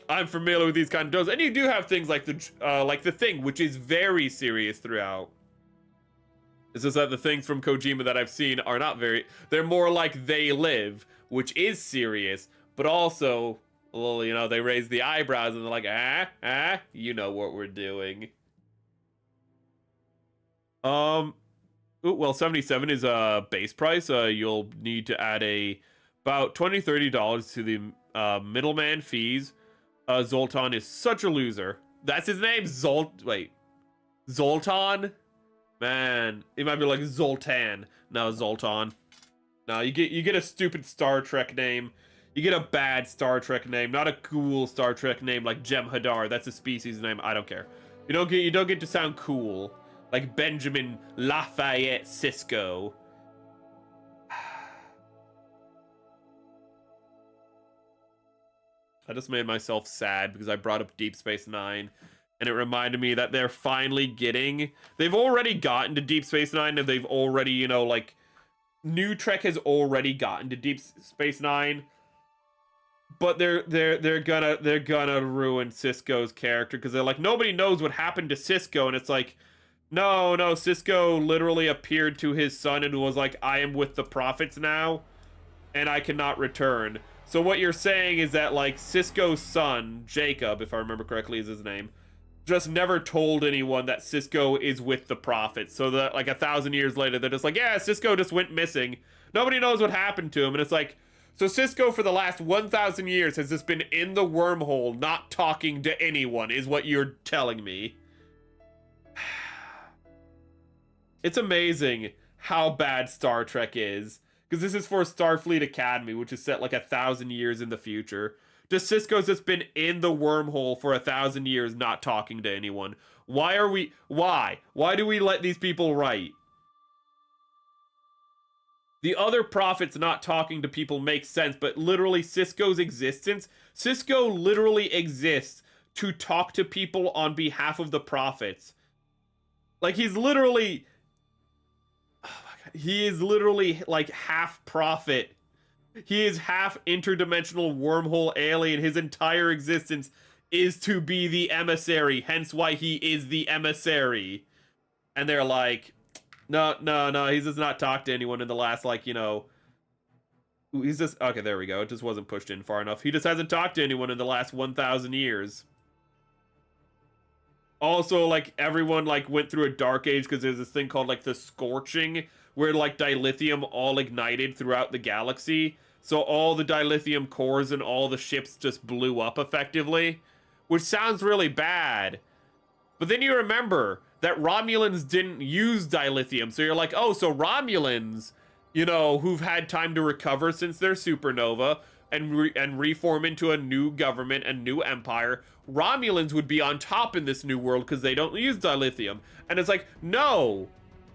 S1: I'm familiar with these kind of shows, and you do have things like the Thing, which is very serious throughout. It's just that the things from Kojima that I've seen are not very. They're more like They Live, which is serious, but also, well, you know, they raise the eyebrows and they're like, you know what we're doing. Well, 77 is base price. You'll need to add about $20-$30 to the middleman fees. Zoltan is such a loser. That's his name. Zoltan. Man, it might be like Zoltan. No, Zoltan. No, you get a stupid Star Trek name. You get a bad Star Trek name, not a cool Star Trek name like Jem'Hadar. That's a species name. I don't care. You don't get to sound cool. Like Benjamin Lafayette Sisko. I just made myself sad because I brought up Deep Space Nine, and it reminded me that they're finally getting... They've already gotten to Deep Space Nine, and they've already, you know, like... New Trek has already gotten to Deep Space Nine, but they're gonna ruin Sisko's character, because they're like, nobody knows what happened to Sisko, and it's like... No, Sisko literally appeared to his son and was like, I am with the prophets now, and I cannot return. So what you're saying is that, like, Cisco's son, Jacob, if I remember correctly is his name, just never told anyone that Cisco is with the Prophet. So that, like, 1,000 years later, they're just like, yeah, Cisco just went missing. Nobody knows what happened to him. And it's like, so Cisco for the last 1,000 years has just been in the wormhole, not talking to anyone, is what you're telling me. It's amazing how bad Star Trek is. Because this is for Starfleet Academy, which is set like 1,000 years in the future. Just Cisco's just been in the wormhole for 1,000 years, not talking to anyone. Why are we... Why? Why do we let these people write? The other prophets not talking to people makes sense, but literally Cisco's existence... Cisco literally exists to talk to people on behalf of the prophets. Like, he's literally... He is literally, like, half prophet. He is half interdimensional wormhole alien. His entire existence is to be the emissary, hence why he is the emissary. And they're like, no, he's just not talked to anyone in the last, like, you know... He's just... Okay, there we go. It just wasn't pushed in far enough. He just hasn't talked to anyone in the last 1,000 years. Also, like, everyone, like, went through a dark age because there's this thing called, like, the Scorching, where, like, dilithium all ignited throughout the galaxy. So all the dilithium cores and all the ships just blew up effectively. Which sounds really bad. But then you remember that Romulans didn't use dilithium. So you're like, oh, so Romulans, you know, who've had time to recover since their supernova and reform into a new government, a new empire, Romulans would be on top in this new world because they don't use dilithium. And it's like, no,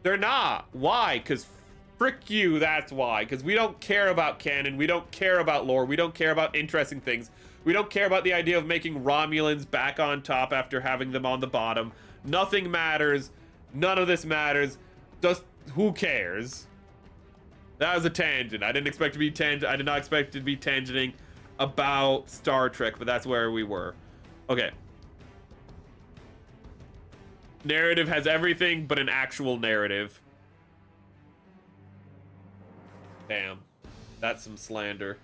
S1: they're not. Why? Because frick you, that's why. Because we don't care about canon, we don't care about lore, we don't care about interesting things. We don't care about the idea of making Romulans back on top after having them on the bottom. Nothing matters. None of this matters. Just who cares? That was a tangent. I didn't expect to be I did not expect to be tangenting about Star Trek, but that's where we were. Okay. Narrative has everything but an actual narrative. Damn. That's some slander.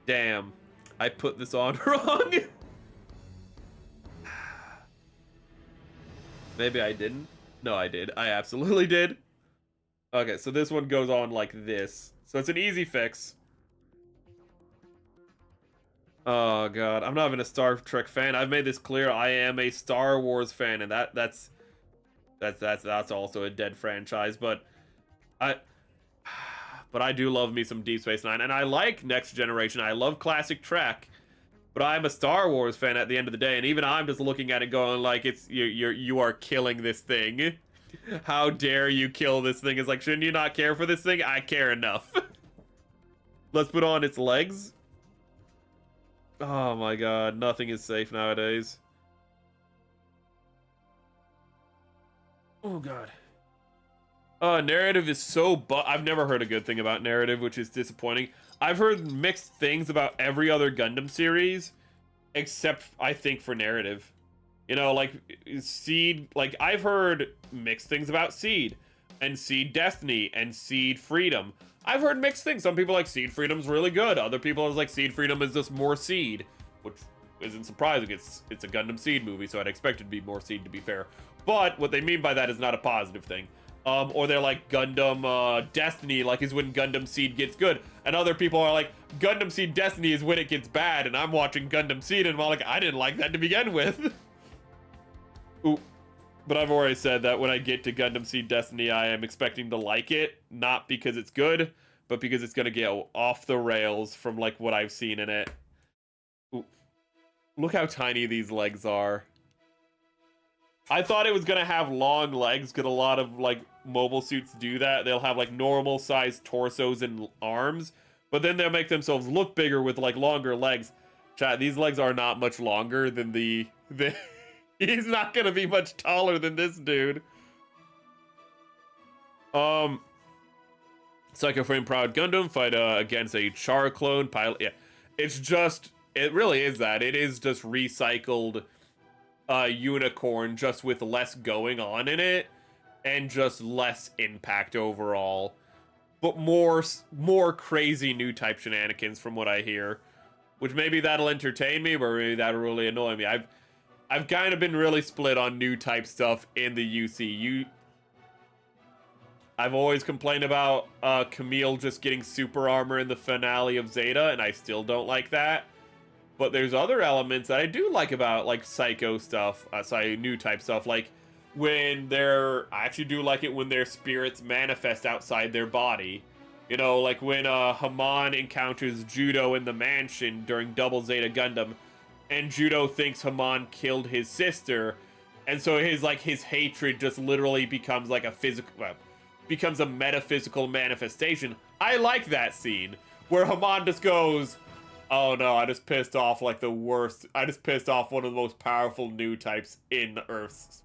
S1: Damn. I put this on wrong. Maybe I didn't. No, I did. I absolutely did. Okay, so this one goes on like this. So it's an easy fix. Oh god, I'm not even a Star Trek fan. I've made this clear. I am a Star Wars fan, and that's also a dead franchise. But I do love me some Deep Space Nine, and I like Next Generation. I love classic Trek, but I'm a Star Wars fan at the end of the day, and even I'm just looking at it going like, it's you are killing this thing. How dare you kill this thing? It's like, shouldn't you not care for this thing? I care enough. Let's put on its legs. Oh my god, nothing is safe nowadays. Oh god. Narrative is so I've never heard a good thing about narrative, which is disappointing. I've heard mixed things about every other Gundam series, except, I think, for narrative. You know, like, Seed, like, I've heard mixed things about Seed, and Seed Destiny, and Seed Freedom. I've heard mixed things. Some people like Seed Freedom's really good. Other people are like, Seed Freedom is just more Seed, which isn't surprising. It's a Gundam Seed movie, so I'd expect it to be more Seed, to be fair. But what they mean by that is not a positive thing. Or they're like, Gundam Destiny, like, is when Gundam Seed gets good. And other people are like, Gundam Seed Destiny is when it gets bad, and I'm watching Gundam Seed, and I'm like, I didn't like that to begin with. Ooh. But I've already said that when I get to Gundam Seed Destiny, I am expecting to like it, not because it's good, but because it's gonna go off the rails from, like, what I've seen in it. Ooh. Look how tiny these legs are. I thought it was gonna have long legs, because a lot of, like, mobile suits do that. They'll have, like, normal-sized torsos and arms, but then they'll make themselves look bigger with, like, longer legs. Chat, these legs are not much longer than the He's not gonna be much taller than this dude. Psycho Frame Proud Gundam fight against a Char clone pilot. Yeah, it's just, it really is that. It is just recycled unicorn, just with less going on in it and just less impact overall. but more crazy new type shenanigans from what I hear, which maybe that'll entertain me, but maybe that'll really annoy me. I've kind of been really split on new type stuff in the UC. I've always complained about Camille just getting super armor in the finale of Zeta, and I still don't like that. But there's other elements that I do like about, like, Psycho stuff, new type stuff, like when I actually do like it when their spirits manifest outside their body. You know, like when Haman encounters Judo in the mansion during Double Zeta Gundam, and Judo thinks Haman killed his sister, and so his hatred just literally becomes like becomes a metaphysical manifestation. I like that scene where Haman just goes, oh no, I just pissed off like the worst. I just pissed off one of the most powerful new types in the Earth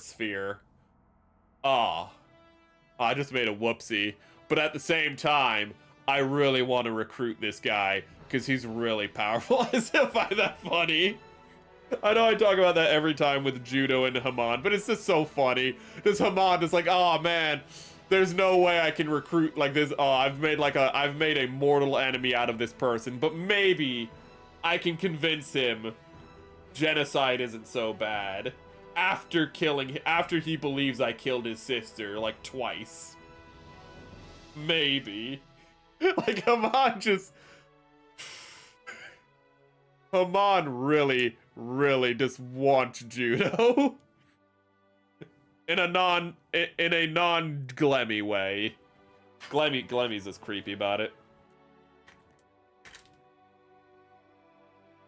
S1: sphere. Ah. I just made a whoopsie. But at the same time, I really want to recruit this guy because he's really powerful. I still find that funny. I know I talk about that every time with Judo and Haman, but it's just so funny. This Haman is like, oh man, there's no way I can recruit like this. Oh, I've made a mortal enemy out of this person, but maybe I can convince him genocide isn't so bad after he believes I killed his sister like twice. Maybe. Like Haman really just wants Judo. in a non-Glemmy way. Glemmy's just creepy about it.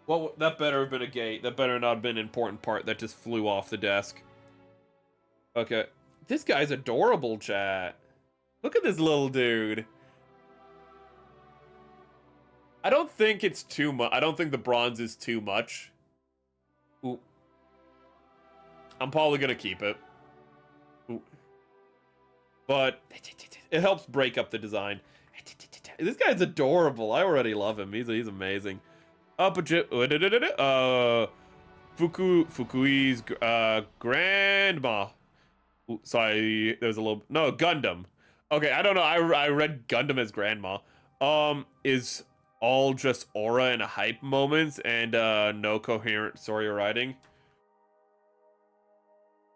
S1: Well, that better have been a gate. That better not have been an important part that just flew off the desk. Okay. This guy's adorable, chat. Look at this little dude. I don't think it's too much. I don't think the bronze is too much. Ooh. I'm probably gonna keep it. Ooh. But it helps break up the design. This guy's adorable. I already love him. He's amazing. Fukui's grandma. Ooh, sorry, there's a little no Gundam. Okay, I don't know. I read Gundam as grandma. Is all just aura and hype moments and no coherent story or writing.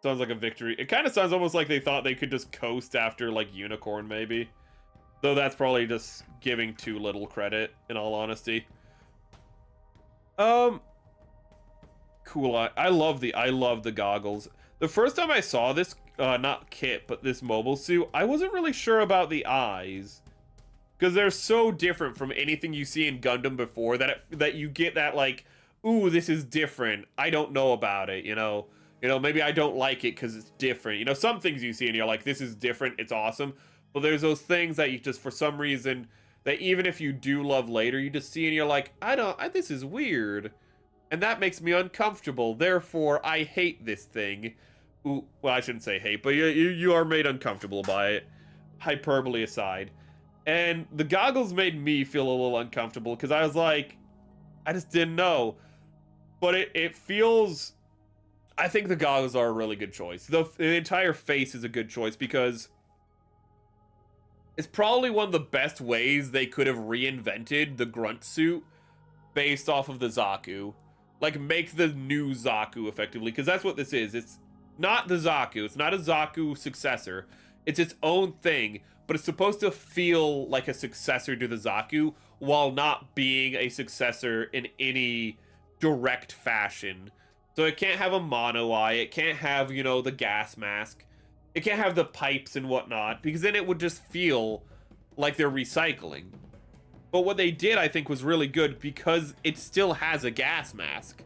S1: Sounds like a victory. It kind of sounds almost like they thought they could just coast after like Unicorn maybe. Though that's probably just giving too little credit in all honesty. Cool. I love the goggles. The first time I saw this, not kit, but this mobile suit, I wasn't really sure about the eyes. Because they're so different from anything you see in Gundam before that you get that like, ooh, this is different. I don't know about it, you know. Maybe I don't like it because it's different. You know, some things you see and you're like, this is different, it's awesome. But there's those things that you just, for some reason, that even if you do love later, you just see and you're like, this is weird. And that makes me uncomfortable. Therefore, I hate this thing. Ooh, well, I shouldn't say hate, but you are made uncomfortable by it. Hyperbole aside. And the goggles made me feel a little uncomfortable because I was like, I just didn't know. But it feels... I think the goggles are a really good choice. The entire face is a good choice because it's probably one of the best ways they could have reinvented the grunt suit based off of the Zaku. Like, make the new Zaku, effectively, because that's what this is. It's not the Zaku. It's not a Zaku successor. It's its own thing, but it's supposed to feel like a successor to the Zaku while not being a successor in any direct fashion. So it can't have a mono eye. It can't have, the gas mask. It can't have the pipes and whatnot, because then it would just feel like they're recycling. But what they did, I think, was really good because it still has a gas mask.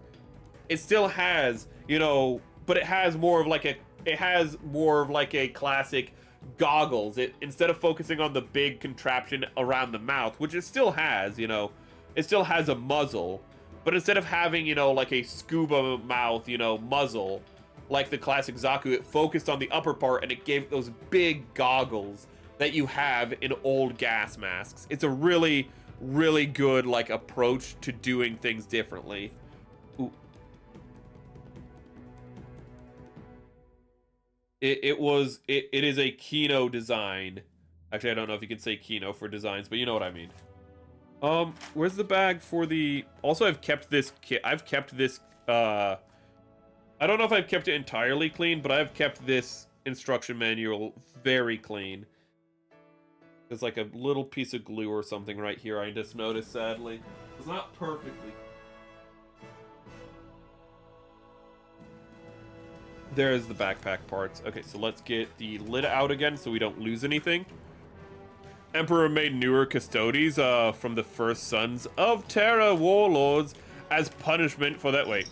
S1: It still has, but it has more of like a classic goggles. Instead of focusing on the big contraption around the mouth, which it still has, it still has a muzzle. But instead of having, like a scuba mouth, muzzle, like the classic Zaku, it focused on the upper part and it gave those big goggles that you have in old gas masks. It's a really, really good, like, approach to doing things differently. Ooh. It is a Kino design. Actually, I don't know if you can say Kino for designs, but you know what I mean. Where's the bag for the... Also, I've kept this kit. I've kept this, I don't know if I've kept it entirely clean, but I've kept this instruction manual very clean. There's like a little piece of glue or something right here I just noticed, sadly. It's not perfectly. There's the backpack parts. Okay, so let's get the lid out again so we don't lose anything. Emperor made newer custodes from the first sons of Terra warlords as punishment for that. Wait.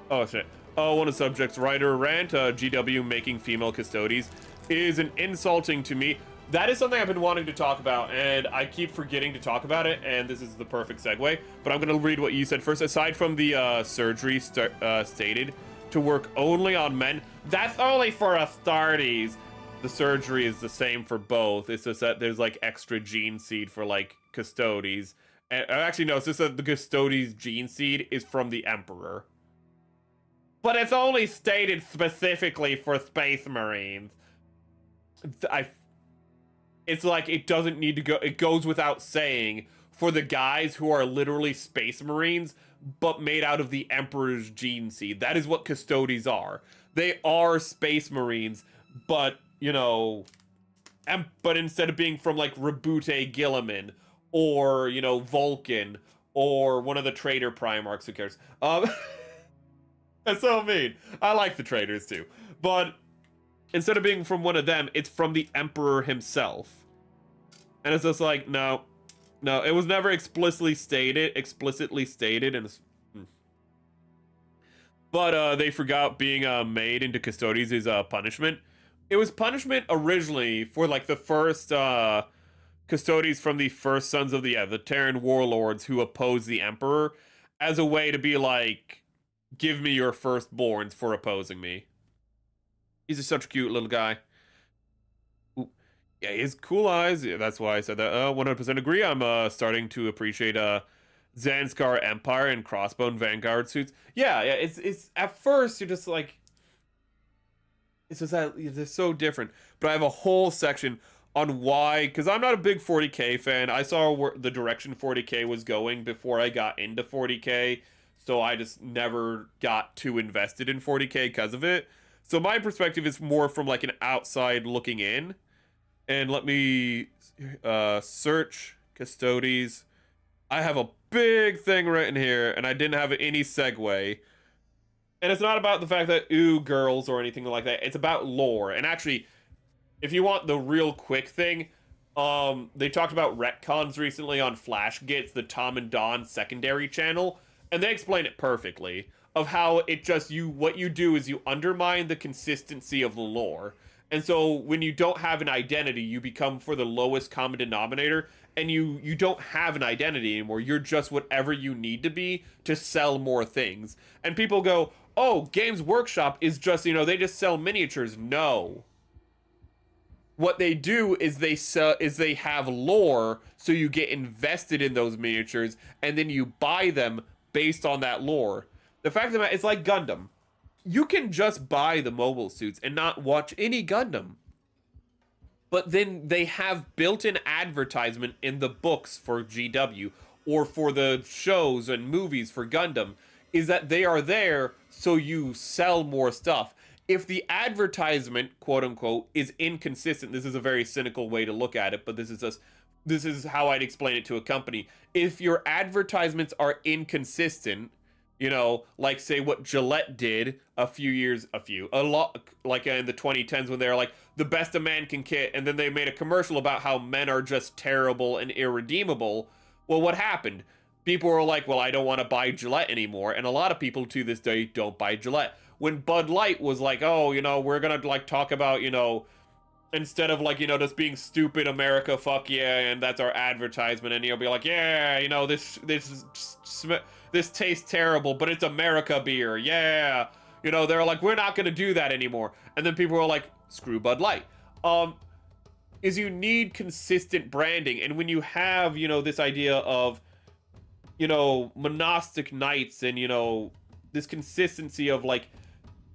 S1: Oh, shit. Oh, one of the subjects, writer rant, GW making female custodes is an insulting to me. That is something I've been wanting to talk about, and I keep forgetting to talk about it, and this is the perfect segue. But I'm going to read what you said first. Aside from the surgery stated to work only on men, that's only for Astartes. The surgery is the same for both. It's just that there's like extra gene seed for like custodes. And actually, no, it's just that the custodes gene seed is from the Emperor. But it's only stated specifically for Space Marines. It's like it doesn't need to go. It goes without saying for the guys who are literally Space Marines, but made out of the Emperor's gene seed. That is what custodes are. They are Space Marines, but you know, but instead of being from like Rabute Gilliman or you know Vulcan or one of the traitor Primarchs, who cares? That's so mean. I like the traitors too, but instead of being from one of them, it's from the Emperor himself. And it's just like, no, it was never explicitly stated, and it's, but they forgot being made into custodes is punishment. It was punishment originally for like the first custodes from the first sons of the Terran warlords who opposed the Emperor, as a way to be like, give me your firstborns for opposing me. He's just such a cute little guy. Ooh. Yeah, he has cool eyes. Yeah, that's why I said that. 100% agree. I'm starting to appreciate Zanskar Empire and Crossbone Vanguard suits. Yeah, it's at first you're just like, it's just that they're so different. But I have a whole section on why, because I'm not a big 40k fan. I saw where the direction 40k was going before I got into 40k, so I just never got too invested in 40k because of it. So my perspective is more from like an outside looking in. And let me search custodes. I have a big thing written here, and I didn't have any segue. And it's not about the fact that, ooh, girls or anything like that. It's about lore. And actually, if you want the real quick thing, they talked about retcons recently on Flash Gits, the Tom and Don secondary channel, and they explain it perfectly. Of how it just, what you do is you undermine the consistency of the lore. And so when you don't have an identity, you become for the lowest common denominator, and you don't have an identity anymore. You're just whatever you need to be to sell more things. And people go, oh, Games Workshop is just, they just sell miniatures. No. What they do is they have lore, so you get invested in those miniatures, and then you buy them based on that lore. The fact of the matter, it's like Gundam. You can just buy the mobile suits and not watch any Gundam. But then they have built-in advertisement in the books for GW, or for the shows and movies for Gundam, is that they are there so you sell more stuff. If the advertisement, quote-unquote, is inconsistent, this is a very cynical way to look at it, but this is how I'd explain it to a company. If your advertisements are inconsistent, like say what Gillette did a lot, like in the 2010s when they were like, the best a man can get, and then they made a commercial about how men are just terrible and irredeemable. Well, what happened? People were like, well, I don't want to buy Gillette anymore, and a lot of people to this day don't buy Gillette. When Bud Light was like, oh, we're gonna like talk about, instead of like, just being stupid America, fuck yeah, and that's our advertisement, and you'll be like, yeah, this tastes terrible, but it's America beer, yeah. They're like, we're not gonna do that anymore. And then people were like, screw Bud Light. Is you need consistent branding, and when you have, this idea of, monastic knights and, this consistency of like,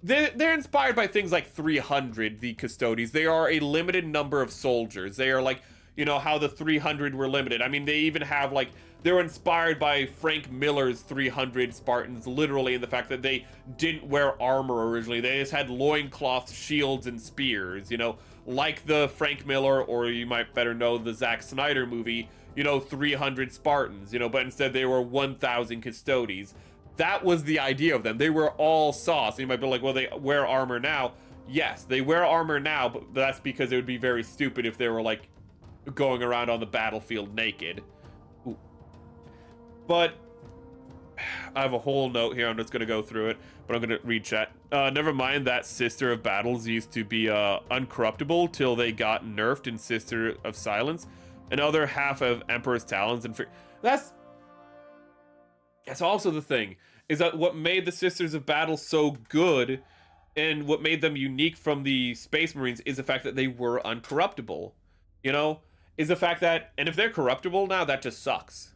S1: they're inspired by things like 300, the Custodes. They are a limited number of soldiers. They are like, you know, how the 300 were limited. I mean, they even have like, they're inspired by Frank Miller's 300 Spartans, literally, in the fact that they didn't wear armor originally. They just had loincloths, shields, and spears, you know, like the Frank Miller, or you might better know the Zack Snyder movie, you know, 300 Spartans, you know, but instead they were 1,000 Custodes. That was the idea of them. They were all sauce. You might be like, well, they wear armor now. Yes, they wear armor now, but that's because it would be very stupid if they were like going around on the battlefield naked. Ooh. But I have a whole note here. I'm just going to go through it, but I'm going to read chat. Never mind that Sister of Battles used to be uncorruptible till they got nerfed in Sister of Silence. Another half of Emperor's Talons and that's also the thing, is that what made the Sisters of Battle so good and what made them unique from the Space Marines is the fact that they were uncorruptible. You know, is the fact that, and if they're corruptible now, that just sucks.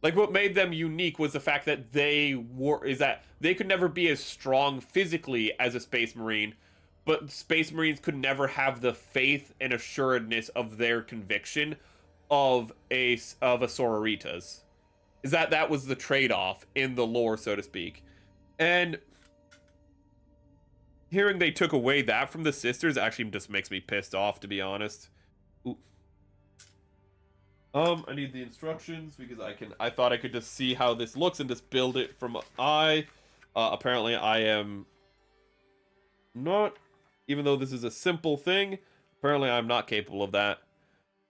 S1: Like, what made them unique was the fact that they could never be as strong physically as a Space Marine, but Space Marines could never have the faith and assuredness of their conviction of a Sororitas. Is that was the trade-off in the lore, so to speak. And hearing they took away that from the sisters actually just makes me pissed off, to be honest. Ooh. I need the instructions because I thought I could just see how this looks and just build it from apparently I am not, even though this is a simple thing, apparently I'm not capable of that.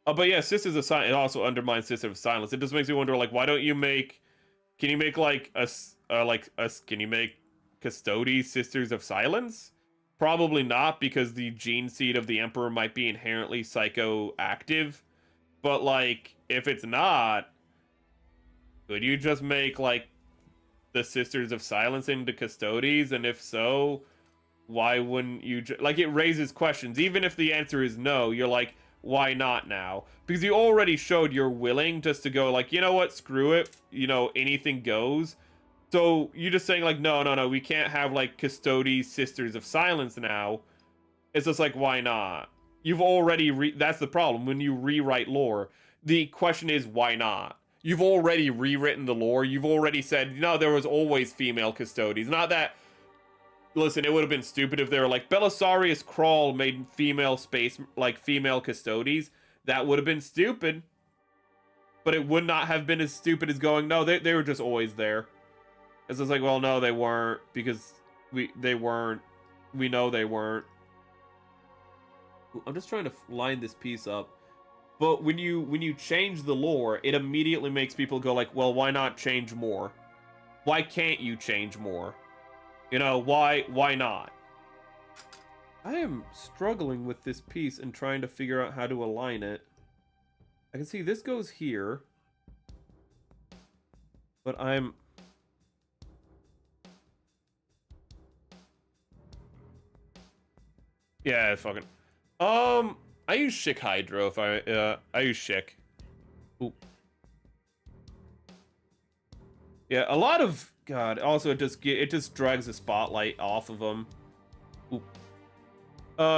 S1: But yeah, Sisters of Silence, it also undermines Sisters of Silence. It just makes me wonder, like, why don't you make, can you make like can you make Custodes Sisters of Silence? Probably not, because the gene seed of the Emperor might be inherently psychoactive. But like, if it's not, could you just make like the Sisters of Silence into Custodes? And if so, why wouldn't you like, it raises questions. Even if the answer is no, you're like, why not now? Because you already showed you're willing just to go like, you know what, screw it, you know, anything goes. So you just saying like, no, we can't have like Custodes Sisters of Silence now. It's just like, why not? You've already that's the problem when you rewrite lore. The question is, why not? You've already rewritten the lore. You've already said, no, there was always female Custodes. Not that, listen, it would have been stupid if they were like, Belisarius Crawl made female Custodes. That would have been stupid. But it would not have been as stupid as going, no, they were just always there. It's just like, well, no, they weren't, because we know they weren't. I'm just trying to line this piece up. But when you change the lore, it immediately makes people go like, well, why not change more? Why can't you change more? You know, why not? I am struggling with this piece and trying to figure out how to align it. I can see this goes here. But I'm... Yeah, fucking... I use Schick Hydro if I use Schick. Ooh. Yeah, a lot of... God, also it just drags the spotlight off of them. Ooh.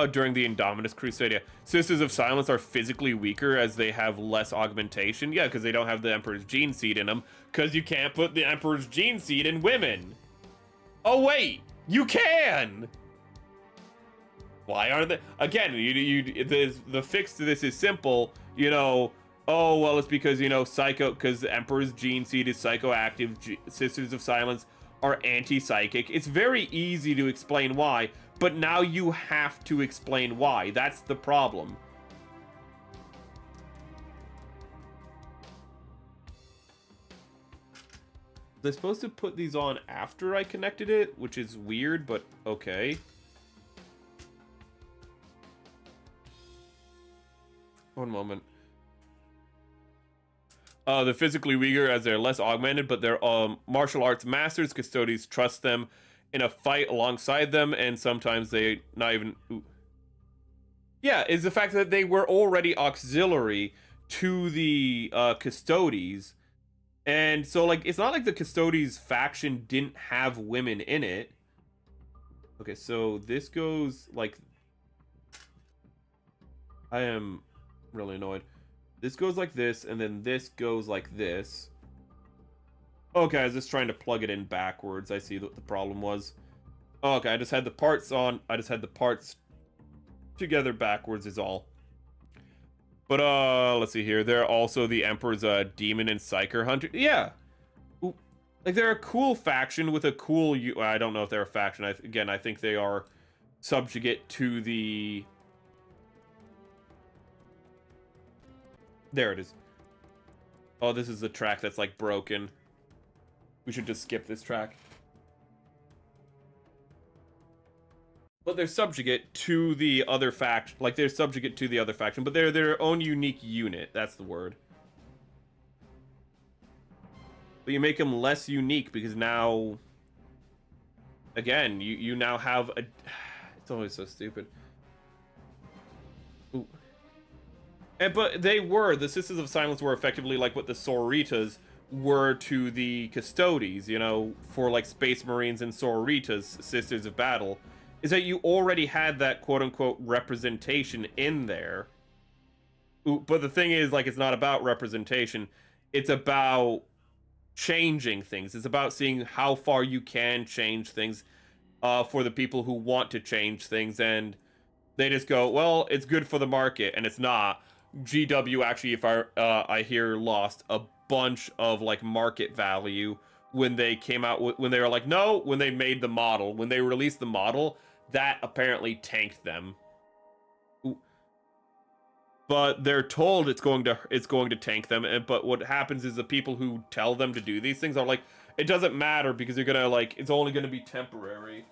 S1: During the Indominus Crusade, yeah. Sisters of Silence are physically weaker as they have less augmentation. Yeah, because they don't have the Emperor's gene seed in them. Because you can't put the Emperor's gene seed in women. Oh, wait! You can! Why aren't they? Again, the fix to this is simple. You know, oh, well, it's because, you know, because the Emperor's gene seed is psychoactive. Sisters of Silence are anti-psychic. It's very easy to explain why, but now you have to explain why. That's the problem. They're supposed to put these on after I connected it, which is weird, but okay. One moment. They're physically weaker as they're less augmented, but they're martial arts masters. Custodes trust them in a fight alongside them, and sometimes they not even... Ooh. Yeah, is the fact that they were already auxiliary to the Custodes. And so, like, it's not like the Custodes faction didn't have women in it. Okay, so this goes like... I am really annoyed. This goes like this, and then this goes like this. Okay, I was just trying to plug it in backwards. I see what the problem was. Okay, I just had the parts on. I just had the parts together backwards is all. But, let's see here. They're also the Emperor's, Demon and Psyker Hunter. Yeah. Ooh. Like, they're a cool faction with a cool... I don't know if they're a faction. Again, I think they are subjugate to the... There it is. Oh, this is the track that's, like, broken. We should just skip this track. But they're subjugate to the other faction. Like, they're subjugate to the other faction, but they're their own unique unit. That's the word. But you make them less unique because now... Again, you now have a... It's always so stupid. Ooh. But they were... The Sisters of Silence were effectively like what the Sororitas were to the Custodes, you know, for like Space Marines and Sororitas, Sisters of Battle, is that you already had that quote-unquote representation in there. But the thing is, like, it's not about representation. It's about changing things. It's about seeing how far you can change things for the people who want to change things, and they just go, well, it's good for the market, and it's not. GW actually, if I hear, lost a bunch of like market value when they came out with, when they were like, no, when they made the model, when they released the model, that apparently tanked them. Ooh. But they're told it's going to tank them, but what happens is the people who tell them to do these things are like, it doesn't matter because you're gonna like, it's only gonna be temporary.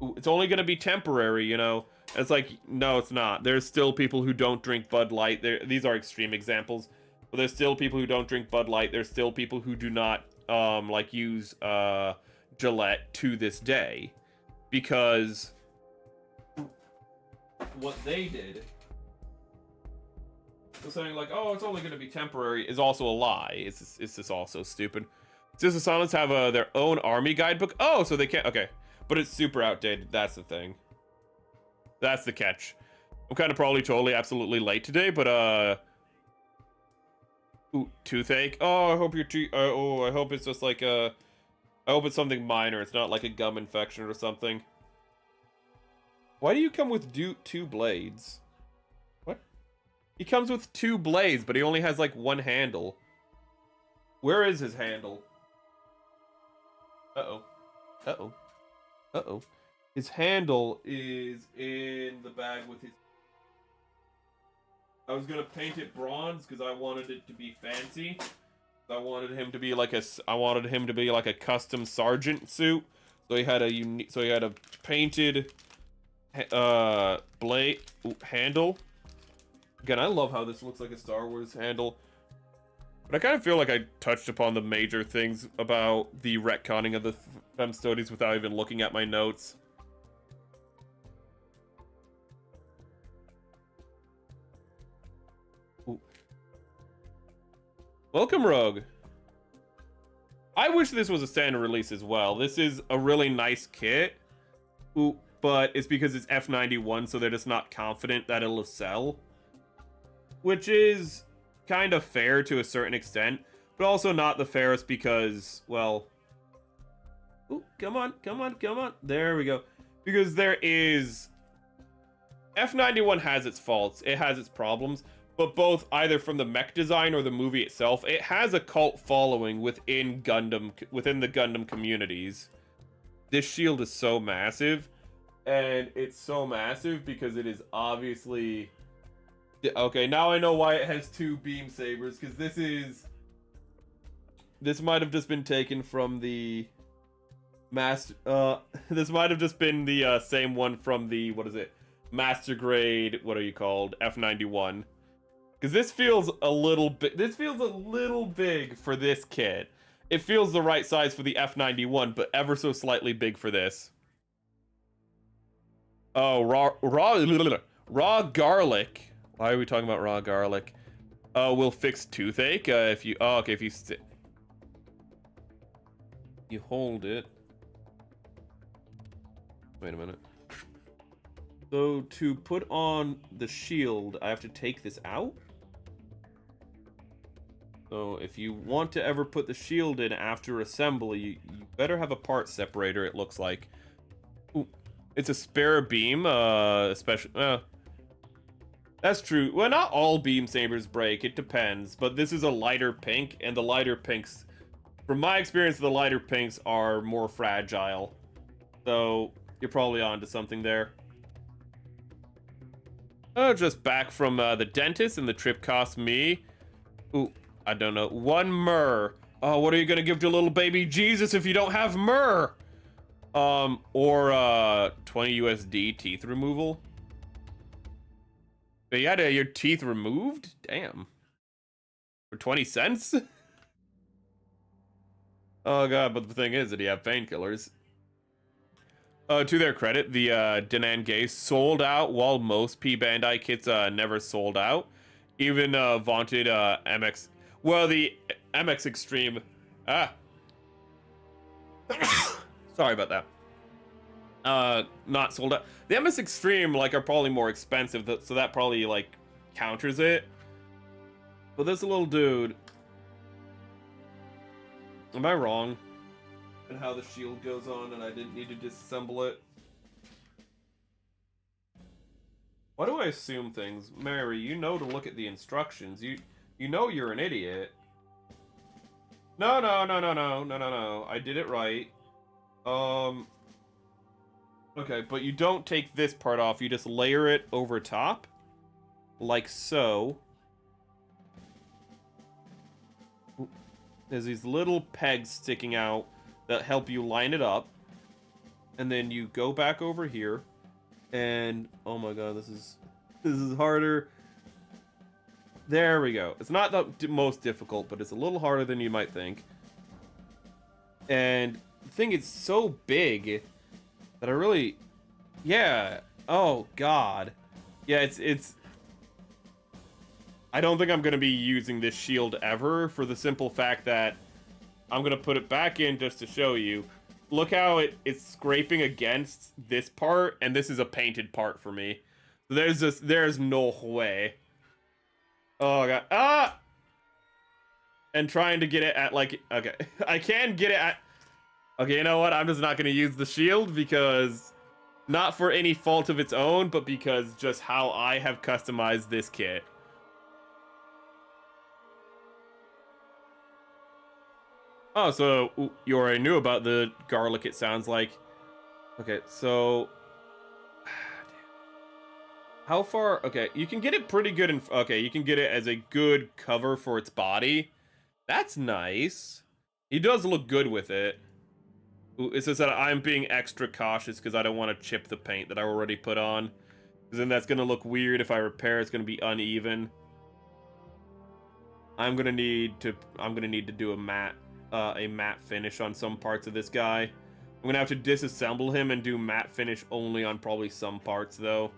S1: Ooh, it's only gonna be temporary, you know. And it's like, no, it's not. There's still people who don't drink Bud Light. These are extreme examples. But there's still people who don't drink Bud Light. There's still people who do not, like, use, Gillette to this day. Because what they did was saying, like, oh, it's only going to be temporary, is also a lie. It's just also stupid. Sisters of Silence have, their own army guidebook. Oh, so they can't, okay. But it's super outdated. That's the thing. That's the catch. I'm kind of probably totally absolutely late today, but, ooh, toothache. Oh, I hope your teeth. Oh, I hope it's just like I hope it's something minor. It's not like a gum infection or something. Why do you come with two blades? What? He comes with 2 blades, but he only has like 1 handle. Where is his handle? Uh-oh. Uh-oh. Uh-oh. His handle is in the bag with his... I was gonna paint it bronze because I wanted it to be fancy. I wanted him to be like a custom sergeant suit. So he had a painted blade handle. Again, I love how this looks like a Star Wars handle. But I kind of feel like I touched upon the major things about the retconning of the Femstodes without even looking at my notes. Welcome, Rogue. I wish this was a standard release as well. This is a really nice kit, but it's because it's F91, so they're just not confident that it'll sell. Which is kind of fair to a certain extent, but also not the fairest because, well... Ooh, come on, come on, come on. There we go. Because there is... F91 has its faults. It has its problems. But both either from the mech design or the movie itself, it has a cult following within the Gundam communities. This shield is so massive, and it's so massive because it is obviously... Okay, now I know why it has 2 beam sabers, because this might have just been taken from the this might have just been the same one from the, what is it? Master grade, what are you called? F91. Because this feels a little big for this kit. It feels the right size for the F91, but ever so slightly big for this. Oh, raw garlic. Why are we talking about raw garlic? Will fix toothache if you... Oh, okay, if you... You hold it. Wait a minute. So to put on the shield, I have to take this out? So if you want to ever put the shield in after assembly, you better have a part separator, it looks like. Ooh, it's a spare beam, especially... that's true. Well, not all beam sabers break, it depends. But this is a lighter pink, and the lighter pinks... From my experience, the lighter pinks are more fragile. So, you're probably onto something there. Just back from the dentist, and the trip cost me... Ooh, I don't know. 1 myrrh. Oh, what are you gonna give to little baby Jesus if you don't have myrrh? Or 20 USD teeth removal. But you had your teeth removed? Damn. For 20 cents? Oh god, but the thing is that you have painkillers. To their credit, the Den'an Gei sold out while most P-Bandai kits never sold out. Even vaunted MX... Well, the MX Extreme... Sorry about that. Not sold out. The MS Extreme, like, are probably more expensive, so that probably, like, counters it. But this little dude... Am I wrong? And how the shield goes on and I didn't need to disassemble it? Why do I assume things? Mary, you know to look at the instructions. You know you're an idiot. No. I did it right. Okay, but you don't take this part off. You just layer it over top. Like so. There's these little pegs sticking out that help you line it up. And then you go back over here. And, oh my god, this is harder. There we go. It's not the most difficult, but it's a little harder than you might think. And the thing is so big that I really... Yeah. Oh, god. Yeah, it's... I don't think I'm going to be using this shield ever, for the simple fact that I'm going to put it back in just to show you. Look how it's scraping against this part, and this is a painted part for me. There's no way. Oh god. Ah! And trying to get it at, like, okay. I can get it at... Okay, you know what? I'm just not going to use the shield because... Not for any fault of its own, but because just how I have customized this kit. Oh, so you already knew about the garlic, it sounds like. Okay, so... How far... Okay, you can get it pretty good in... Okay, you can get it as a good cover for its body. That's nice. He does look good with it. It says that I'm being extra cautious because I don't want to chip the paint that I already put on. Because then that's going to look weird if I repair. It's going to be uneven. I'm going to need to do a matte finish on some parts of this guy. I'm going to have to disassemble him and do matte finish only on probably some parts, though.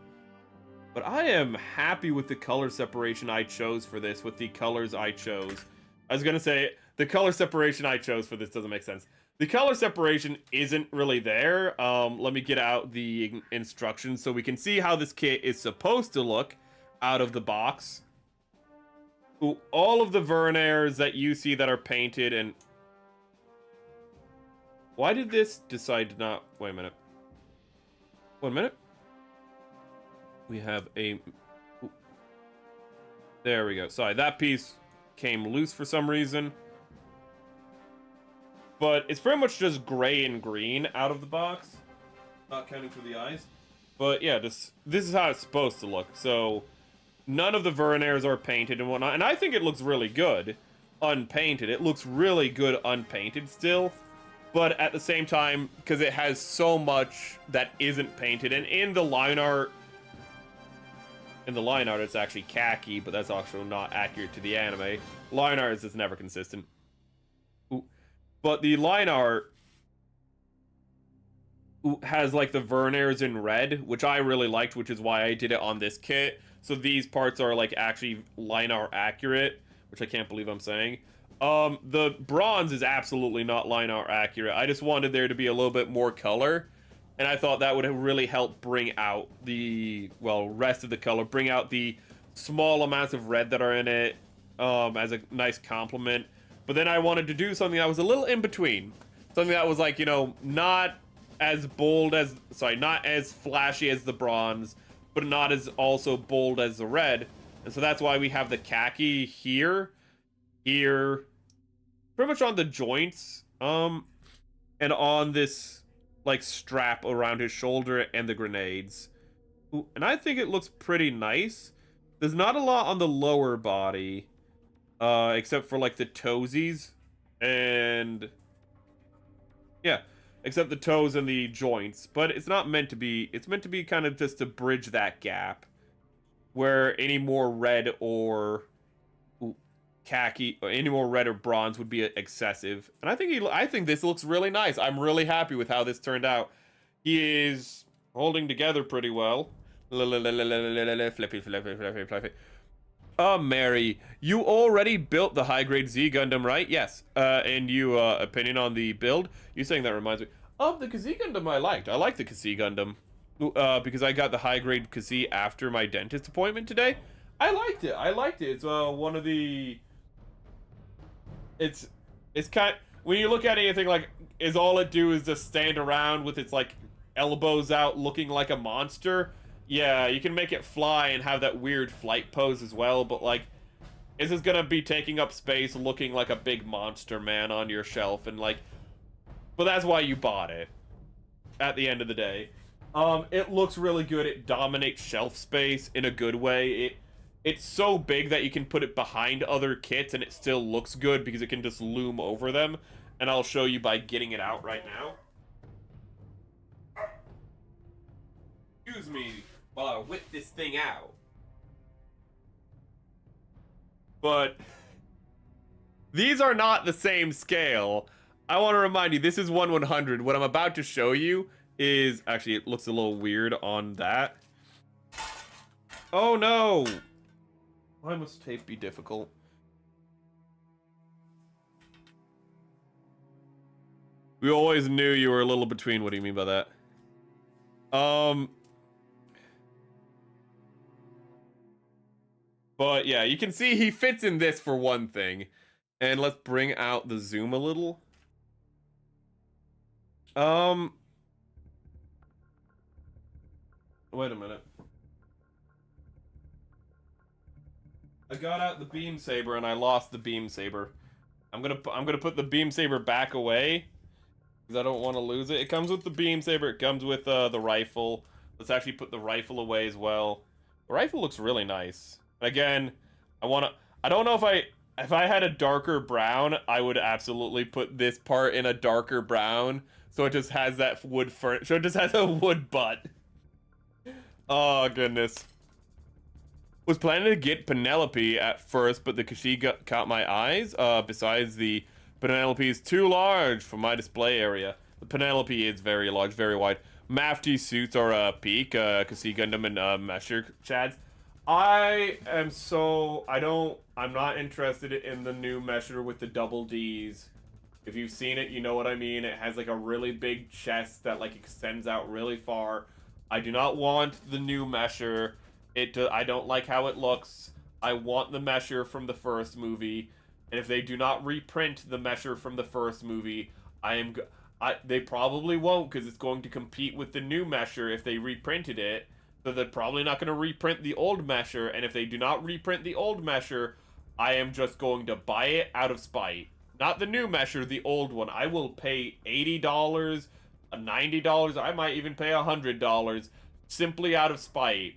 S1: But I am happy with the color separation I chose for this, with the colors I chose. I was going to say, the color separation I chose for this doesn't make sense. The color separation isn't really there. Let me get out the instructions so we can see how this kit is supposed to look out of the box. Ooh, all of the verniers that you see that are painted and... Why did this decide to not... Wait a minute. 1 minute. We have a... Ooh. There we go. Sorry, that piece came loose for some reason. But it's pretty much just gray and green out of the box. Not counting for the eyes. But yeah, this is how it's supposed to look. So, none of the verniers are painted and whatnot. And I think it looks really good unpainted. It looks really good unpainted still. But at the same time, because it has so much that isn't painted. And in the line art... it's actually khaki, but that's also not accurate to the anime. Line art is just never consistent. Ooh. But the line art has like the verniers in red, which I really liked, which is why I did it on this kit. So these parts are like actually line art accurate, which I can't believe I'm saying. The bronze is absolutely not line art accurate. I just wanted there to be a little bit more color. and I thought that would really help bring out the, well, rest of the color, bring out the small amounts of red that are in it, as a nice complement. But then I wanted to do something that was a little in between. Something that was like, you know, not as bold as, sorry, not as flashy as the bronze, but not as also bold as the red. And so that's why we have the khaki here, pretty much on the joints, and on this, like, strap around his shoulder and the grenades. Ooh, and I think it looks pretty nice. There's not a lot on the lower body, except for, like, the toesies, and yeah, except the toes and the joints. But it's not meant to be, it's meant to be kind of just to bridge that gap, where any more red or khaki, or any more red or bronze would be excessive. And I think this looks really nice. I'm really happy with how this turned out. He is holding together pretty well. Flippy, flippy, flippy, flippy. Mary, you already built the high-grade Z Gundam, right? Yes. And you, opinion on the build? You saying that reminds me. The Kazee Gundam I liked. I like the Kazee Gundam. Because I got the high-grade Kazee after my dentist appointment today. I liked it. It's, one of the... It's kind of, when you look at it, you think, like, is all it do is just stand around with its, like, elbows out looking like a monster? Yeah, you can make it fly and have that weird flight pose as well, but, like, is this gonna be taking up space looking like a big monster man on your shelf? And, like, but that's why you bought it at the end of the day. It looks really good. It dominates shelf space in a good way. It's so big that you can put it behind other kits and it still looks good because it can just loom over them. And I'll show you by getting it out right now. Excuse me while I whip this thing out. But these are not the same scale. I want to remind you, this is 1/100. What I'm about to show you is, actually, it looks a little weird on that. Oh no! Why must tape be difficult? We always knew you were a little between. What do you mean by that? But yeah, you can see he fits in this for one thing. And let's bring out the zoom a little. Wait a minute. I got out the beam saber and I lost the beam saber. I'm gonna put the beam saber back away because I don't want to lose it. It comes with the beam saber. It comes with the rifle. Let's actually put the rifle away as well. The rifle looks really nice. Again, I don't know if I had a darker brown, I would absolutely put this part in a darker brown so it just has that wood so it just has a wood butt. Oh goodness. Was planning to get Penelope at first, but the Kashyyyk caught my eyes. Besides, the Penelope is too large for my display area. The Penelope is very large, very wide. Mafty suits are peak, Kashyyyk Gundam and Mesher Chads. I'm not interested in the new Mesher with the double Ds. If you've seen it, you know what I mean. It has like a really big chest that like extends out really far. I do not want the new Mesher. I don't like how it looks. I want the Mesher from the first movie, and if they do not reprint the Mesher from the first movie, they probably won't because it's going to compete with the new Mesher if they reprinted it. So they're probably not going to reprint the old Mesher, and if they do not reprint the old Mesher, I am just going to buy it out of spite. Not the new Mesher, the old one. I will pay $80, $90. I might even pay $100 simply out of spite.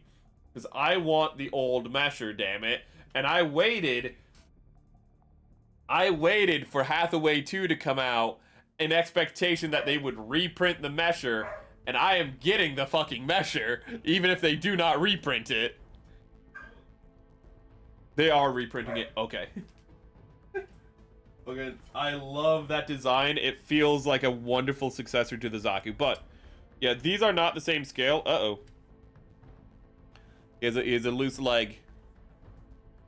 S1: Because I want the old Mesher, damn it. And I waited for Hathaway 2 to come out in expectation that they would reprint the Mesher. And I am getting the fucking Mesher, even if they do not reprint it. They are reprinting it. Okay. Okay. I love that design. It feels like a wonderful successor to the Zaku. But, yeah, these are not the same scale. Uh-oh. He has a loose leg.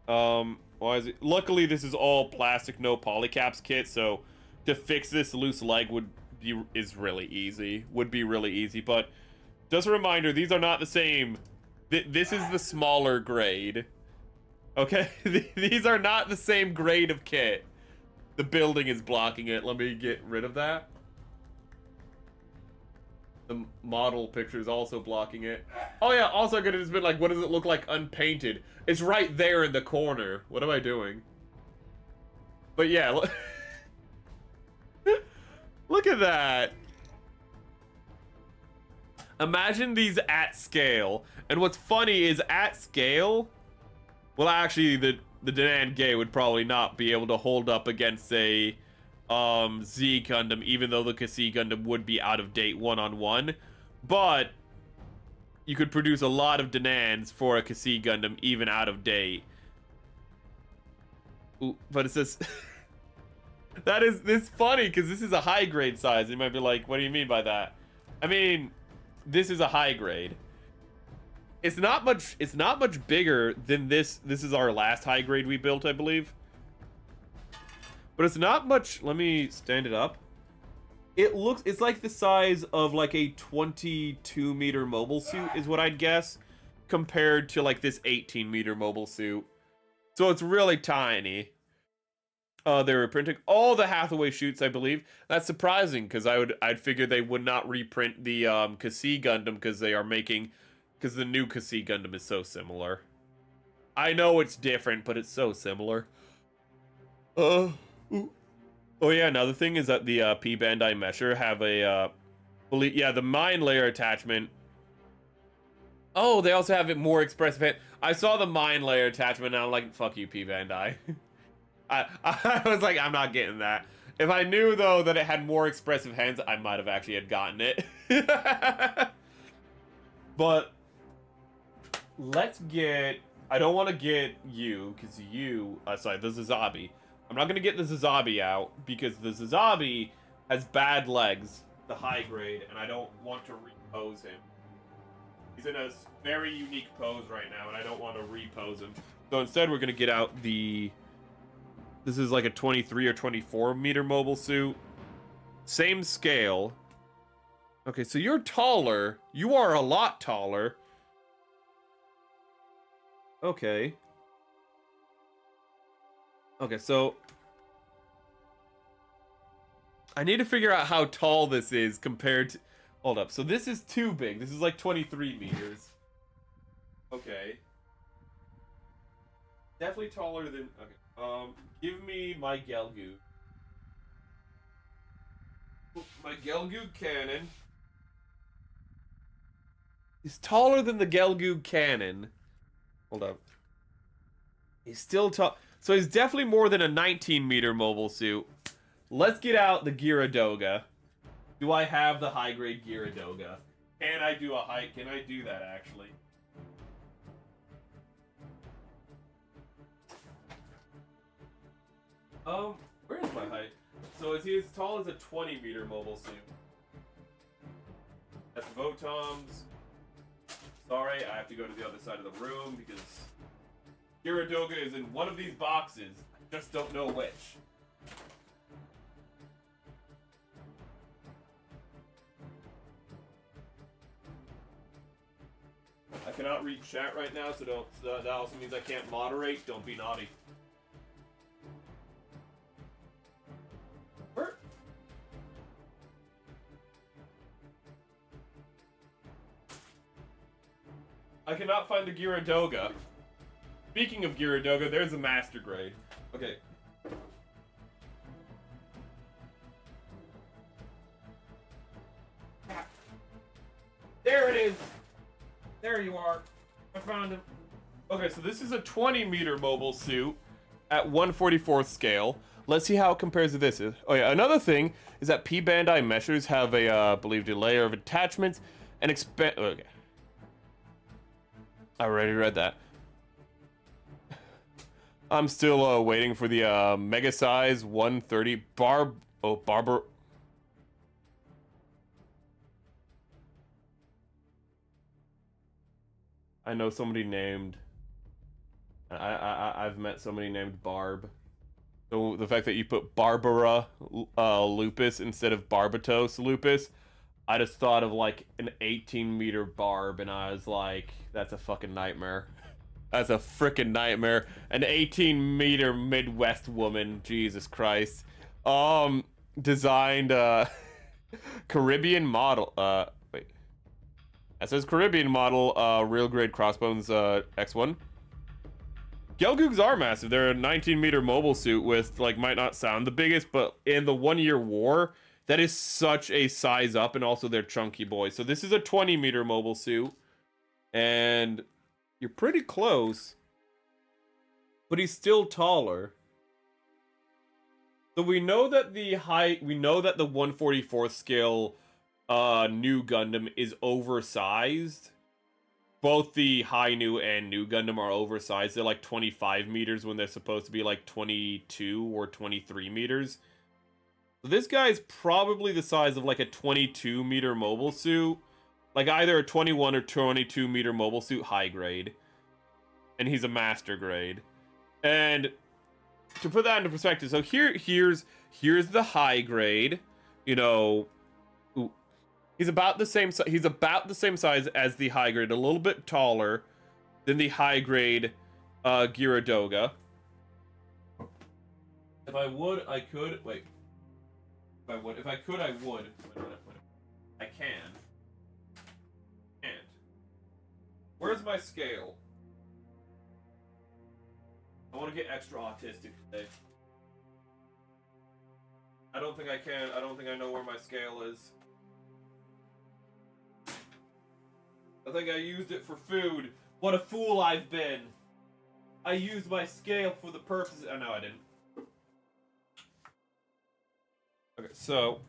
S1: Why is it? Luckily, this is all plastic, no polycaps kit, so to fix this loose leg would is really easy. Would be really easy, but just a reminder, these are not the same. This is the smaller grade. Okay, these are not the same grade of kit. The building is blocking it. Let me get rid of that. The model picture is also blocking it. Oh yeah, also I could have just been like, what does it look like unpainted? It's right there in the corner. What am I doing? But yeah, look, look at that. Imagine these at scale. And what's funny is at scale, well actually the Den'an Gei would probably not be able to hold up against a Z Gundam, even though the Kasi Gundam would be out of date one-on-one. But you could produce a lot of Den'ans for a Kasi Gundam, even out of date. Ooh, but it says... This funny, because this is a high grade size. You might be like, what do you mean by that? I mean, this is a high grade. It's not much bigger than this. This is our last high grade we built, I believe. But it's not much. Let me stand it up. It's like the size of like a 22-meter mobile suit is what I'd guess, compared to like this 18-meter mobile suit. So it's really tiny. They were printing all the Hathaway shoots, I believe. That's surprising, because I'd figure they would not reprint the Kasi Gundam, because the new Kasi Gundam is so similar. I know it's different, but it's so similar. Oh yeah, another thing is that the P Bandai Mesher have a the mine layer attachment. Oh, they also have it more expressive. I saw the mine layer attachment and I'm like, fuck you, P Bandai. I was like, I'm not getting that. If I knew though that it had more expressive hands, I might have actually had gotten it. But let's get. I don't want to get you because sorry, the Zazabi. I'm not gonna get the Zazabi out because the Zazabi has bad legs, the high grade, and I don't want to repose him. He's in a very unique pose right now, and I don't want to repose him. So instead, we're gonna get out the. This is like a 23 or 24 meter mobile suit. Same scale. Okay, so you're taller. You are a lot taller. Okay. Okay, so I need to figure out how tall this is compared to... Hold up, so this is too big. This is like 23 meters. Okay. Definitely taller than... Okay, give me my Gelgoog. My Gelgoog cannon. He's taller than the Gelgoog cannon. Hold up. He's still tall. So he's definitely more than a 19-meter mobile suit. Let's get out the Gyaradoga. Do I have the high-grade Gyaradoga? Can I do that, actually? Where is my height? So is he as tall as a 20-meter mobile suit? That's Votom's. Sorry, I have to go to the other side of the room because Gyaradoga is in one of these boxes. I just don't know which. I cannot read chat right now, so that also means I can't moderate. Don't be naughty. Where? I cannot find the Gyaradoga. Speaking of Gyaradoga, there's a master grade. Okay. There it is! There you are. I found him. Okay, so this is a 20-meter mobile suit at 1/44th scale. Let's see how it compares to this. Oh yeah, another thing is that P Bandai Meshers have a, believed a layer of attachments and okay. I already read that. I'm still waiting for the mega size 130 Barber. I know somebody named. I've met somebody named Barb. So the fact that you put Barbara Lupus instead of Barbatos Lupus, I just thought of like an 18-meter barb, and I was like, that's a fucking nightmare. That's a freaking nightmare. An 18-meter Midwest woman, Jesus Christ. Designed Caribbean model. Wait. That says Caribbean model. Real grade crossbones. X1. Gelgoogs are massive. They're a 19-meter mobile suit with, like, might not sound the biggest, but in the 1 Year War, that is such a size up, and also they're chunky boys. So this is a 20-meter mobile suit, and you're pretty close, but he's still taller. So we know that the 1/44th scale new Gundam is oversized. Both the high new and new Gundam are oversized. They're like 25 meters when they're supposed to be like 22 or 23 meters. So this guy's probably the size of like a 22-meter mobile suit. Like either a 21 or 22-meter mobile suit high grade. And he's a master grade. And to put that into perspective, so here's the high grade. You know, he's about the same size as the high grade, a little bit taller than the high grade Gyaradoga. If I would, I could. Wait. If I could, I would. Wait. I can. Can't. Where's my scale? I want to get extra autistic today. I don't think I can. I don't think I know where my scale is. I think I used it for food. What a fool I've been. I used my scale for the purposes. Oh, no, I didn't. Okay, so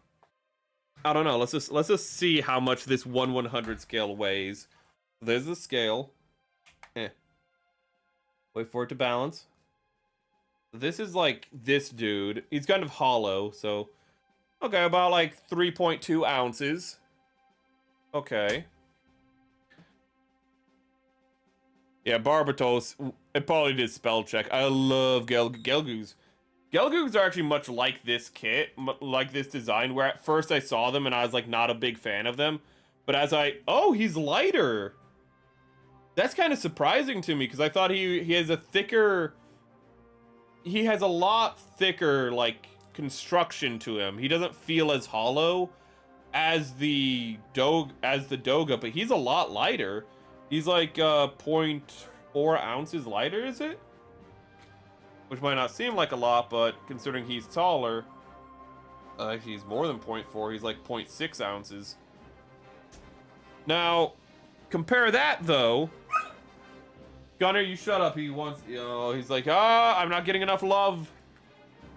S1: I don't know. Let's just see how much this 1/100 scale weighs. There's the scale. Wait for it to balance. This is like this dude. He's kind of hollow, so okay, about like 3.2 ounces. Okay. Yeah, Barbatos, it probably did spell check. I love Gelgoogs. Gelgoogs are actually much like this kit, like this design, where at first I saw them and I was like not a big fan of them. But as oh, he's lighter. That's kind of surprising to me because I thought he has a thicker, he has a lot thicker like construction to him. He doesn't feel as hollow as the Doga, but he's a lot lighter. He's like 0.4 ounces lighter, is it? Which might not seem like a lot, but considering he's taller, he's more than 0.4. He's like 0.6 ounces. Now, compare that though. Gunner, you shut up. He wants, he's like, I'm not getting enough love.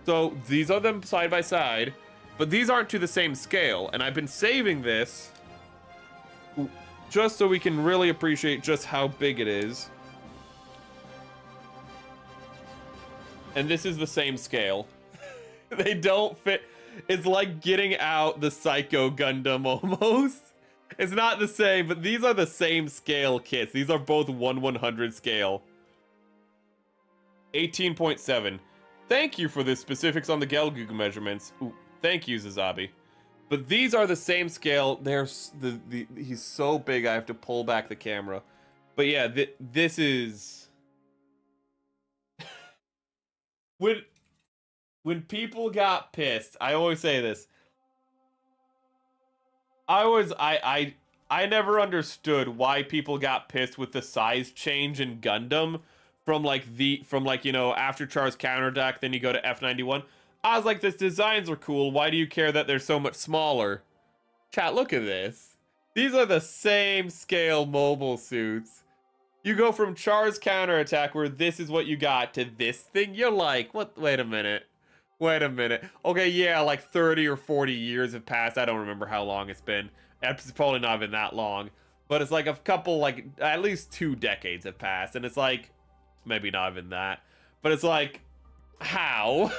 S1: So these are them side by side, but these aren't to the same scale. And I've been saving this just so we can really appreciate just how big it is. And this is the same scale. They don't fit. It's like getting out the Psycho Gundam almost. It's not the same, but these are the same scale kits. These are both 1/100 scale. 18.7. Thank you for the specifics on the Gelgoog measurements. Ooh, thank you, Zazabi. But these are the same scale. He's so big I have to pull back the camera. But yeah, this is when people got pissed. I always say this. I never understood why people got pissed with the size change in Gundam from after Char's counterattack, then you go to F91. I was like, this designs are cool. Why do you care that they're so much smaller? Chat, look at this. These are the same scale mobile suits. You go from Char's counterattack, where this is what you got, to this thing. You're like, what? Wait a minute. Okay, yeah, like 30 or 40 years have passed. I don't remember how long it's been. It's probably not been that long. But it's like a couple, like, at least 2 decades have passed. And it's like, maybe not even that. But it's like, how?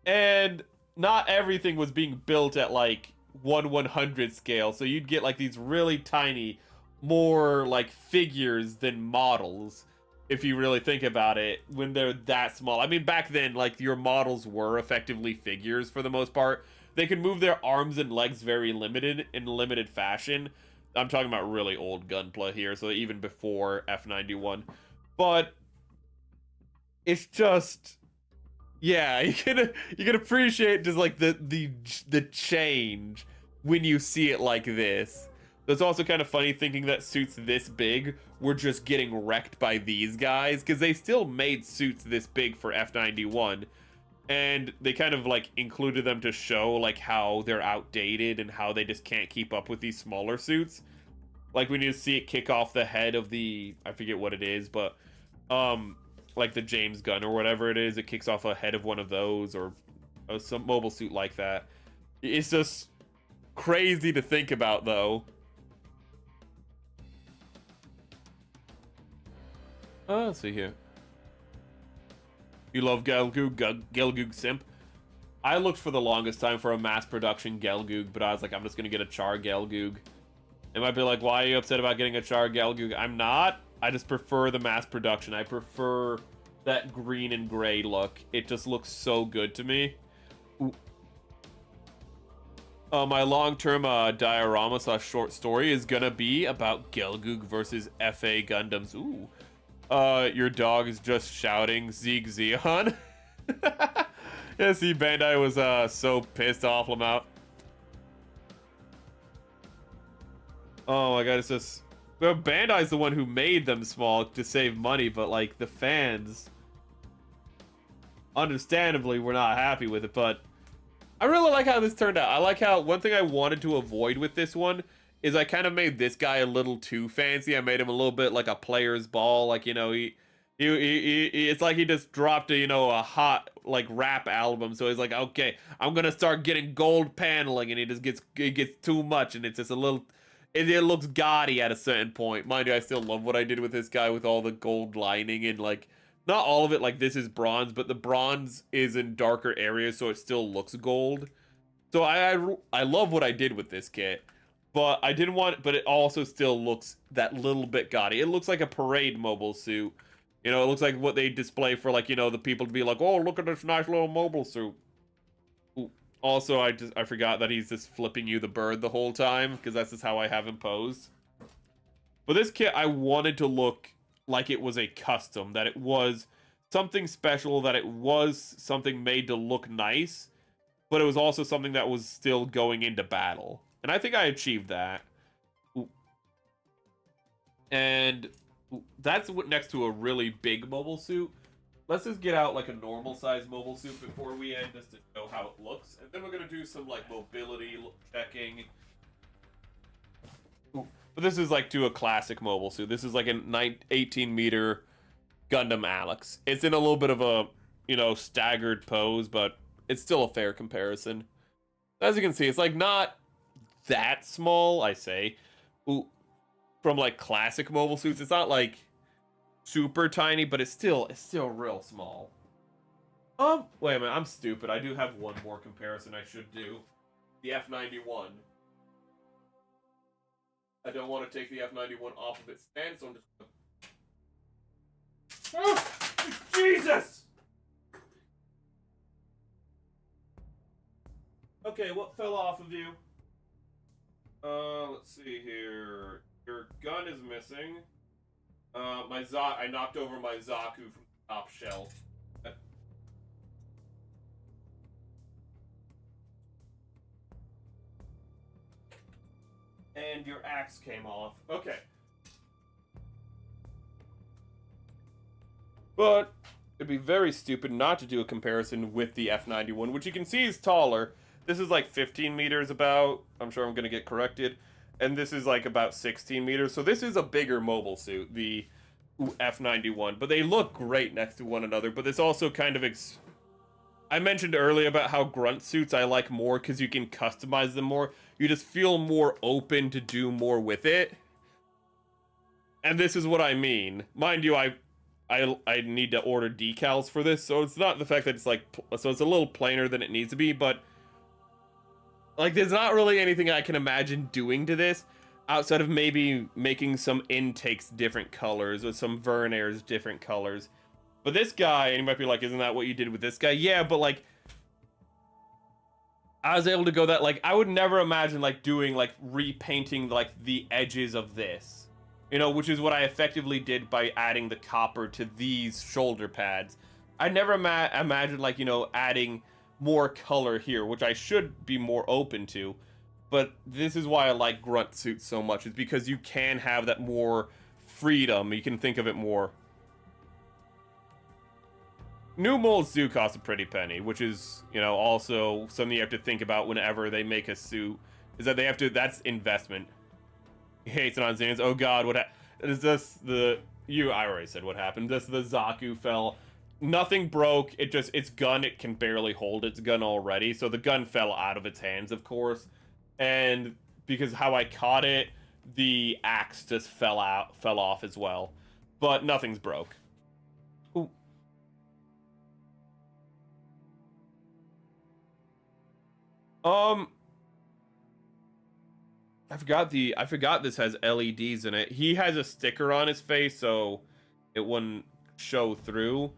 S1: And not everything was being built at, like, 1/100 scale. So you'd get, like, these really tiny, more, like, figures than models if you really think about it, when they're that small. I mean, back then, like, your models were effectively figures for the most part. They could move their arms and legs very limited fashion. I'm talking about really old Gunpla here, so even before F91. But it's just, yeah, you can appreciate just like the change when you see it like this. It's also kind of funny thinking that suits this big were just getting wrecked by these guys, because they still made suits this big for F91, and they kind of like included them to show like how they're outdated and how they just can't keep up with these smaller suits. Like when you see it kick off the head of the, I forget what it is, but like the James Gunn or whatever it is, it kicks off a head of one of those, or some mobile suit like that. It's just crazy to think about, though. Let's see here. You love Gelgoog Simp? I looked for the longest time for a mass production Gelgoog, but I was like, I'm just gonna get a Char Gelgoog. It might be like, why are you upset about getting a Char Gelgoog? I'm not. I just prefer the mass production. I prefer that green and gray look. It just looks so good to me. My long-term diorama / short story is gonna be about Gelgoog versus FA Gundams. Ooh. Your dog is just shouting Zeeg Zeon. Yeah, see, Bandai was so pissed off about. Oh my god, it's just, well, Bandai's the one who made them small to save money, but like the fans, understandably, were not happy with it. But I really like how this turned out. I like how, one thing I wanted to avoid with this one is I kind of made this guy a little too fancy. I made him a little bit like a player's ball. Like, you know, he it's like he just dropped a, you know, a hot like rap album. So he's like, okay, I'm gonna start getting gold paneling, and it gets too much, and it's just a little, it looks gaudy at a certain point. Mind you, I still love what I did with this guy with all the gold lining, and like, not all of it, like this is bronze, but the bronze is in darker areas, so it still looks gold. So I love what I did with this kit. But I didn't want, but it also still looks that little bit gaudy. It looks like a parade mobile suit. You know, it looks like what they display for, like, you know, the people to be like, oh, look at this nice little mobile suit. Ooh. Also, I forgot that he's just flipping you the bird the whole time, because that's just how I have him posed. But this kit, I wanted to look like it was a custom, that it was something special, that it was something made to look nice, but it was also something that was still going into battle. And I think I achieved that. Ooh. And that's next to a really big mobile suit. Let's just get out like a normal size mobile suit before we end, just to show how it looks. And then we're going to do some like mobility checking. Ooh. But this is like to a classic mobile suit. This is like an 18 meter Gundam Alex. It's in a little bit of a, you know, staggered pose, but it's still a fair comparison. As you can see, it's like not that small, I say. Ooh, from like classic mobile suits, it's not like super tiny, but it's still real small. Wait a minute, I'm stupid. I do have one more comparison I should do. The F91. I don't want to take the F91 off of its stand, so I'm just... Oh, Jesus! Okay, what fell off of you? Let's see here. Your gun is missing. I knocked over my Zaku from the top shelf. And your axe came off. Okay. But it'd be very stupid not to do a comparison with the F91, which you can see is taller. This is like 15 meters about. I'm sure I'm going to get corrected. And this is like about 16 meters. So this is a bigger mobile suit, the F91. But they look great next to one another. But this also kind of... I mentioned earlier about how grunt suits I like more because you can customize them more. You just feel more open to do more with it. And this is what I mean. Mind you, I need to order decals for this. So it's not the fact that it's like... So it's a little plainer than it needs to be. But... like, there's not really anything I can imagine doing to this outside of maybe making some intakes different colors or some verniers different colors. But this guy, and you might be like, isn't that what you did with this guy? Yeah, but like, I was able to go that, like, I would never imagine like doing like repainting like the edges of this, you know, which is what I effectively did by adding the copper to these shoulder pads. I never imagined like, you know, adding more color here, which I should be more open to. But this is why I like grunt suits so much, is because you can have that more freedom. You can think of it more. New molds do cost a pretty penny, which is, you know, also something you have to think about whenever they make a suit, is that they have to, that's investment. He hates it on Xans. Oh god, what is this? I already said what happened. This, the Zaku fell. Nothing broke, it just, its gun, it can barely hold its gun already, so the gun fell out of its hands, of course. And because how I caught it, the axe just fell off as well. But nothing's broke. Ooh. I forgot this has LEDs in it. He has a sticker on his face, so it wouldn't show through.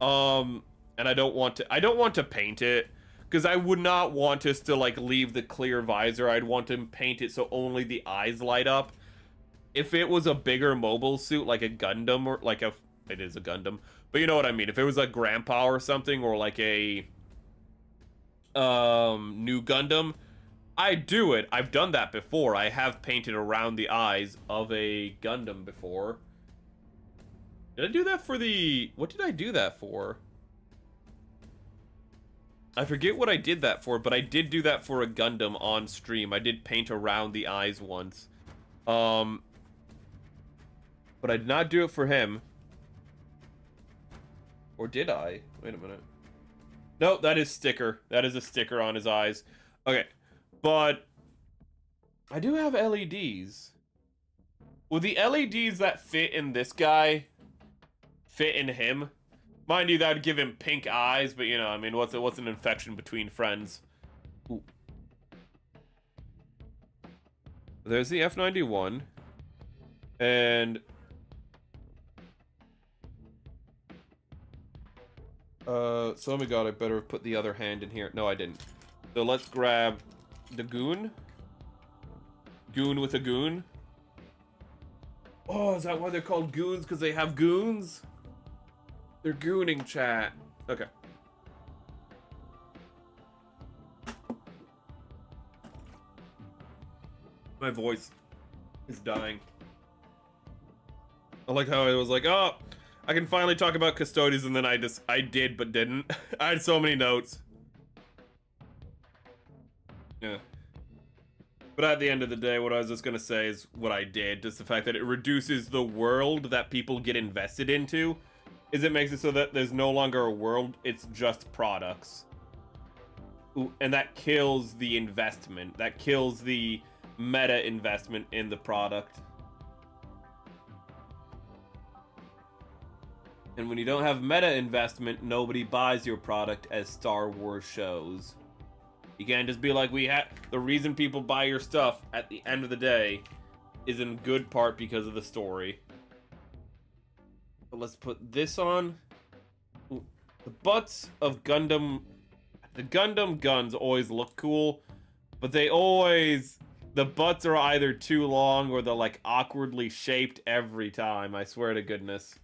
S1: And I don't want to paint it, because I would not want us to like leave the clear visor. I'd want to paint it so only the eyes light up. If it was a bigger mobile suit, like a Gundam, or like it is a Gundam, but you know what I mean. If it was like Grandpa or something, or like a new Gundam, I'd do it. I've done that before. I have painted around the eyes of a Gundam before. Did I do that for the... What did I do that for? I forget what I did that for, but I did do that for a Gundam on stream. I did paint around the eyes once. But I did not do it for him. Or did I? Wait a minute. No, that is sticker. That is a sticker on his eyes. Okay, but I do have LEDs. Will the LEDs that fit in this guy fit in him? Mind you, that would give him pink eyes, but you know, I mean, what's an infection between friends? Ooh. There's the F91. And so oh my god, I better put the other hand in here. No, I didn't. So let's grab the goon. Goon with a goon. Oh, is that why they're called goons? Because they have goons? They're gooning, chat. Okay. My voice is dying. I like how I was like, oh, I can finally talk about custodians, and then I did, but didn't. I had so many notes. Yeah. But at the end of the day, what I was just gonna say is what I did. Just the fact that it reduces the world that people get invested into. Is it makes it so that there's no longer a world, it's just products. Ooh, and that kills the investment. That kills the meta investment in the product. And when you don't have meta investment, nobody buys your product, as Star Wars shows. You can't just be like, the reason people buy your stuff at the end of the day is in good part because of the story. But let's put this on. Ooh, the butts of Gundam, the Gundam guns always look cool, but the butts are either too long or they're like awkwardly shaped every time, I swear to goodness.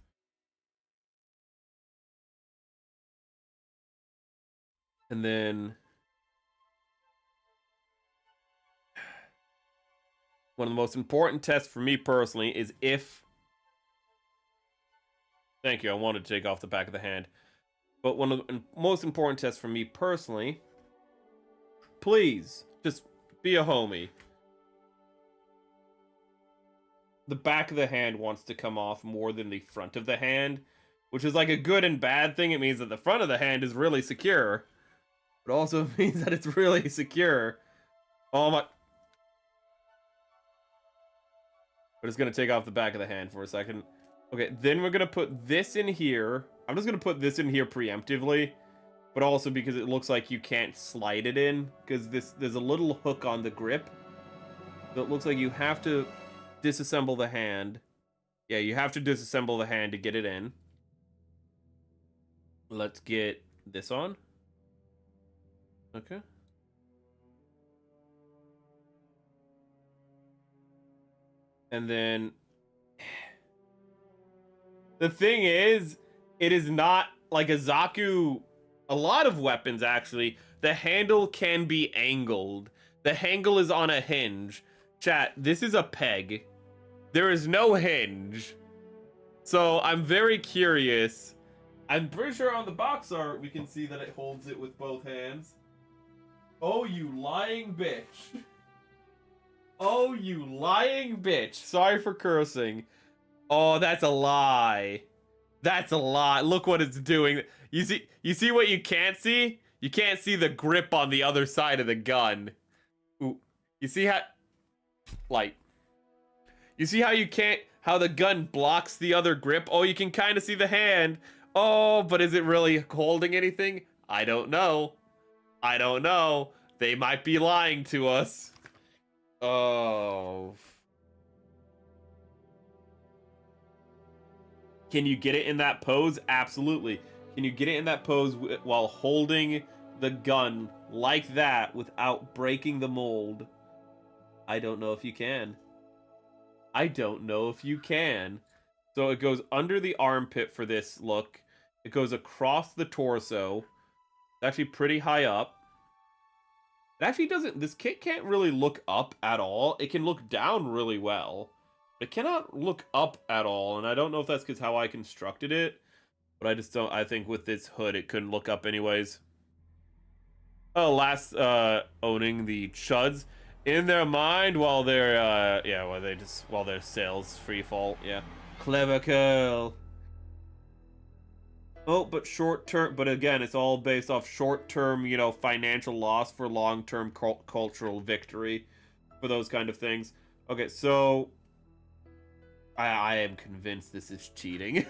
S1: And then one of the most important tests for me personally is if... Thank you, I wanted to take off the back of the hand. But one of the most important tests for me personally, please, just be a homie. The back of the hand wants to come off more than the front of the hand, which is like a good and bad thing. It means that the front of the hand is really secure, but also means that it's really secure. Oh my... But it's gonna take off the back of the hand for a second. Okay, then we're gonna put this in here. I'm just gonna put this in here preemptively, but also because it looks like you can't slide it in, because there's a little hook on the grip. So it looks like you have to disassemble the hand. Yeah, you have to disassemble the hand to get it in. Let's get this on. Okay. And then the thing is, it is not like a Zaku. A lot of weapons, actually, the handle can be angled. The handle is on a hinge. Chat, this is a peg. There is no hinge. So I'm very curious. I'm pretty sure on the box art we can see that it holds it with both hands. Oh, you lying bitch. Oh, you lying bitch. Sorry for cursing. Oh, that's a lie. That's a lie. Look what it's doing. You see what you can't see? You can't see the grip on the other side of the gun. Ooh. You see how light. You see how you can't how the gun blocks the other grip? Oh, you can kind of see the hand. Oh, but is it really holding anything? I don't know. I don't know. They might be lying to us. Oh. Can you get it in that pose? Absolutely. Can you get it in that pose while holding the gun like that without breaking the mold? I don't know if you can. I don't know if you can. So it goes under the armpit for this look. It goes across the torso. It's actually pretty high up. It actually doesn't... This kit can't really look up at all. It can look down really well. It cannot look up at all, and I don't know if that's because how I constructed it, but I just don't. I think with this hood, it couldn't look up anyways. Oh, last owning the chuds in their mind while they're while their sales free fall. Yeah, clever girl. Oh, but short term. But again, it's all based off short term, financial loss for long term cultural victory, for those kind of things. Okay, so. I am convinced this is cheating.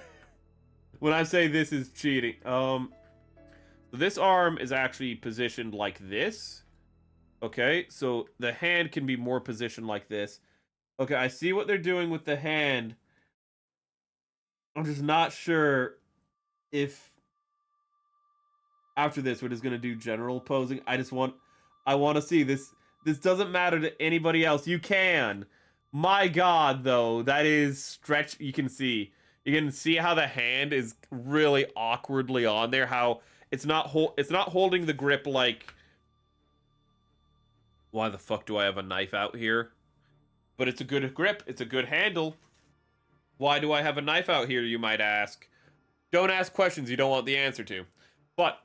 S1: When I say this is cheating, this arm is actually positioned like this. Okay, so the hand can be more positioned like this. Okay, I see what they're doing with the hand. I'm just not sure if after this we're just gonna do general posing. I want to see this. This doesn't matter to anybody else. You can. My God, though, that is stretch. You can see how the hand is really awkwardly on there. How it's not holding the grip like. Why the fuck do I have a knife out here? But it's a good grip. It's a good handle. Why do I have a knife out here, you might ask? Don't ask questions you don't want the answer to. But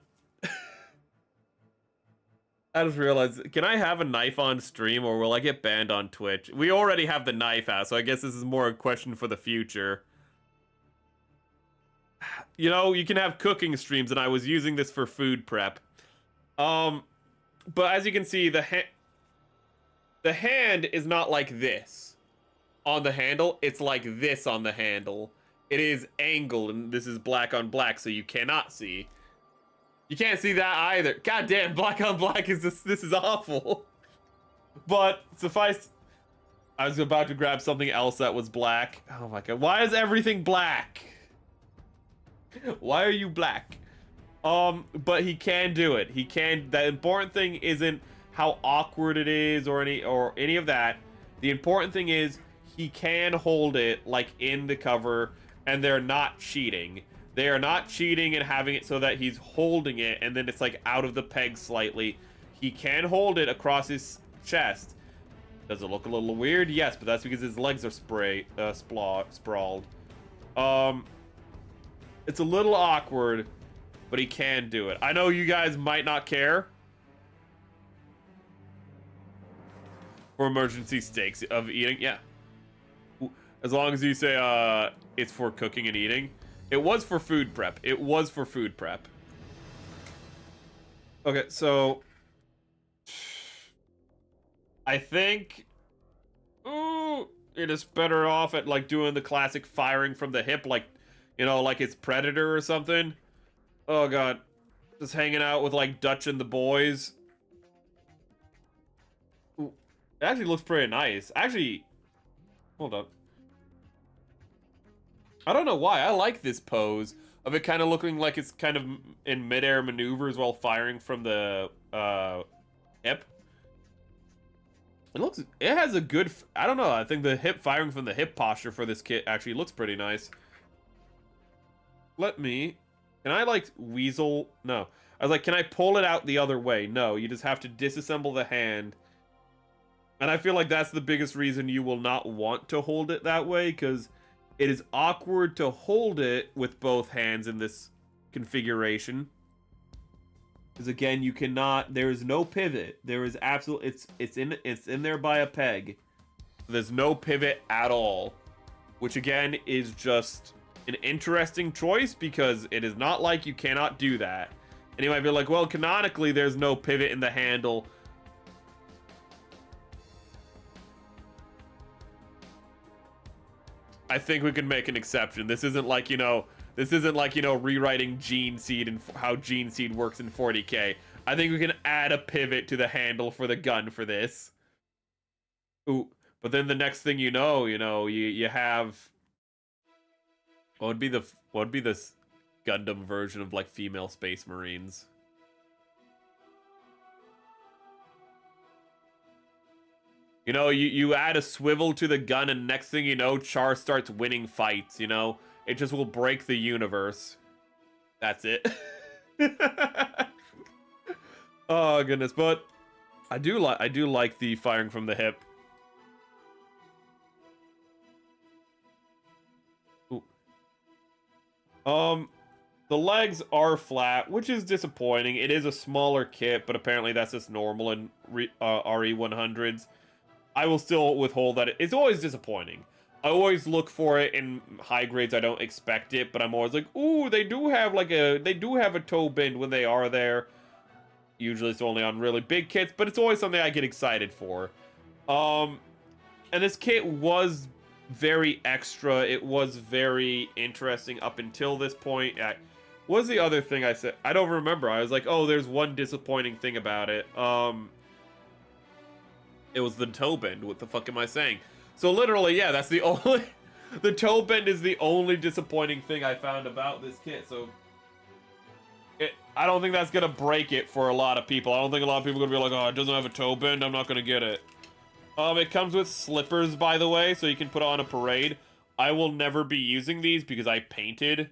S1: I just realized, can I have a knife on stream or will I get banned on Twitch? We already have the knife out, so I guess this is more a question for the future. You can have cooking streams, and I was using this for food prep. But as you can see, the hand is not like this on the handle. It's like this on the handle. It is angled, and this is black on black, so you cannot see. You can't see that either. God damn, black on black is this is awful. But suffice, I was about to grab something else that was black. Oh my God, why is everything black? Why are you black? But he can do it. He can. The important thing isn't how awkward it is or any of that. The important thing is he can hold it like in the cover, and they're not cheating. They are not cheating and having it so that he's holding it and then it's like out of the peg slightly. He can hold it across his chest. Does it look a little weird? Yes, but that's because his legs are sprawled. It's a little awkward, but he can do it. I know you guys might not care for emergency stakes of eating. Yeah. As long as you say it's for cooking and eating. It was for food prep. It was for food prep. Okay, so I think it is better off at like doing the classic firing from the hip, like like it's Predator or something. Oh God, just hanging out with like Dutch and the boys. Ooh. It actually looks pretty nice. Actually, hold up. I don't know why. I like this pose of it kind of looking like it's kind of in midair maneuvers while firing from the hip. It has a good, I don't know, I think the hip firing from the hip posture for this kit actually looks pretty nice. Can I like weasel? No. I was like, can I pull it out the other way? No, you just have to disassemble the hand. And I feel like that's the biggest reason you will not want to hold it that way, because it is awkward to hold it with both hands in this configuration. Because again, you cannot, there is no pivot. There is absolutely, it's in there by a peg. There's no pivot at all. Which again is just an interesting choice, because it is not like you cannot do that. And you might be like, well, canonically there's no pivot in the handle. I think we can make an exception. This isn't like, rewriting Gene Seed and how Gene Seed works in 40K. I think we can add a pivot to the handle for the gun for this. Ooh, but then the next thing you have, what would be this Gundam version of like female Space Marines? You add a swivel to the gun, and next thing you know, Char starts winning fights, It just will break the universe. That's it. Oh, goodness. But I do like the firing from the hip. Ooh. The legs are flat, which is disappointing. It is a smaller kit, but apparently that's just normal in RE100s. I will still withhold that. It's always disappointing. I always look for it in high grades. I don't expect it, but I'm always like, ooh, they do have a toe bend when they are there. Usually it's only on really big kits, but it's always something I get excited for. And this kit was very extra. It was very interesting up until this point. What was the other thing I said? I don't remember. I was like, oh, there's one disappointing thing about it. It was the toe bend. What the fuck am I saying? So literally, yeah, that's the only... The toe bend is the only disappointing thing I found about this kit, so... I don't think that's gonna break it for a lot of people. I don't think a lot of people are gonna be like, oh, it doesn't have a toe bend, I'm not gonna get it. It comes with slippers, by the way, so you can put on a parade. I will never be using these because I painted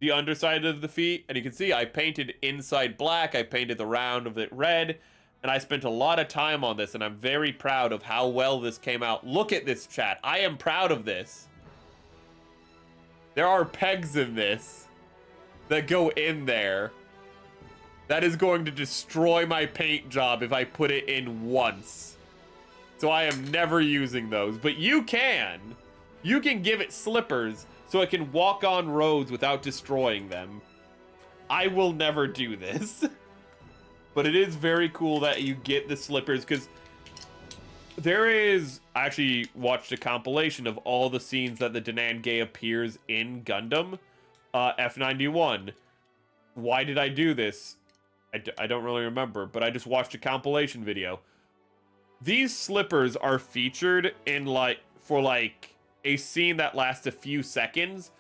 S1: the underside of the feet, and you can see I painted inside black, I painted the round of it red, and I spent a lot of time on this, and I'm very proud of how well this came out. Look at this, chat. I am proud of this. There are pegs in this that go in there. That is going to destroy my paint job if I put it in once. So I am never using those, but you can. You can give it slippers so it can walk on roads without destroying them. I will never do this. But it is very cool that you get the slippers, because I actually watched a compilation of all the scenes that the Den'an Gei appears in Gundam F91. Why did I do this? I don't really remember, but I just watched a compilation video. These slippers are featured in for a scene that lasts a few seconds,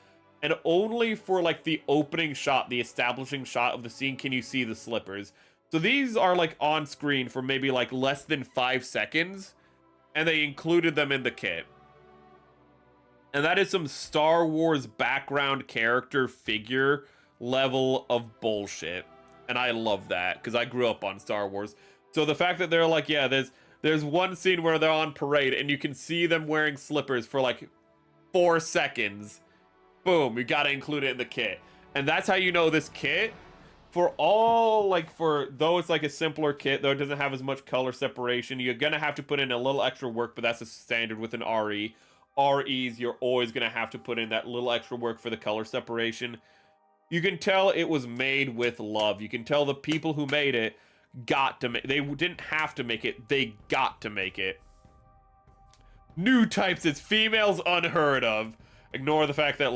S1: and only for the opening shot, the establishing shot of the scene, can you see the slippers. So these are on screen for maybe less than 5 seconds, and they included them in the kit. And that is some Star Wars background character figure level of bullshit. And I love that, because I grew up on Star Wars. So the fact that they're yeah, there's one scene where they're on parade, and you can see them wearing slippers for 4 seconds. Boom, you gotta include it in the kit. And that's how you know this kit, for all, though it's a simpler kit, though it doesn't have as much color separation, you're gonna have to put in a little extra work, but that's a standard with an RE. REs, you're always gonna have to put in that little extra work for the color separation. You can tell it was made with love. You can tell the people who made it got to make, they didn't have to make it, they got to make it. New types, it's females unheard of. Ignore the fact that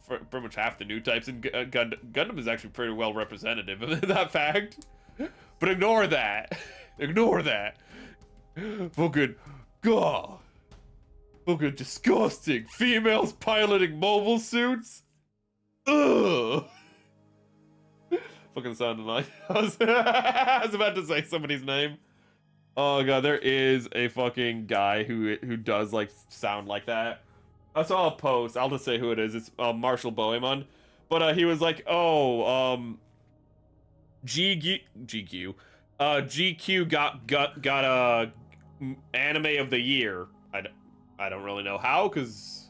S1: for pretty much half the new types in Gundam is actually pretty well representative of that fact. But ignore that. Ignore that. Fucking, God. Fucking disgusting. Females piloting mobile suits? Ugh. Fucking sounded like I was about to say somebody's name. Oh god, there is a fucking guy who does like sound like that. I saw a post. I'll just say who it is. It's Marshall Bohemond. But he was like, "Oh, GQ got a anime of the year." I don't really know how, because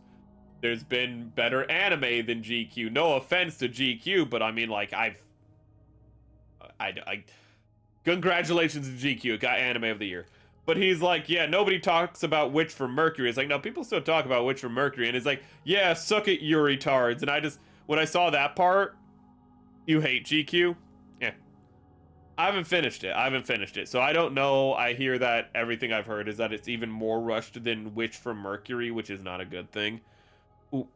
S1: there's been better anime than GQ. No offense to GQ, but I mean, like, congratulations to GQ, it got anime of the year. But he's like, yeah, nobody talks about Witch from Mercury. It's like, no, people still talk about Witch from Mercury. And it's like, yeah, suck it, you retards. And when I saw that part, you hate GQ? Yeah. I haven't finished it. So I don't know. I hear that everything I've heard is that it's even more rushed than Witch from Mercury, which is not a good thing. Ooh.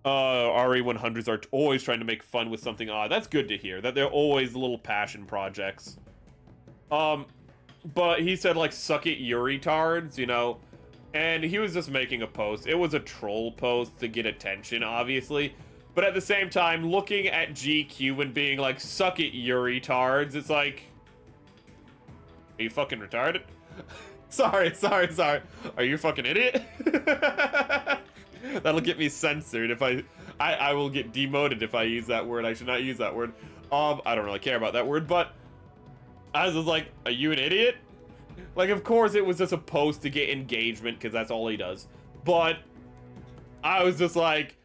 S1: RE100s are always trying to make fun with something odd. That's good to hear, that they're always little passion projects. But he said, like, suck it, you retards, you know? And he was just making a post. It was a troll post to get attention, obviously. But at the same time, looking at GQ and being like, suck it, you retards, it's like... Are you fucking retarded? Sorry. Are you a fucking idiot? That'll get me censored if I will get demoted if I use that word. I should not use that word. I don't really care about that word, but I was like, are you an idiot? Like, of course it was just a post to get engagement, because that's all he does. But I was just like,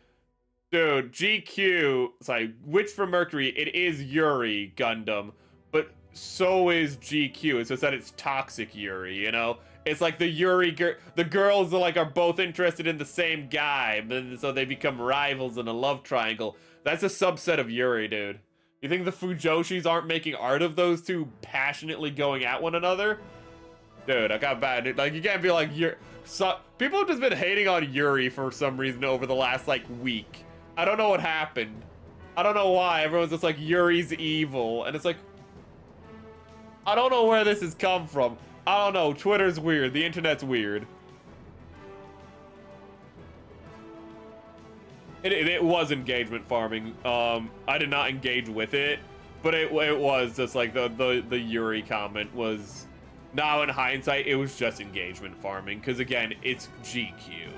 S1: dude, GQ, sorry, Witch from Mercury, it is Yuri Gundam, but so is GQ. It's just that it's toxic Yuri, you know? It's like the girls are both interested in the same guy, but so they become rivals in a love triangle. That's a subset of Yuri, dude. You think the Fujoshis aren't making art of those two passionately going at one another? Dude, I got bad. Dude. Like, you can't be like, people have just been hating on Yuri for some reason over the last, like, week. I don't know what happened. I don't know why. Everyone's just like, Yuri's evil. And it's like, I don't know where this has come from. I don't know. Twitter's weird. The internet's weird. It was engagement farming. I did not engage with it, but it was just like the Yuri comment was. Now in hindsight, it was just engagement farming, because again, it's GQ.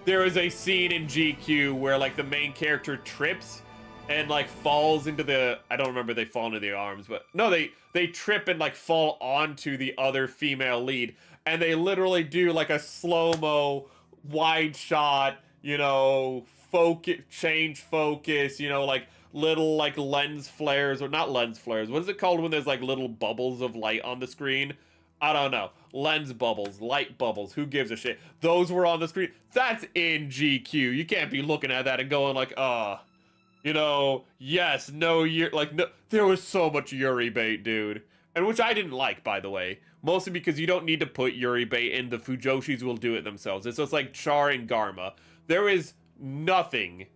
S1: There is a scene in GQ where like the main character trips and like falls into the, I don't remember if they fall into the arms, but no, they trip and like fall onto the other female lead, and they literally do like a slow-mo wide shot, you know, change focus, you know, like little like lens flares, or not lens flares, what is it called when there's like little bubbles of light on the screen? I don't know. Lens bubbles, light bubbles, who gives a shit? Those were on the screen. That's in GQ. You can't be looking at that and going like, you know, yes, no, like, no, there was so much Yuri bait, dude. And which I didn't like, by the way. Mostly because you don't need to put Yuri bait in, the Fujoshis will do it themselves. It's just like Char and Garma. There is nothing,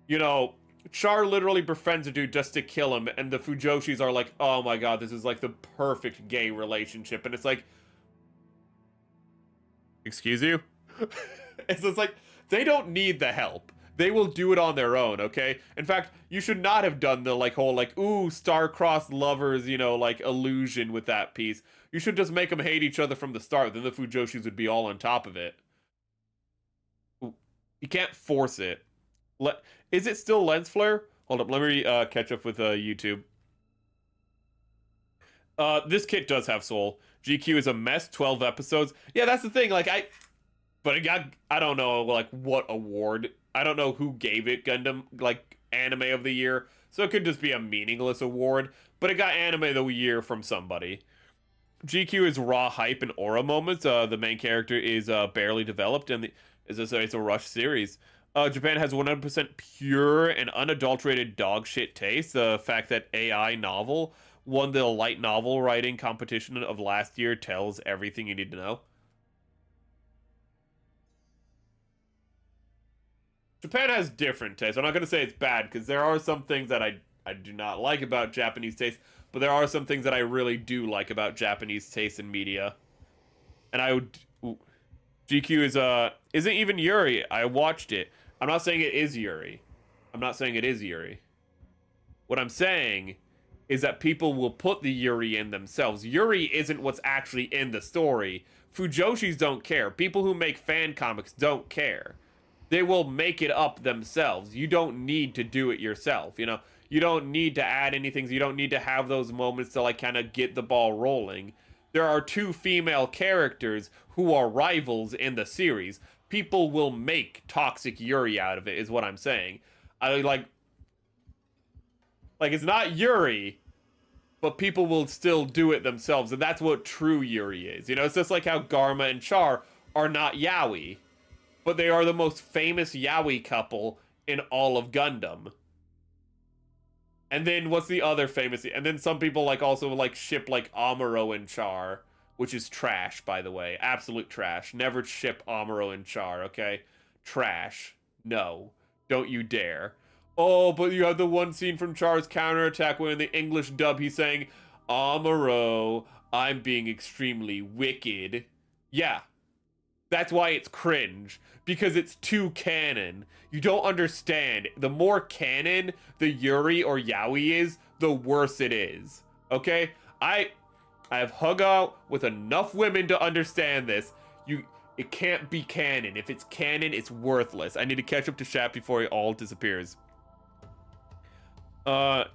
S1: you know, Char literally befriends a dude just to kill him, and the Fujoshis are like, oh my god, this is like the perfect gay relationship. And it's like, excuse you? It's just like, they don't need the help. They will do it on their own, okay? In fact, you should not have done the like whole like, ooh, star-crossed lovers, you know, like illusion with that piece. You should just make them hate each other from the start. Then the Fujoshis would be all on top of it. Ooh, you can't force it. Is it still lens flare? Hold up, let me catch up with YouTube. This kit does have soul. GQ is a mess, 12 episodes. Yeah, that's the thing, like, but it got, I don't know, like, what award. I don't know who gave it Gundam, like, Anime of the Year. So it could just be a meaningless award. But it got Anime of the Year from somebody. GQ is raw hype and aura moments. The main character is barely developed, and it's a rush series. Japan has 100% pure and unadulterated dog shit taste. The fact that AI novel won the light novel writing competition of last year tells everything you need to know. Japan has different tastes. I'm not going to say it's bad, because there are some things that I do not like about Japanese taste, but there are some things that I really do like about Japanese taste in media. And I would GQ isn't even Yuri. I watched it. I'm not saying it is Yuri. I'm not saying it is Yuri. What I'm saying is that people will put the Yuri in themselves. Yuri isn't what's actually in the story. Fujoshis don't care. People who make fan comics don't care. They will make it up themselves. You don't need to do it yourself, you know? You don't need to add anything. You don't need to have those moments to like kind of get the ball rolling. There are two female characters who are rivals in the series. People will make toxic Yuri out of it, is what I'm saying. I like it's not Yuri, but people will still do it themselves, and that's what true Yuri is. You know, it's just like how Garma and Char are not yaoi, but they are the most famous yaoi couple in all of Gundam. And then what's the other famous? And then some people like also like ship like Amuro and Char, which is trash, by the way. Absolute trash. Never ship Amuro and Char, okay? Trash. No. Don't you dare. Oh, but you have the one scene from Char's counterattack where in the English dub he's saying, Amuro, I'm being extremely wicked. Yeah. That's why it's cringe. Because it's too canon. You don't understand. The more canon the Yuri or Yaoi is, the worse it is. Okay? I have hung out with enough women to understand this. It can't be canon. If it's canon, it's worthless. I need to catch up to Shat before it all disappears. Now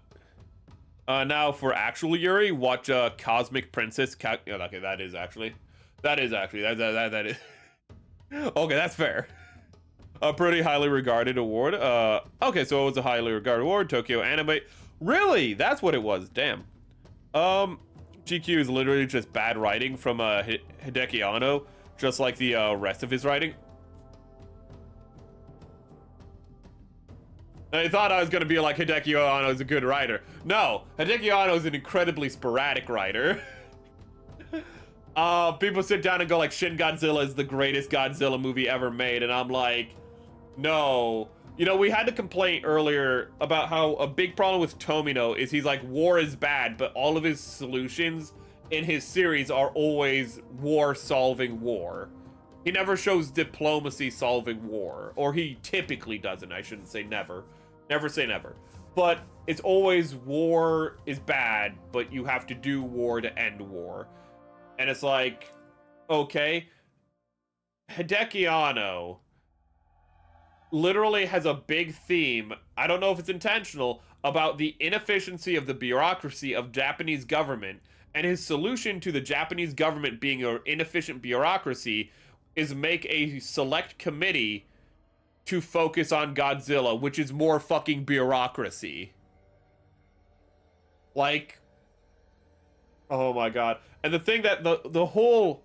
S1: for actual Yuri, watch Cosmic Princess. Okay, that is actually. That is. Okay, that's fair. A pretty highly regarded award. Okay, so it was a highly regarded award. Tokyo Anime. Really? That's what it was. Damn. GQ is literally just bad writing from Hideki Anno, just like the rest of his writing. I thought I was gonna be like Hideki Anno is a good writer. No, Hideki Anno is an incredibly sporadic writer. People sit down and go like Shin Godzilla is the greatest Godzilla movie ever made, and I'm like, no. You know, we had a complaint earlier about how a big problem with Tomino is he's like, war is bad, but all of his solutions in his series are always war solving war. He never shows diplomacy solving war, or he typically doesn't. I shouldn't say never. Never say never. But it's always war is bad, but you have to do war to end war. And it's like, okay, Hideki Anno literally has a big theme, I don't know if it's intentional, about the inefficiency of the bureaucracy of Japanese government, and his solution to the Japanese government being an inefficient bureaucracy is make a select committee to focus on Godzilla, which is more fucking bureaucracy. Like, oh my god. And the thing that the whole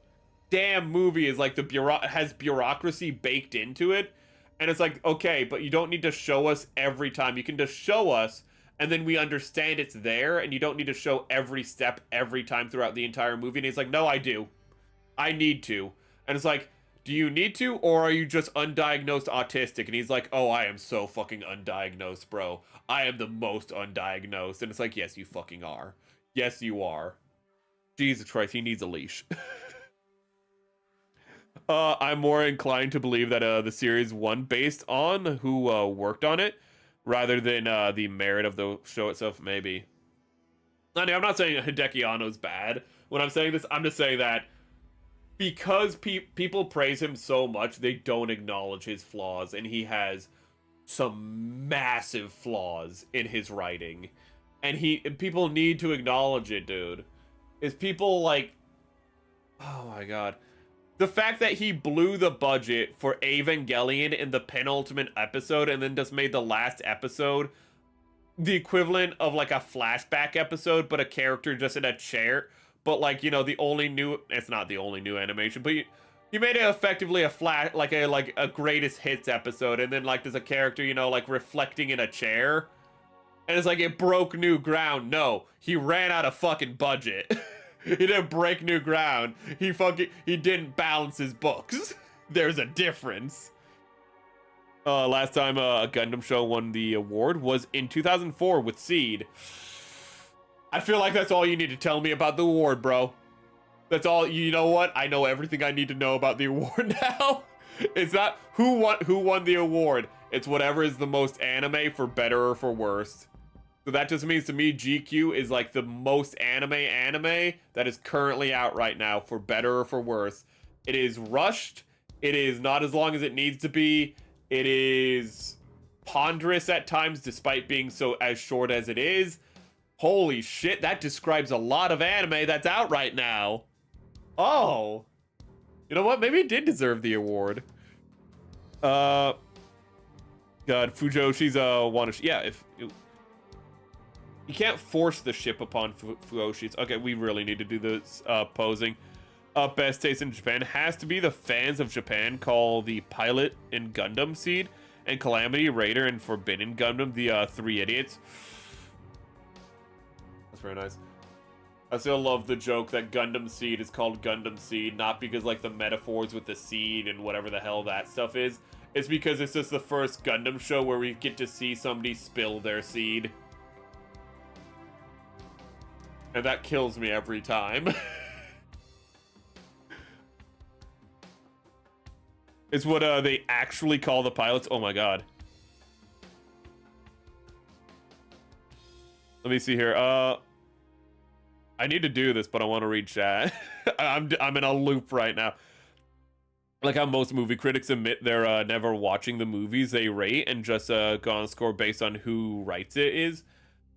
S1: damn movie is like has bureaucracy baked into it. And it's like, okay, but you don't need to show us every time. You can just show us, and then we understand it's there, and you don't need to show every step every time throughout the entire movie. And he's like, no, I do. I need to. And it's like, do you need to, or are you just undiagnosed autistic? And he's like, oh, I am so fucking undiagnosed, bro. I am the most undiagnosed. And it's like, yes, you fucking are. Yes, you are. Jesus Christ, he needs a leash. I'm more inclined to believe that the series won based on who worked on it, rather than the merit of the show itself, maybe. I mean, I'm not saying Hideki Anno's bad. When I'm saying this, I'm just saying that because people praise him so much, they don't acknowledge his flaws, and he has some massive flaws in his writing. And people need to acknowledge it, dude. Is people like, oh my god. The fact that he blew the budget for Evangelion in the penultimate episode and then just made the last episode the equivalent of like a flashback episode, but a character just in a chair. But like, you know, it's not the only new animation, but you made it effectively a greatest hits episode, and then like there's a character, you know, like reflecting in a chair. And it's like it broke new ground. No, he ran out of fucking budget. He didn't break new ground. He didn't balance his books. There's a difference. Last time a Gundam show won the award was in 2004 with Seed. I feel like that's all you need to tell me about the award, bro. That's all. You know what? I know everything I need to know about the award now. It's not who won the award. It's whatever is the most anime, for better or for worse. So that just means to me GQ is like the most anime that is currently out right now, for better or for worse. It is rushed. It is not as long as it needs to be. It is ponderous at times, despite being so as short as it is. Holy shit, that describes a lot of anime that's out right now. Oh. You know what? Maybe it did deserve the award. God, Fujoshi's yeah, if you can't force the ship upon Fujoshi's. Okay, we really need to do this posing. Best taste in Japan has to be the fans of Japan call the pilot in Gundam Seed and Calamity Raider and Forbidden Gundam the three idiots. That's very nice. I still love the joke that Gundam Seed is called Gundam Seed, not because like the metaphors with the seed and whatever the hell that stuff is. It's because it's just the first Gundam show where we get to see somebody spill their seed. And that kills me every time. It's what they actually call the pilots. Oh my god. Let me see here. I need to do this, but I want to read chat. I'm in a loop right now. Like how most movie critics admit they're never watching the movies they rate and just go on score based on who writes it is.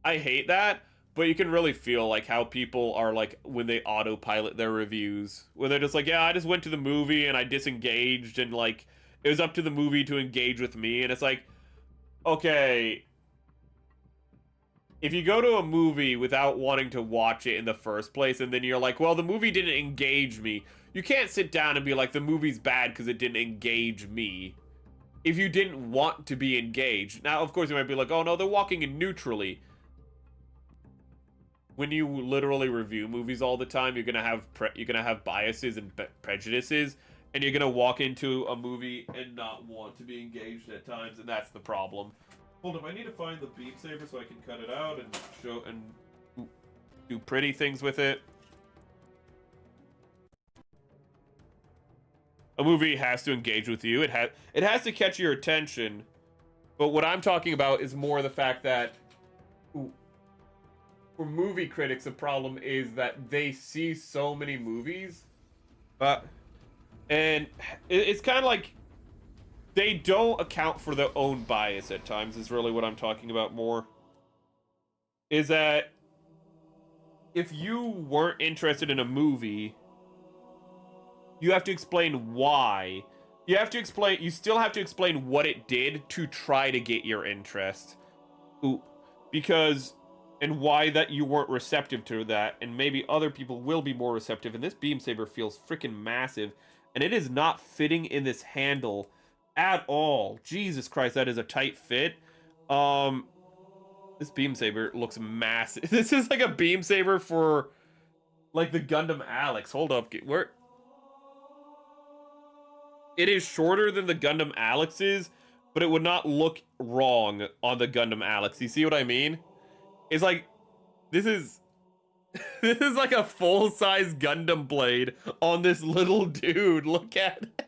S1: I hate that, but you can really feel like how people are like when they autopilot their reviews, where they're just like, yeah, I just went to the movie and I disengaged and like it was up to the movie to engage with me. And it's like, okay, if you go to a movie without wanting to watch it in the first place, and then you're like, well, the movie didn't engage me, you can't sit down and be like, the movie's bad because it didn't engage me. If you didn't want to be engaged. Now, of course, you might be like, oh, no, they're walking in neutrally. When you literally review movies all the time, you're gonna have biases and prejudices, and you're gonna walk into a movie and not want to be engaged at times, and that's the problem. Hold up, I need to find the beam saber so I can cut it out and show and do pretty things with it. A movie has to engage with you. It has to catch your attention. But what I'm talking about is more the fact that for movie critics, the problem is that they see so many movies, and it's kind of like they don't account for their own bias at times, is really what I'm talking about more. Is that if you weren't interested in a movie, you have to explain why. You still have to explain what it did to try to get your interest. Because, and why that you weren't receptive to that, and maybe other people will be more receptive, and this beam saber feels freaking massive, and it is not fitting in this handle at all. Jesus Christ, that is a tight fit. This beam saber looks massive. This is like a beam saber for like the Gundam Alex. Hold up, where? It is shorter than the Gundam Alex's, but it would not look wrong on the Gundam Alex. You see what I mean? It's like this is like a full-size Gundam blade on this little dude. Look at it.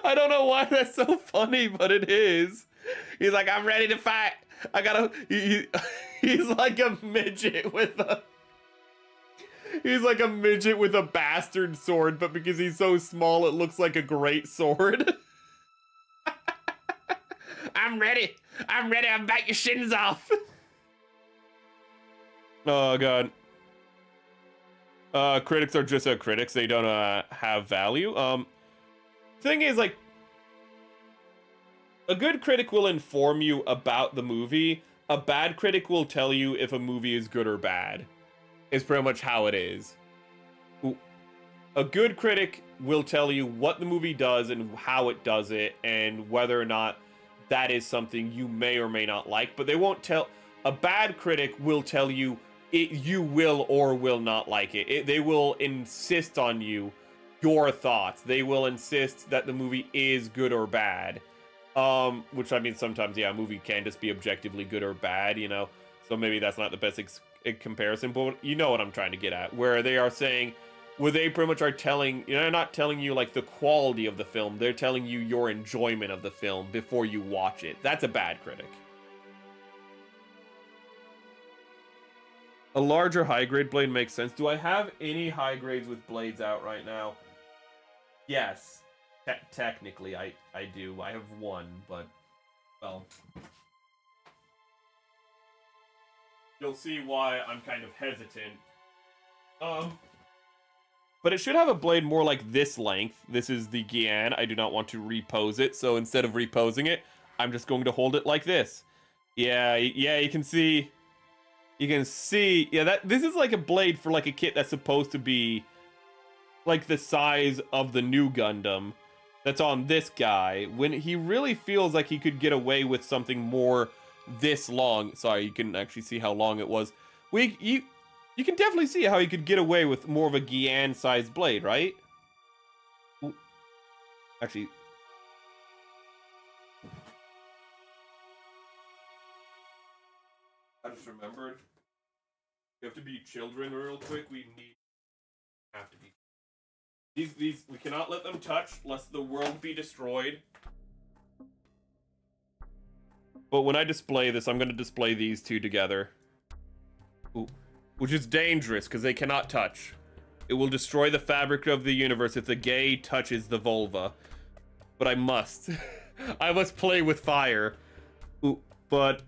S1: I don't know why that's so funny, but it is. He's like, I'm ready to fight. I gotta. He's like a midget with a. He's like a midget with a bastard sword, but because he's so small, it looks like a great sword. I'm ready. I'll bite your shins off. Oh god. Critics are just critics. They don't have value. Thing is, like, a good critic will inform you about the movie. A bad critic will tell you if a movie is good or bad. Is pretty much how it is. A good critic will tell you what the movie does and how it does it, and whether or not that is something you may or may not like, but they won't tell. A bad critic will tell you you will or will not like it. They will insist on your thoughts. They will insist that the movie is good or bad. Which I mean, sometimes, yeah, a movie can just be objectively good or bad, you know? So maybe that's not the best comparison, but you know what I'm trying to get at. Where they are saying, where they pretty much are telling, you know, they're not telling you, like, the quality of the film. They're telling you your enjoyment of the film before you watch it. That's a bad critic. A larger high-grade blade makes sense. Do I have any high grades with blades out right now? Yes. Technically, I do. I have one, but, well, you'll see why I'm kind of hesitant. But it should have a blade more like this length. This is the Gian. I do not want to repose it, so instead of reposing it, I'm just going to hold it like this. Yeah, you can see. You can see, yeah, that this is like a blade for like a kit that's supposed to be like the size of the new Gundam that's on this guy, when he really feels like he could get away with something more this long. Sorry, you couldn't actually see how long it was. You can definitely see how he could get away with more of a Gian-sized blade, right? Ooh. Actually, I just remembered. We have to be children real quick. Have to be. These we cannot let them touch lest the world be destroyed. But when I display this, I'm going to display these two together. Ooh. Which is dangerous because they cannot touch. It will destroy the fabric of the universe if the Gei touches the vulva. But I must. I must play with fire. Ooh, but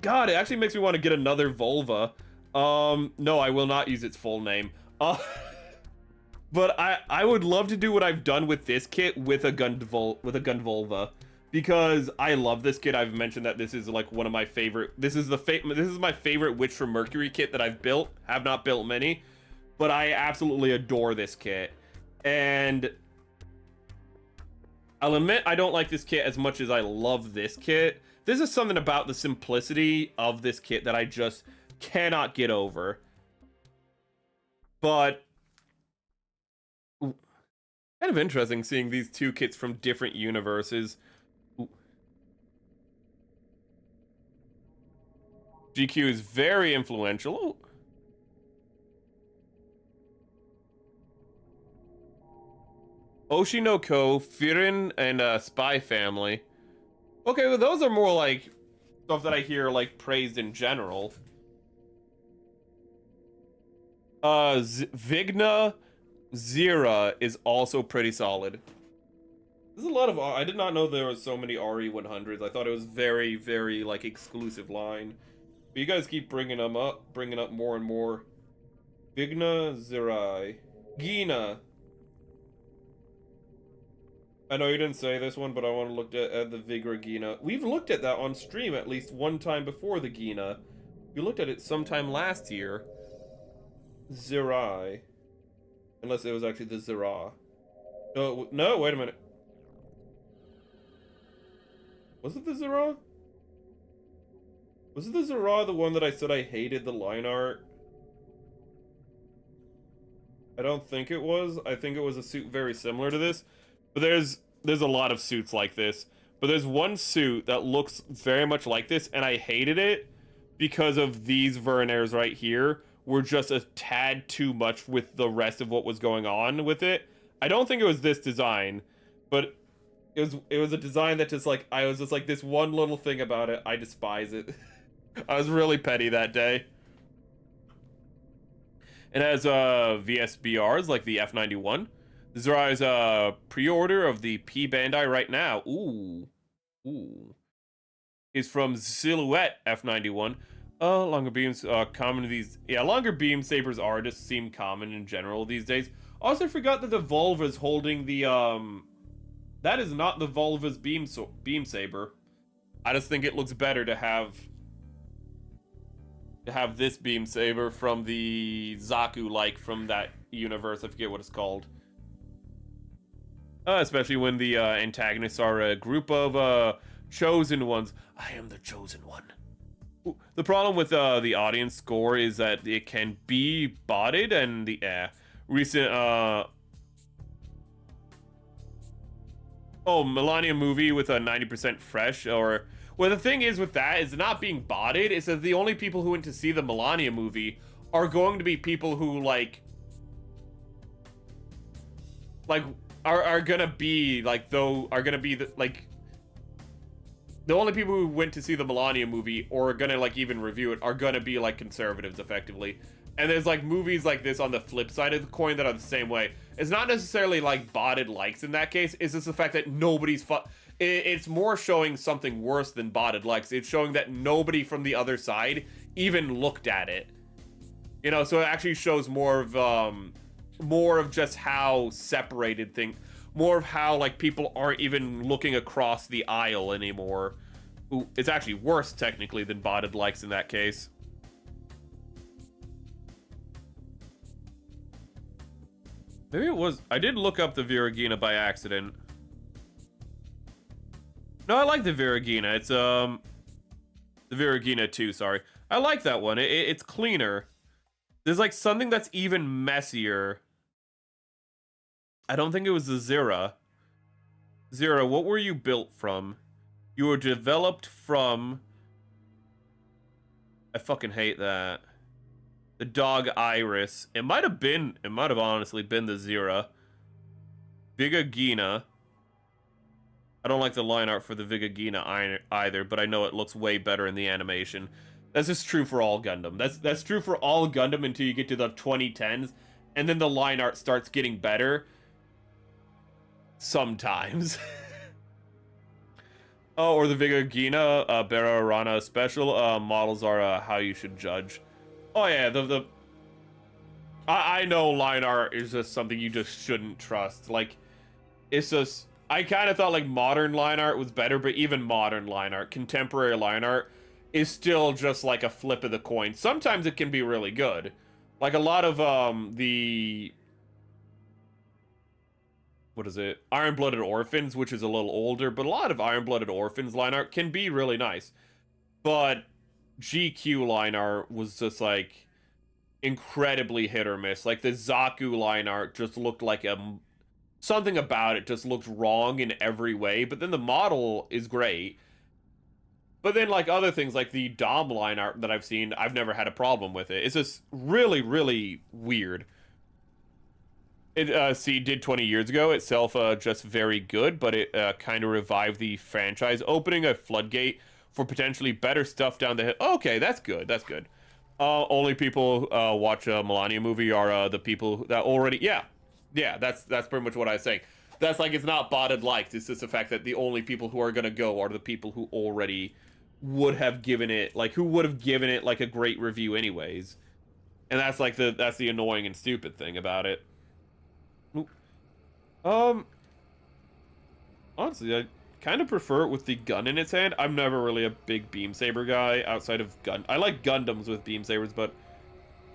S1: God, it actually makes me want to get another vulva. No, I will not use its full name. But I would love to do what I've done with this kit with a Gunvulva, because I love this kit. I've mentioned that this is like one of my favorite. This is my favorite Witch from Mercury kit that I've built. Have not built many, but I absolutely adore this kit. And I'll admit I don't like this kit as much as I love this kit. There's just something about the simplicity of this kit that I just cannot get over. But kind of interesting seeing these two kits from different universes. Ooh. GQ is very influential. Ooh. Oshinoko, Firin, and Spy Family. Okay, well, those are more like stuff that I hear like praised in general. Vigna Zira is also pretty solid. There's a lot of. I did not know there was so many RE100s. I thought it was very, very like exclusive line. But you guys keep bringing up more and more. Vigna Zirai, Gina. I know you didn't say this one, but I want to look at the Vigra Gina. We've looked at that on stream at least one time before the Gina. We looked at it sometime last year. Zirai. Unless it was actually the Zira. No, wait a minute. Was it the Zira? Was it the Zira, the one that I said I hated the line art? I don't think it was. I think it was a suit very similar to this. But there's a lot of suits like this. But there's one suit that looks very much like this, and I hated it because of these Vernairs right here were just a tad too much with the rest of what was going on with it. I don't think it was this design, but it was a design that just like, I was just like, this one little thing about it, I despise it. I was really petty that day. It has VSBRs like the F91. This is a pre-order of the P Bandai right now. Ooh. Is from Silhouette F91. Longer beams, common to these. Yeah, longer beam sabers are just seem common in general these days. Also forgot that the Volva's holding the, that is not the Volva's beam saber. I just think it looks better to have this beam saber from the Zaku, like, from that universe. I forget what it's called. Especially when the antagonists are a group of chosen ones. I am the chosen one. Ooh. The problem with the audience score is that it can be botted, and the recent Oh, Millennium movie with a 90% fresh, or... Well, the thing is with that is not being botted, is that the only people who went to see the Millennium movie are going to be people who, like are gonna be, like, are gonna be, like... The only people who went to see the Millennium movie, or are gonna, like, even review it, are gonna be, like, conservatives, effectively. And there's, like, movies like this on the flip side of the coin that are the same way. It's not necessarily, like, botted likes in that case. It's just the fact that nobody's it's more showing something worse than botted likes. It's showing that nobody from the other side even looked at it. You know, so it actually shows more of just how separated more of how, like, people aren't even looking across the aisle anymore. Ooh, it's actually worse, technically, than botted likes in that case. Maybe it was... I did look up the Viragina by accident. No, I like the Viragina. It's, the Viragina 2, sorry. I like that one. It's cleaner. There's, like, something that's even messier. I don't think it was the Zira. Zira, what were you built from? You were developed from... I fucking hate that. The dog Iris. It might have honestly been the Zira. Vigagina. I don't like the line art for the Vigagina either, but I know it looks way better in the animation. That's just true for all Gundam. That's true for all Gundam until you get to the 2010s, and then the line art starts getting better. Sometimes. Oh, or the Vigagina, Berarana special models are how you should judge. Oh yeah, I know line art is just something you just shouldn't trust. Like, it's just... I kind of thought, like, modern line art was better, but even modern line art, contemporary line art, is still just like a flip of the coin. Sometimes it can be really good. Like, a lot of, what is it? Iron-Blooded Orphans, which is a little older, but a lot of Iron-Blooded Orphans line art can be really nice. But GQ line art was just, like, incredibly hit or miss. Like, the Zaku line art just looked like something about it just looked wrong in every way, but then the model is great. But then, like, other things, like the Dom line art that I've seen, I've never had a problem with it. It's just really, really weird. It, did 20 years ago itself, just very good, but it, kind of revived the franchise, opening a floodgate for potentially better stuff down the hill. Okay, that's good, that's good. Only people, watch a Millennium movie are, the people that already, yeah, that's pretty much what I was saying. That's, like, it's not botted likes, it's just the fact that the only people who are gonna go are the people who already would have given it, like, like, a great review anyways. And that's, like, that's the annoying and stupid thing about it. Honestly, I kind of prefer it with the gun in its hand. I'm never really a big beam saber guy outside of I like Gundams with beam sabers, but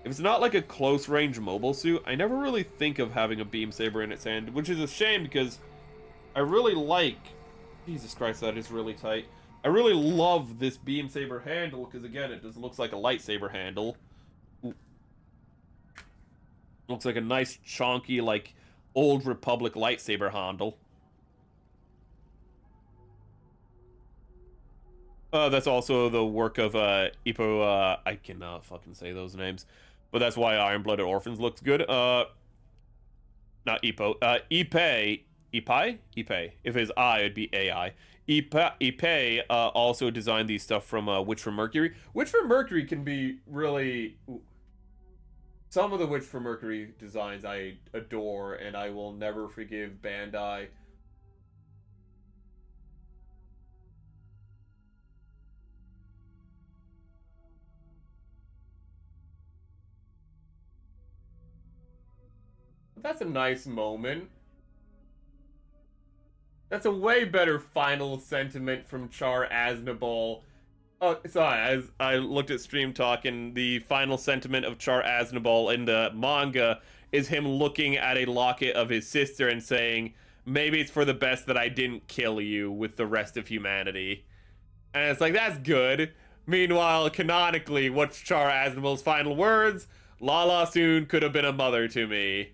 S1: if it's not like a close range mobile suit, I never really think of having a beam saber in its hand, which is a shame because I really like... Jesus Christ, that is really tight. I really love this beam saber handle because, again, it just looks like a lightsaber handle. Ooh. Looks like a nice, chonky, like, Old Republic lightsaber handle. That's also the work of, Ippo, I cannot fucking say those names. But that's why Iron-Blooded Orphans looks good. Not Ippo. Ippei. Ippei. If it's I, it'd be AI. Ippei, also designed these stuff from, Witch from Mercury. Witch from Mercury can be really... Ooh. Some of the Witch from Mercury designs I adore, and I will never forgive Bandai. That's a nice moment. That's a way better final sentiment from Char Aznable. Oh, sorry, as I looked at Stream Talk, and the final sentiment of Char Aznable in the manga is him looking at a locket of his sister and saying, maybe it's for the best that I didn't kill you with the rest of humanity. And it's like, that's good. Meanwhile, canonically, what's Char Aznable's final words? Lala soon could have been a mother to me.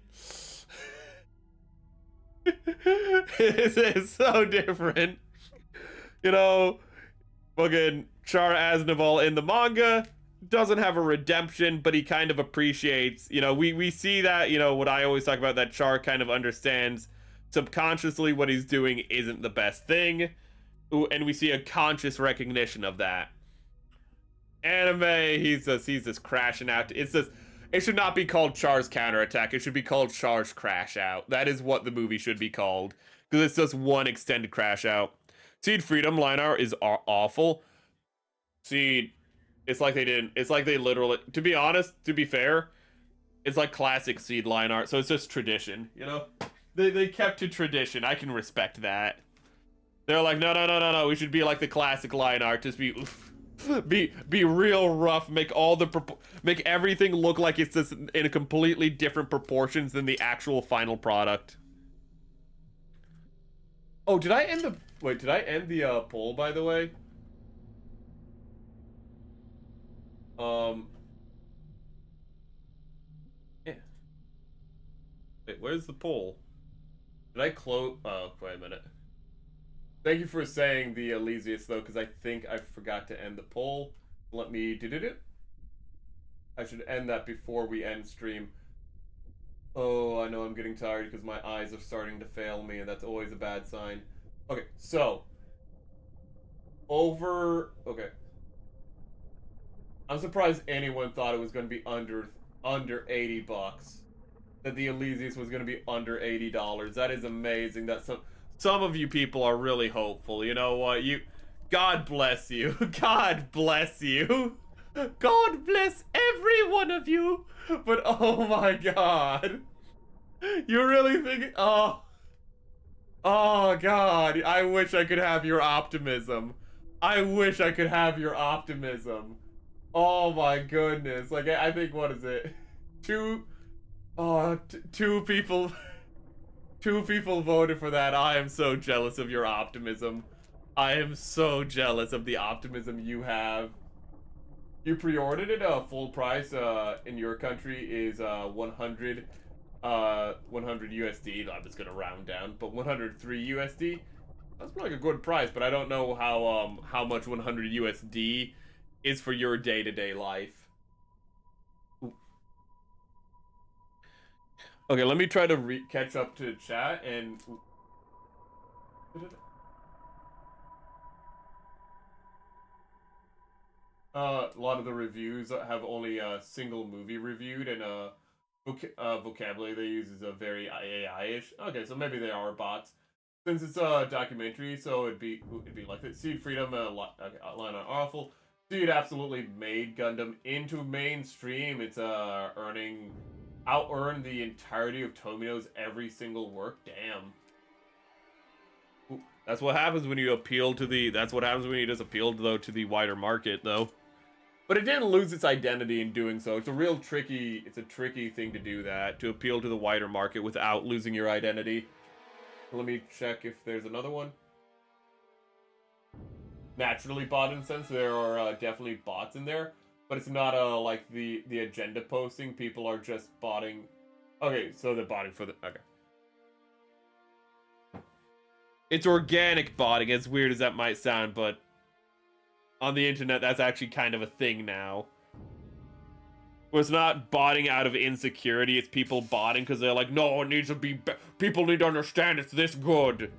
S1: It's so different. You know, fucking Char Aznavour in the manga doesn't have a redemption, but he kind of appreciates, we see that, what I always talk about, that Char kind of understands subconsciously what he's doing isn't the best thing. Ooh, and we see a conscious recognition of that. Anime, he's just crashing out. It should not be called Char's Counterattack. It should be called Char's Crash Out. That is what the movie should be called, because it's just one extended crash out. Seed Freedom line art is awful. Seed, it's like they literally, to be honest, to be fair, it's like classic Seed line art, so it's just tradition, They kept to tradition. I can respect that. They're like, no, we should be like the classic line art, just be real rough, make everything look like it's just in a completely different proportions than the actual final product. Oh, did I end the poll, by the way? Yeah. Wait, where's the poll? Did I close? Oh, wait a minute. Thank you for saying the Elysius, though, because I think I forgot to end the poll. Let me do it. I should end that before we end stream. Oh, I know I'm getting tired because my eyes are starting to fail me, and that's always a bad sign. Okay, so. Okay. I'm surprised anyone thought it was going to be under $80. That the Elysius was going to be under $80. That is amazing. That some of you people are really hopeful. You know what? God bless you. God bless you. God bless every one of you. But oh my God. You really think, oh God. I wish I could have your optimism. I wish I could have your optimism. Oh my goodness. Like, I think, what is it? Two people voted for that. I am so jealous of your optimism. I am so jealous of the optimism you have. You pre-ordered it full price in your country is 100 USD. I'm just gonna round down, but 103 USD. That's like a good price, but I don't know how much 100 USD is for your day-to-day life. Okay, let me try to catch up to chat and. A lot of the reviews have only a single movie reviewed, and vocabulary they use is a very AI-ish. Okay, so maybe they are bots. Since it's a documentary, so it'd be like that. Seed Freedom, line on awful. Seed absolutely made Gundam into mainstream. It's out-earned the entirety of Tomino's every single work. Damn. Ooh, that's what happens when you appeal to the. That's what happens when you just appeal to the wider market, though. But it didn't lose its identity in doing so. It's a tricky thing to do that, to appeal to the wider market without losing your identity. Let me check if there's another one. Naturally bot in sense, there are definitely bots in there, but it's not like the agenda posting. People are just botting. Okay, so they're botting for the. Okay. It's organic botting, as weird as that might sound, but on the internet, that's actually kind of a thing now. Where it's not botting out of insecurity, it's people botting because they're like, no, it needs to be, people need to understand it's this good.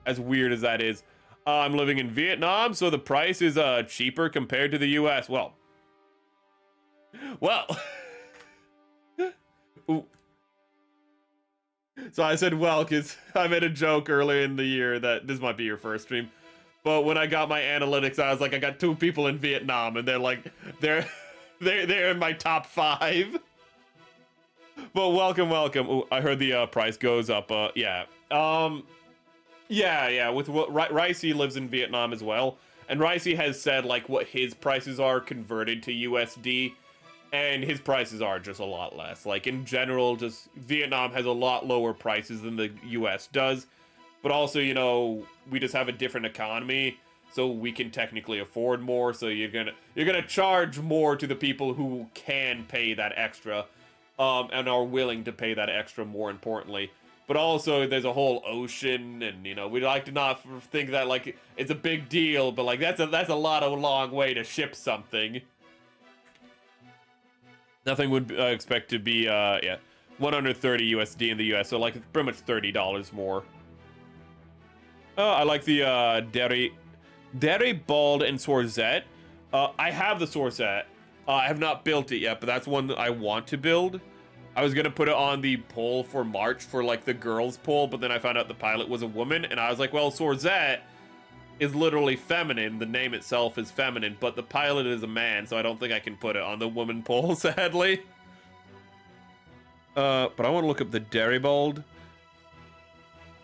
S1: As weird as that is. I'm living in Vietnam, so the price is cheaper compared to the US. Well. Ooh. So I said well because I made a joke earlier in the year that this might be your first stream. But when I got my analytics, I was like, I got 2 people in Vietnam, and they're like, they're in my top 5. But welcome. Ooh, I heard the price goes up. Yeah. Yeah. With what Ricey lives in Vietnam as well, and Ricey has said like what his prices are converted to USD, and his prices are just a lot less. Like in general, just Vietnam has a lot lower prices than the US does. But also, we just have a different economy, so we can technically afford more. So you're gonna charge more to the people who can pay that extra, and are willing to pay that extra. More importantly, but also there's a whole ocean, and you know, we like to not think that like it's a big deal, but like that's a long way to ship something. Nothing would expect to be yeah, 130 USD in the US, so like it's pretty much $30 more. I like the Derry Bald and Sorzette. I have the Sorzette. I have not built it yet, but that's one that I want to build. I was gonna put it on the poll for March for like the girls poll, but then I found out the pilot was a woman, and I was like, well, Sorzette is literally feminine. The name itself is feminine, but the pilot is a man, so I don't think I can put it on the woman poll, sadly. But I want to look up the Derrybald.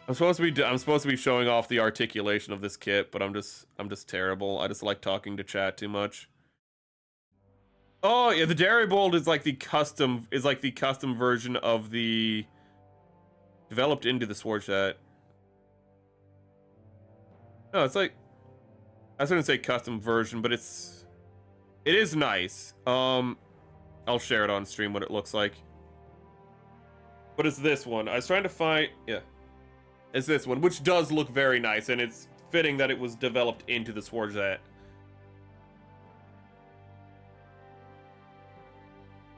S1: I'm supposed to be showing off the articulation of this kit, but I'm just terrible. I just like talking to chat too much. Oh yeah, the Derrybald is like the custom version of the developed into the Swordshat. No, it's like, I was gonna say custom version, but it is nice. I'll share it on stream what it looks like. But it's this one. I was trying to find, yeah. It's this one, which does look very nice, and it's fitting that it was developed into the Swordshat.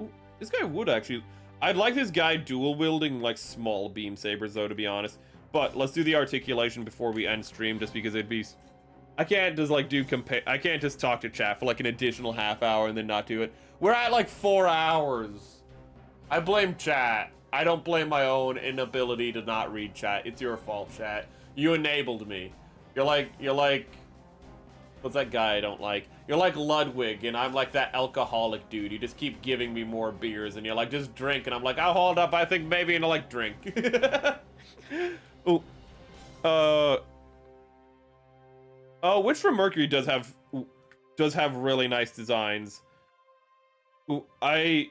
S1: Ooh, this guy would actually, I'd like this guy dual wielding like small beam sabers though, to be honest. But let's do the articulation before we end stream, just because it'd be, I can't just like I can't just talk to chat for like an additional half hour and then not do it. We're at like 4 hours. I blame chat. I don't blame my own inability to not read chat. It's your fault, chat. You enabled me. You're like, what's that guy I don't like? You're like Ludwig, and I'm like that alcoholic dude. You just keep giving me more beers, and you're like, just drink, and I'm like, I'll hold up. I think maybe and like drink. Oh, Witch from Mercury does have really nice designs. Ooh, I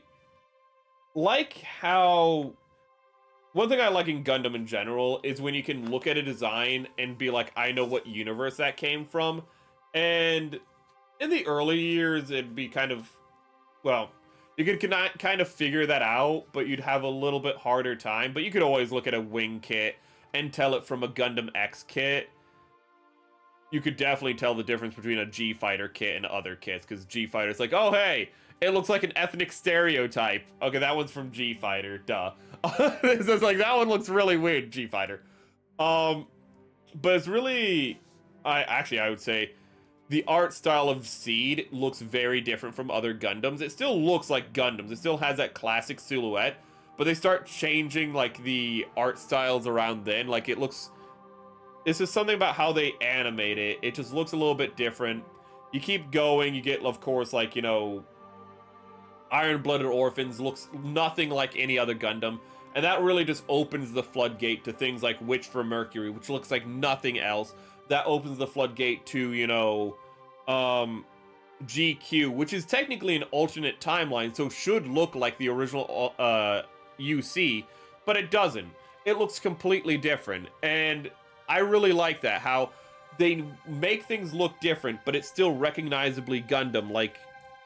S1: like how, one thing I like in Gundam in general is when you can look at a design and be like, I know what universe that came from. And in the early years, it'd be kind of, well, you could kind of figure that out, but you'd have a little bit harder time. But you could always look at a wing kit and tell it from a Gundam X kit. You could definitely tell the difference between a G-Fighter kit and other kits, because G-Fighter's like, oh, hey, it looks like an ethnic stereotype. Okay, that one's from G-Fighter, duh. It's just like, that one looks really weird, G-Fighter. But it's really, I would say, the art style of Seed looks very different from other Gundams. It still looks like Gundams. It still has that classic silhouette, but they start changing, like, the art styles around then. Like, it looks, this is something about how they animate it. It just looks a little bit different. You keep going, you get, of course, like, you know, Iron-Blooded Orphans looks nothing like any other Gundam, and that really just opens the floodgate to things like Witch from Mercury, which looks like nothing else. That opens the floodgate to, you know, GQ, which is technically an alternate timeline, so should look like the original UC, but it doesn't. It looks completely different, and I really like that, how they make things look different, but it's still recognizably Gundam. Like,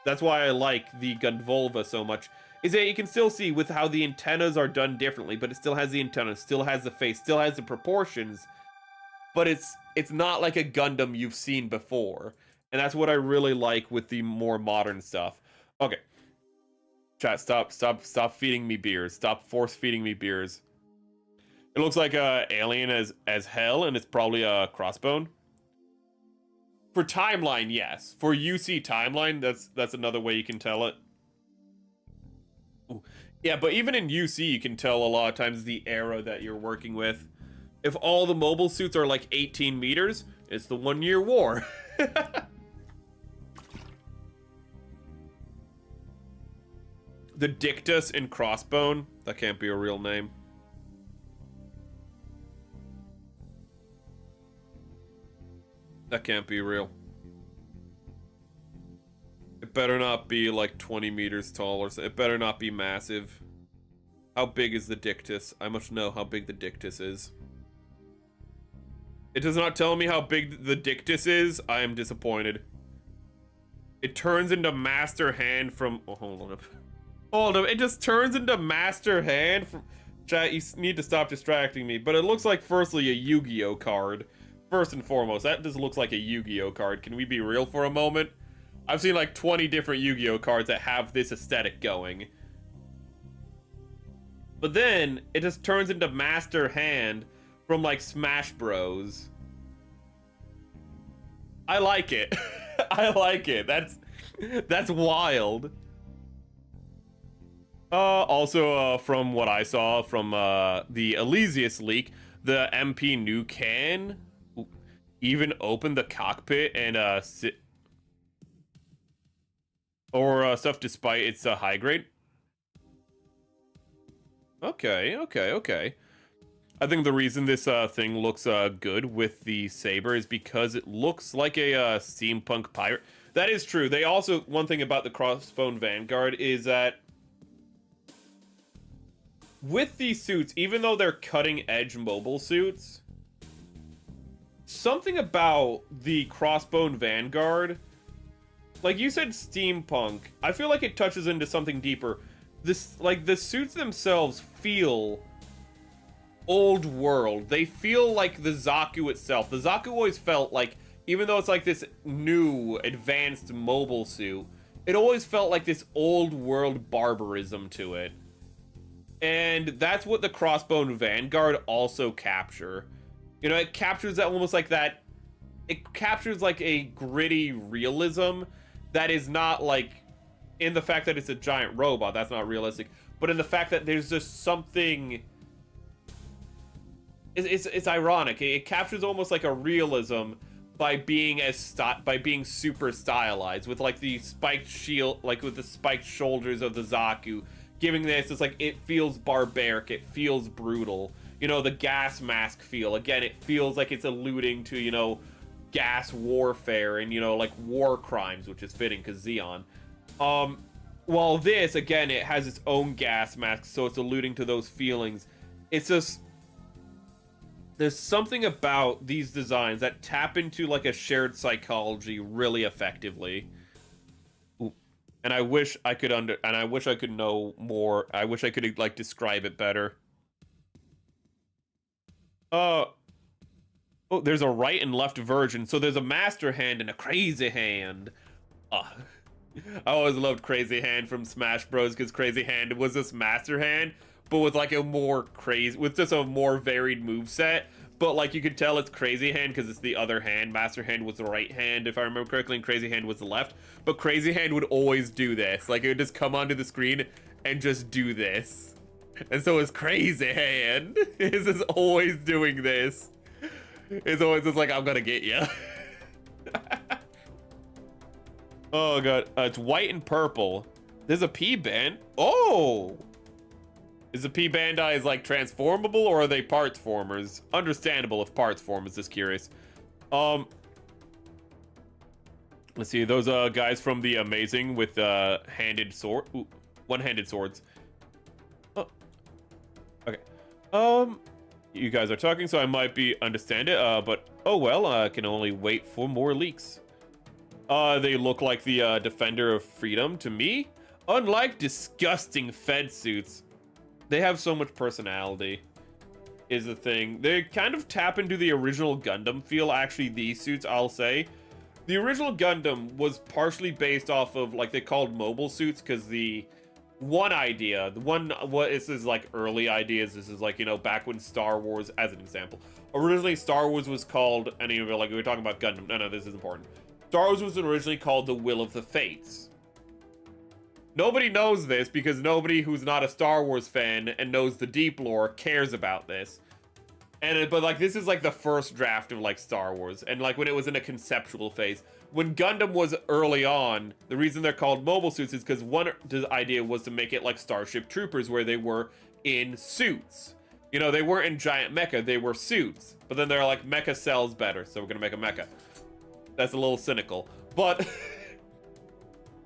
S1: that's why I like the Gundvolva so much, is that you can still see with how the antennas are done differently, but it still has the antennas, still has the face, still has the proportions, but it's not like a Gundam you've seen before. And that's what I really like with the more modern stuff. Okay. Chat, stop feeding me beers. Stop force feeding me beers. It looks like alien as hell, and it's probably a crossbone. For timeline, yes. For UC timeline, that's another way you can tell it. Ooh. Yeah, but even in UC, you can tell a lot of times the era that you're working with. If all the mobile suits are like 18 meters, it's the 1 year war. The Dictus in Crossbone, that can't be a real name. That can't be real. It better not be like 20 meters tall, or it better not be massive. How big is the Dictus? I must know how big the Dictus is. It does not tell me how big the Dictus is. I am disappointed. It turns into Master Hand from... Oh, hold on. Hold on. It just turns into Master Hand from... Chat, you need to stop distracting me. But it looks like, firstly, a Yu-Gi-Oh card. First and foremost, that just looks like a Yu-Gi-Oh card. Can we be real for a moment? I've seen like 20 different Yu-Gi-Oh cards that have this aesthetic going. But then, it just turns into Master Hand from like Smash Bros. I like it. I like it. That's wild. Also, from what I saw from the Elysius leak, the MP new can even open the cockpit and sit or stuff despite its high grade. Okay. I think the reason this thing looks good with the saber is because it looks like a steampunk pirate. That is true. They also, one thing about the Crossbone Vanguard is that with these suits, even though they're cutting edge mobile suits, something about the Crossbone Vanguard, like you said steampunk, I feel like it touches into something deeper. This, like, the suits themselves feel old world. They feel like the Zaku itself. The Zaku always felt like, even though it's like this new advanced mobile suit, it always felt like this old world barbarism to it. And that's what the Crossbone Vanguard also capture. You know, it captures that almost like that, it captures like a gritty realism that is not like, in the fact that it's a giant robot, that's not realistic, but in the fact that there's just something, it's ironic. It captures almost like a realism by being super stylized with like the spiked shield, like with the spiked shoulders of the Zaku, giving this, it's like, it feels barbaric, it feels brutal. You know, the gas mask feel, again, it feels like it's alluding to, you know, gas warfare and, you know, like war crimes, which is fitting because Xeon. While this, again, it has its own gas mask, so it's alluding to those feelings. It's just, there's something about these designs that tap into like a shared psychology really effectively. Ooh. And I wish I could know more. I wish I could like describe it better. Oh, there's a right and left version. So there's a master hand and a crazy hand. I always loved Crazy Hand from Smash Bros. Because Crazy Hand was this master hand, but with like a more crazy, with just a more varied moveset. But like you could tell it's Crazy Hand because it's the other hand. Master Hand was the right hand, if I remember correctly, and Crazy Hand was the left. But Crazy Hand would always do this. Like it would just come onto the screen and just do this. And so it's Crazy Hand is just always doing this. It's always just like, I'm gonna get you. Oh god, it's white and purple. There's a P band. Oh! Is the P Bandai like transformable or are they parts formers? Understandable if parts form, is just curious. Let's see, those guys from the Amazing with handed sword, one-handed swords. Oh. Okay. You guys are talking, so I might understand it, but oh well, I can only wait for more leaks. They look like the Defender of Freedom to me. Unlike disgusting Fed suits, they have so much personality, is the thing. They kind of tap into the original Gundam feel, actually, these suits, I'll say. The original Gundam was partially based off of, like, they called mobile suits, because the one idea, this is like early ideas, this is like, you know, back when Star Wars, as an example. Originally, Star Wars was called, and you know, like, we were talking about Gundam. No, this is important. Star Wars was originally called the Will of the Fates. Nobody knows this because nobody who's not a Star Wars fan and knows the deep lore cares about this. But like, this is like the first draft of like Star Wars, and like when it was in a conceptual phase. When Gundam was early on, the reason they're called mobile suits is because one idea was to make it like Starship Troopers, where they were in suits. You know, they weren't in giant mecha, they were suits. But then they're like, mecha sells better, so we're gonna make a mecha. That's a little cynical, but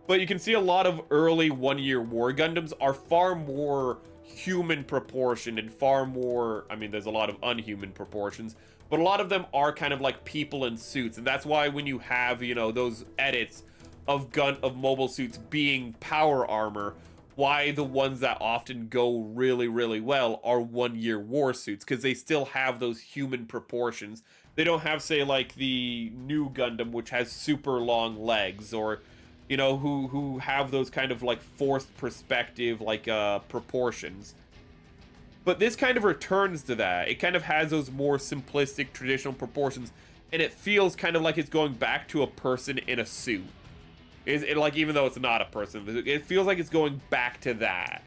S1: but you can see a lot of early one-year war Gundams are far more human proportioned and far more, I mean, there's a lot of unhuman proportions, but a lot of them are kind of like people in suits, and that's why when you have, you know, those edits of mobile suits being power armor, why the ones that often go really, really well are 1-year war suits, because they still have those human proportions. They don't have, say, like the new Gundam, which has super long legs, or, you know, who have those kind of like forced perspective, like proportions. But this kind of returns to that. It kind of has those more simplistic, traditional proportions, and it feels kind of like it's going back to a person in a suit. Like, even though it's not a person, it feels like it's going back to that.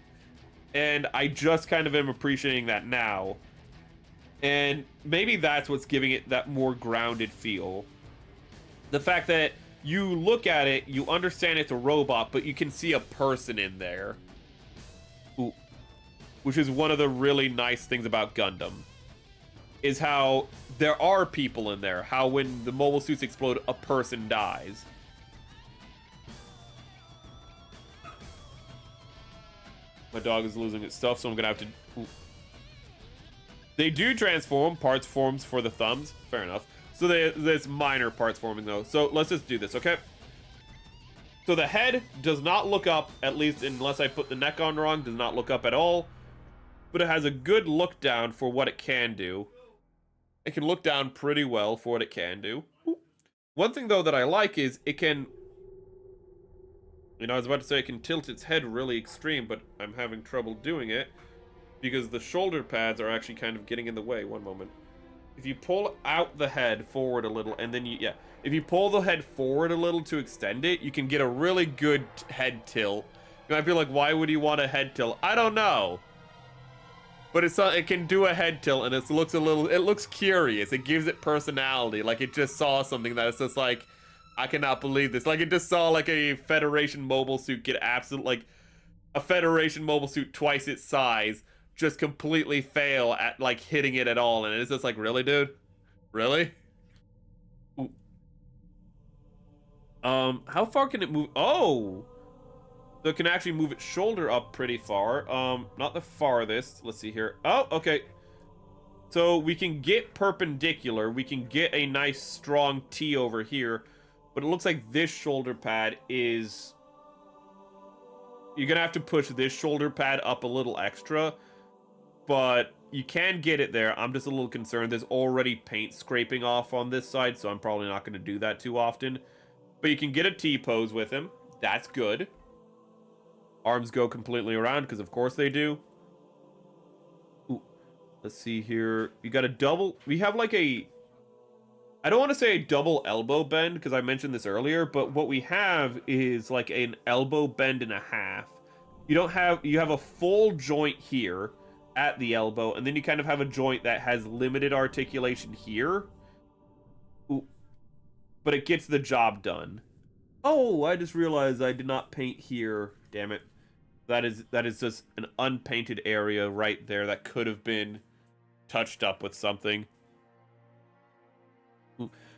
S1: And I just kind of am appreciating that now. And maybe that's what's giving it that more grounded feel. The fact that you look at it, you understand it's a robot, but you can see a person in there. Ooh. Which is one of the really nice things about Gundam. Is how there are people in there. How when the mobile suits explode, a person dies. My dog is losing its stuff, so I'm gonna have to... Ooh. They do transform. Parts forms for the thumbs. Fair enough. So there's minor parts forming, though. So let's just do this, okay? So the head does not look up, at least unless I put the neck on wrong, does not look up at all. But it has a good look down for what it can do. It can look down pretty well for what it can do. Ooh. One thing, though, that I like is it can... You know, I was about to say it can tilt its head really extreme, but I'm having trouble doing it because the shoulder pads are actually kind of getting in the way. One moment. If you pull out the head forward a little, and then if you pull the head forward a little to extend it, you can get a really good head tilt. You might be like, why would you want a head tilt? I don't know. But it can do a head tilt, and it looks curious. It gives it personality. Like it just saw something that it's just like, I cannot believe this. Like, it just saw, like, a Federation mobile suit get like, a Federation mobile suit twice its size just completely fail at, like, hitting it at all. And it's just like, really, dude? Really? Ooh. How far can it move? Oh! So it can actually move its shoulder up pretty far. Not the farthest. Let's see here. Oh, okay. So we can get perpendicular. We can get a nice, strong T over here. But it looks like this shoulder pad is... You're going to have to push this shoulder pad up a little extra. But you can get it there. I'm just a little concerned. There's already paint scraping off on this side, so I'm probably not going to do that too often. But you can get a T-pose with him. That's good. Arms go completely around, because of course they do. Ooh. Let's see here. You got a double... We have like a... I don't want to say a double elbow bend, because I mentioned this earlier, but what we have is like an elbow bend and a half. You have a full joint here at the elbow, and then you kind of have a joint that has limited articulation here. Ooh. But it gets the job done. Oh, I just realized I did not paint here. Damn it. That is just an unpainted area right there that could have been touched up with something.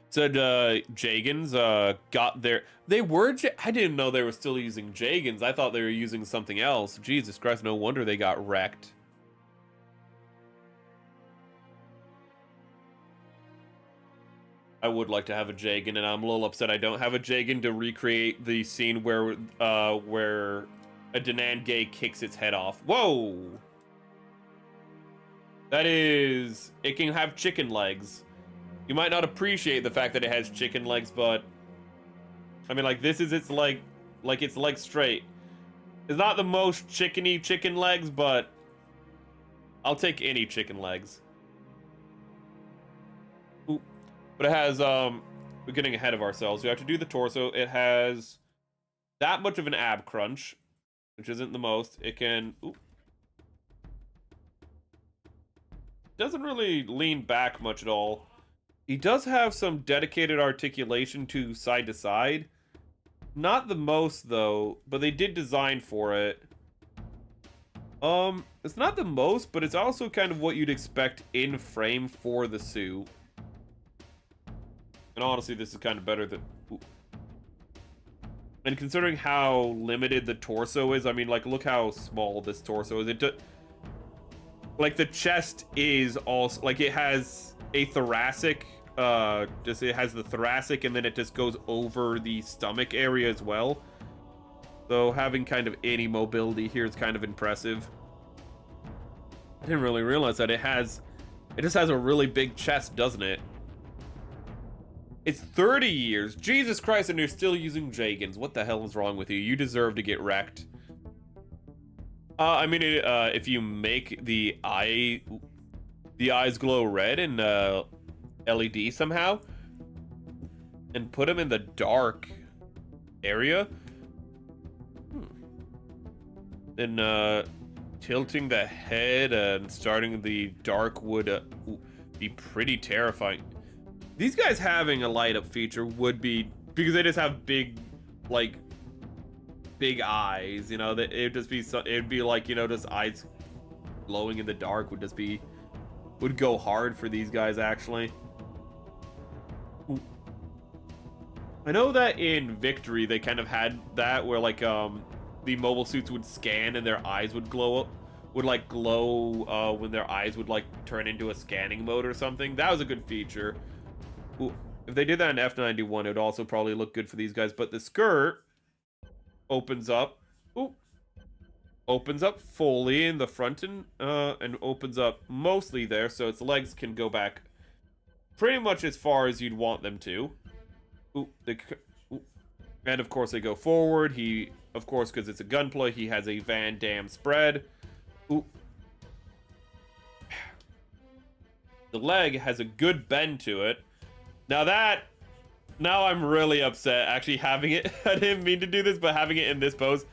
S1: Said Jagans got their... I didn't know they were still using Jagans. I thought they were using something else. Jesus Christ, no wonder they got wrecked. I would like to have a Jagan, and I'm a little upset I don't have a Jagan to recreate the scene where a Den'an Gei kicks its head off. Whoa! That is... It can have chicken legs. You might not appreciate the fact that it has chicken legs, but... I mean, like, this is its leg... Like, its leg straight. It's not the most chickeny chicken legs, but... I'll take any chicken legs. Ooh. But it has, we're getting ahead of ourselves. We have to do the torso. It has that much of an ab crunch, which isn't the most. It can... Ooh. Doesn't really lean back much at all. He does have some dedicated articulation to side. Not the most, though, but they did design for it. It's not the most, but it's also kind of what you'd expect in frame for the suit. And honestly, this is kind of better than... Ooh. And considering how limited the torso is, I mean, like, look how small this torso is. Like, the chest is also... Like, it has a thoracic... it has the thoracic, and then it just goes over the stomach area as well. So having kind of any mobility here is kind of impressive. I didn't really realize that it just has a really big chest, doesn't it? It's 30 years. Jesus Christ, and you're still using Jagans. What the hell is wrong with you? You deserve to get wrecked. I mean, if you make the eyes glow red and LED somehow, and put them in the dark area, then tilting the head and starting the dark would be pretty terrifying. These guys having a light up feature would be, because they just have big, like, big eyes, you know, that it'd just be, it'd be like, you know, just eyes glowing in the dark would go hard for these guys, actually. Ooh. I know that in Victory they kind of had that where, like, the mobile suits would scan and their eyes would glow when their eyes would, like, turn into a scanning mode or something. That was a good feature. Ooh. If they did that in F91, it would also probably look good for these guys. But the skirt opens up. Ooh. Opens up fully in the front and opens up mostly there, so its legs can go back pretty much as far as you'd want them to. Ooh. Ooh. And of course they go forward. Of course, because it's a gunpla, he has a Van Damme spread. Ooh. The leg has a good bend to it. Now I'm really upset actually having it. I didn't mean to do this, but having it in this pose.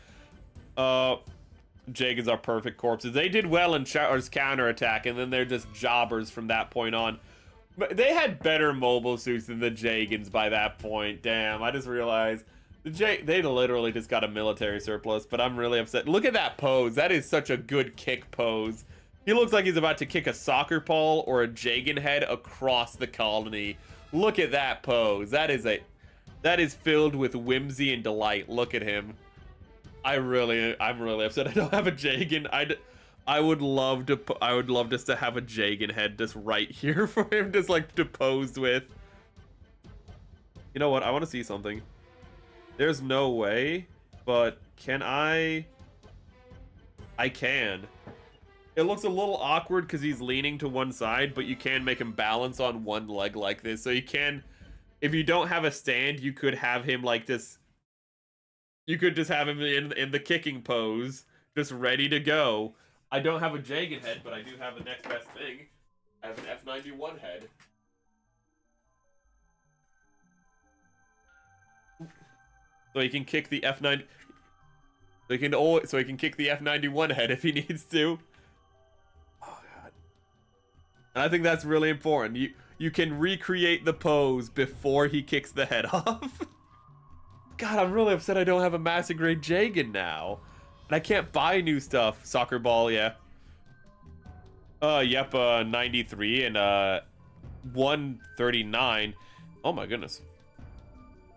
S1: Jagans are perfect corpses. They did well in Chareux's counterattack, and then they're just jobbers from that point on. But they had better mobile suits than the Jagans by that point. Damn, I just realized. They literally just got a military surplus, but I'm really upset. Look at that pose. That is such a good kick pose. He looks like he's about to kick a soccer ball or a Jagan head across the colony. Look at that pose. That is filled with whimsy and delight. Look at him. I'm really upset I don't have a Jagan. I would love just to have a Jagan head just right here for him just like to pose with. You know what? I want to see something. There's no way, but can I can. It looks a little awkward because he's leaning to one side, but you can make him balance on one leg like this. So you can, if you don't have a stand, you could have him like this. You could just have him in the kicking pose, just ready to go. I don't have a Jagan head, but I do have the next best thing. I have an F91 head. So he can kick the F9. So he can kick the F91 head if he needs to. Oh god. And I think that's really important. You can recreate the pose before he kicks the head off. God, I'm really upset I don't have a Master Grade Jagan now. And I can't buy new stuff. Soccer ball, yeah. Yep, 93 and 139. Oh my goodness.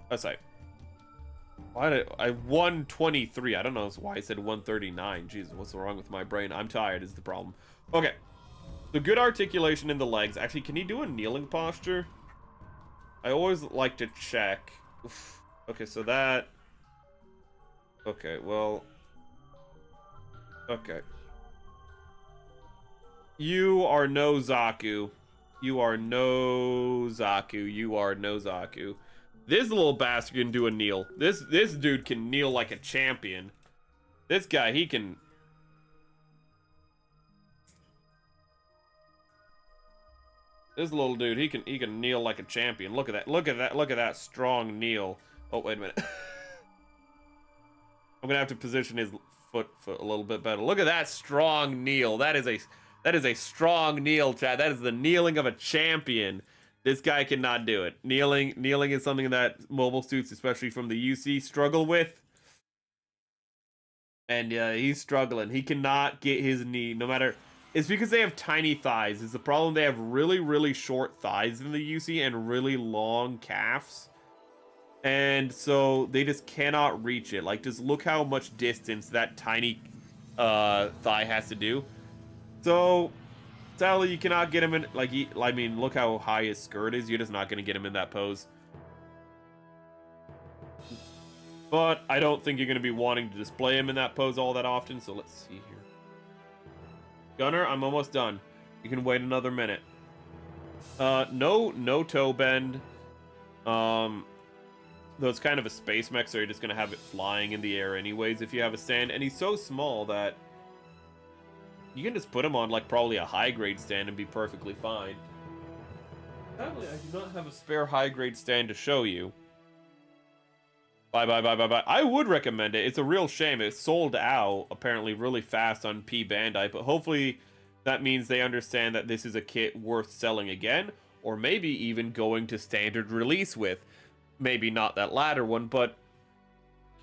S1: That's like, why did I 123? I don't know why I said 139. Jesus, what's wrong with my brain? I'm tired is the problem. Okay. So good articulation in the legs. Actually, can he do a kneeling posture? I always like to check. Oof. Okay, so that. Okay, well. Okay. You are no Zaku. You are no Zaku. You are no Zaku. This little bastard can do a kneel. This dude can kneel like a champion. This guy, he can. This little dude, he can kneel like a champion. Look at that. Look at that. Look at that strong kneel. Oh, wait a minute. I'm gonna have to position his foot a little bit better. Look at that strong kneel. That is a strong kneel, Chad. That is the kneeling of a champion. This guy cannot do it. Kneeling is something that mobile suits, especially from the UC, struggle with. And he's struggling. He cannot get his knee, no matter. It's because they have tiny thighs. It's the problem. They have really, really short thighs in the UC and really long calves. And so they just cannot reach it. Like, just look how much distance that tiny thigh has to do. So, sadly, you cannot get him in, like, I mean, look how high his skirt is. You're just not going to get him in that pose. But I don't think you're going to be wanting to display him in that pose all that often, so let's see here. Gunner, I'm almost done. You can wait another minute. No toe bend. Though it's kind of a space mech, so you're just going to have it flying in the air anyways if you have a stand. And he's so small that you can just put him on, like, probably a high-grade stand and be perfectly fine. Sadly, I do not have a spare high-grade stand to show you. Bye. I would recommend it. It's a real shame. It sold out, apparently, really fast on P Bandai, but hopefully that means they understand that this is a kit worth selling again, or maybe even going to standard release with. Maybe not that latter one, but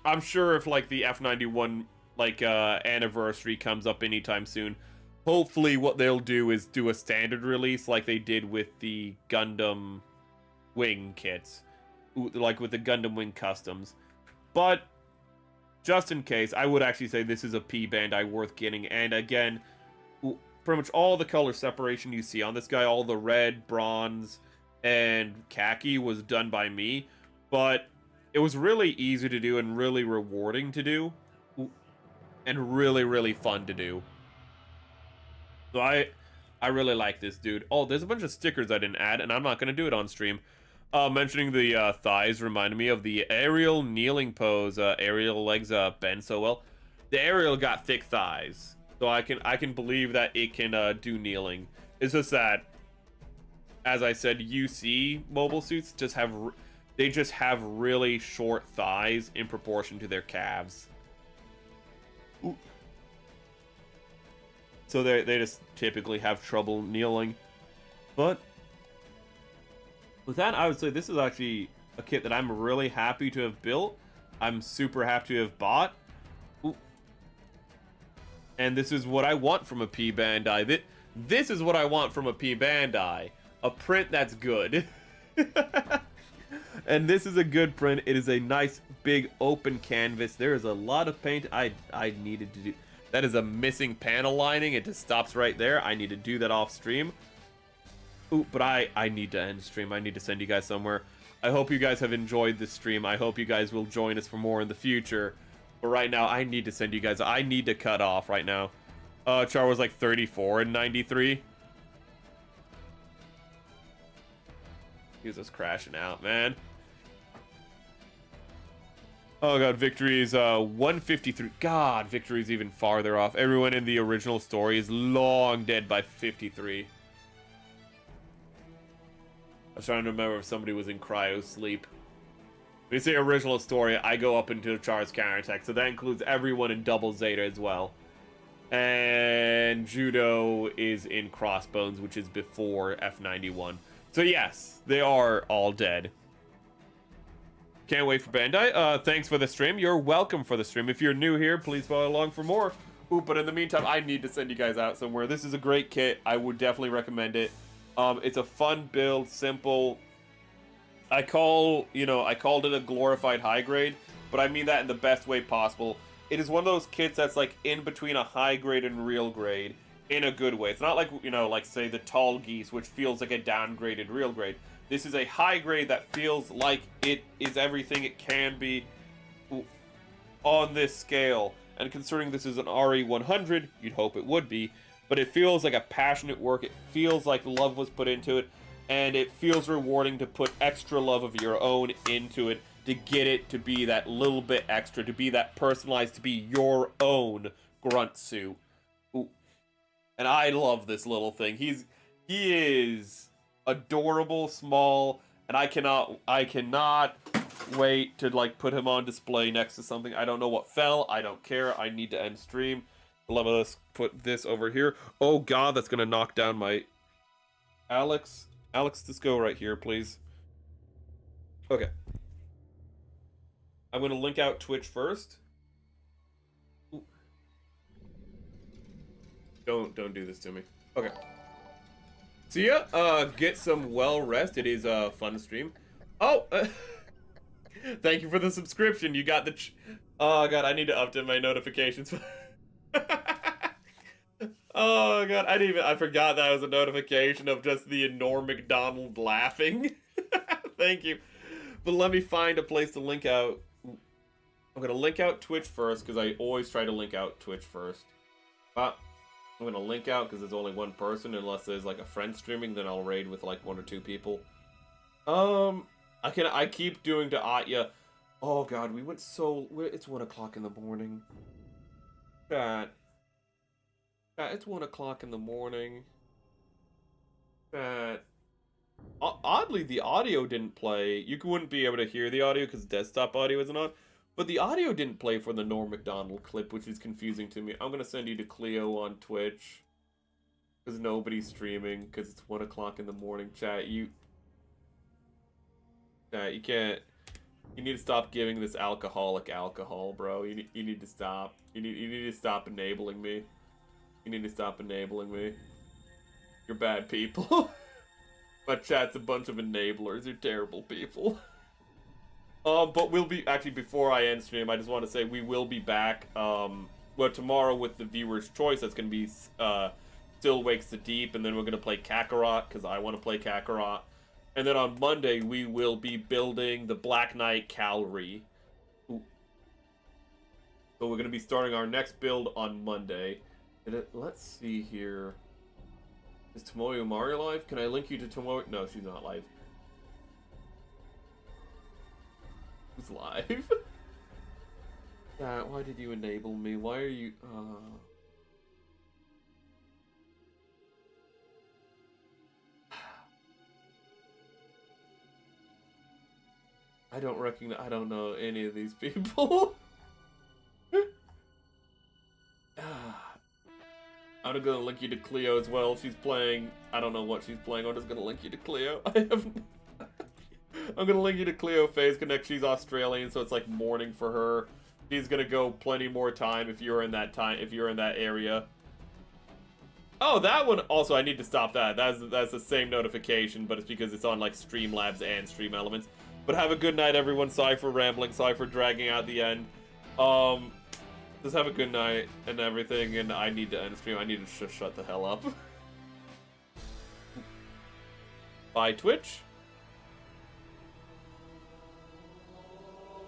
S1: I'm sure if, like, the F91, like, anniversary comes up anytime soon, hopefully what they'll do is do a standard release like they did with the Gundam Wing kits. Like with the Gundam Wing Customs. But just in case, I would actually say this is a P Bandai worth getting. And again, pretty much all the color separation you see on this guy, all the red, bronze, and khaki was done by me. But it was really easy to do and really rewarding to do. And really, really fun to do. So I really like this dude. Oh, there's a bunch of stickers I didn't add, and I'm not going to do it on stream. Mentioning the thighs reminded me of the aerial kneeling pose. Aerial legs bend so well. The aerial got thick thighs, so I can believe that it can do kneeling. It's just that, as I said, UC mobile suits just have really short thighs in proportion to their calves. Ooh. So they just typically have trouble kneeling, but. With that, I would say this is actually a kit that I'm really happy to have built. I'm super happy to have bought. Ooh. And this is what I want from a P Bandai. This is what I want from a P Bandai. A print that's good. And this is a good print. It is a nice, big, open canvas. There is a lot of paint I needed to do. That is a missing panel lining. It just stops right there. I need to do that off stream. Ooh, but I need to end stream. I need to send you guys somewhere. I hope you guys have enjoyed this stream. I hope you guys will join us for more in the future. But right now, I need to send you guys. I need to cut off right now. Char was like 34 and 93. He was just crashing out, man. Oh god, Victory is 153. God, Victory is even farther off. Everyone in the original story is long dead by 53. I was trying to remember if somebody was in cryo sleep. When you say original story, I go up into Char's counterattack, so that includes everyone in Double Zeta as well. And Judo is in Crossbones, which is before F91. So yes, they are all dead. Can't wait for Bandai. Thanks for the stream. You're welcome for the stream. If you're new here, please follow along for more. Ooh, but in the meantime, I need to send you guys out somewhere. This is a great kit. I would definitely recommend it. It's a fun build, simple. I called it a glorified high grade, but I mean that in the best way possible. It is one of those kits that's like in between a high grade and real grade in a good way. It's not like, like say the Tall Geese, which feels like a downgraded real grade. This is a high grade that feels like it is everything it can be on this scale. And considering this is an RE100, you'd hope it would be. But it feels like a passionate work. It feels like love was put into it. And it feels rewarding to put extra love of your own into it. To get it to be that little bit extra. To be that personalized. To be your own grunt suit. Ooh. And I love this little thing. He is adorable, small. And I cannot wait to like put him on display next to something. I don't know what fell. I don't care. I need to end stream. Let's put this over here. Oh god, that's gonna knock down my... Alex, just go right here, please. Okay. I'm gonna link out Twitch first. Ooh. Don't do this to me. Okay. See ya. Get some well rest. It is a fun stream. Oh! Thank you for the subscription. You got the... Oh god, I need to update my notifications. Oh god, I forgot that was a notification of just the Norm McDonald laughing. Thank you. But let me find a place to link out. I'm gonna link out Twitch first, because I always try to link out Twitch first. But I'm gonna link out because there's only one person, unless there's like a friend streaming, then I'll raid with like 1 or 2 people. I keep doing to Atya. Oh god, we went so... It's 1 o'clock in the morning. Chat. Chat, it's 1 o'clock in the morning. Chat. Oddly, the audio didn't play. You wouldn't be able to hear the audio because desktop audio isn't on. But the audio didn't play for the Norm Macdonald clip, which is confusing to me. I'm going to send you to Cleo on Twitch. Because nobody's streaming, because it's 1 o'clock in the morning. Chat, you can't... You need to stop giving this alcoholic alcohol, bro. You need to stop. You need to stop enabling me. You need to stop enabling me. You're bad people. My chat's a bunch of enablers. You're terrible people. But we'll be... Actually, before I end stream, I just want to say we will be back, well, tomorrow with the viewer's choice. That's going to be, Still Wakes the Deep, and then we're going to play Kakarot, because I want to play Kakarot. And then on Monday, we will be building the Black Knight Cavalry. Ooh. So we're going to be starting our next build on Monday. Let's see here. Is Tomoyo Mario live? Can I link you to Tomoyo? No, she's not live. Who's live? Why did you enable me? Why are you... I don't recognize... I don't know any of these people. I'm gonna link you to Cleo as well. She's playing... I don't know what she's playing. I'm just gonna link you to Cleo. I'm gonna link you to Cleo Phase Connect. She's Australian, so it's like morning for her. She's gonna go plenty more time if you're in that area. Oh, that one also, I need to stop that. That's the same notification, but it's because it's on like Streamlabs and Stream Elements. But have a good night, everyone. Sorry for rambling. Sorry for dragging out the end. Just have a good night and everything, and I need to end stream. I need to shut the hell up. Bye, Twitch.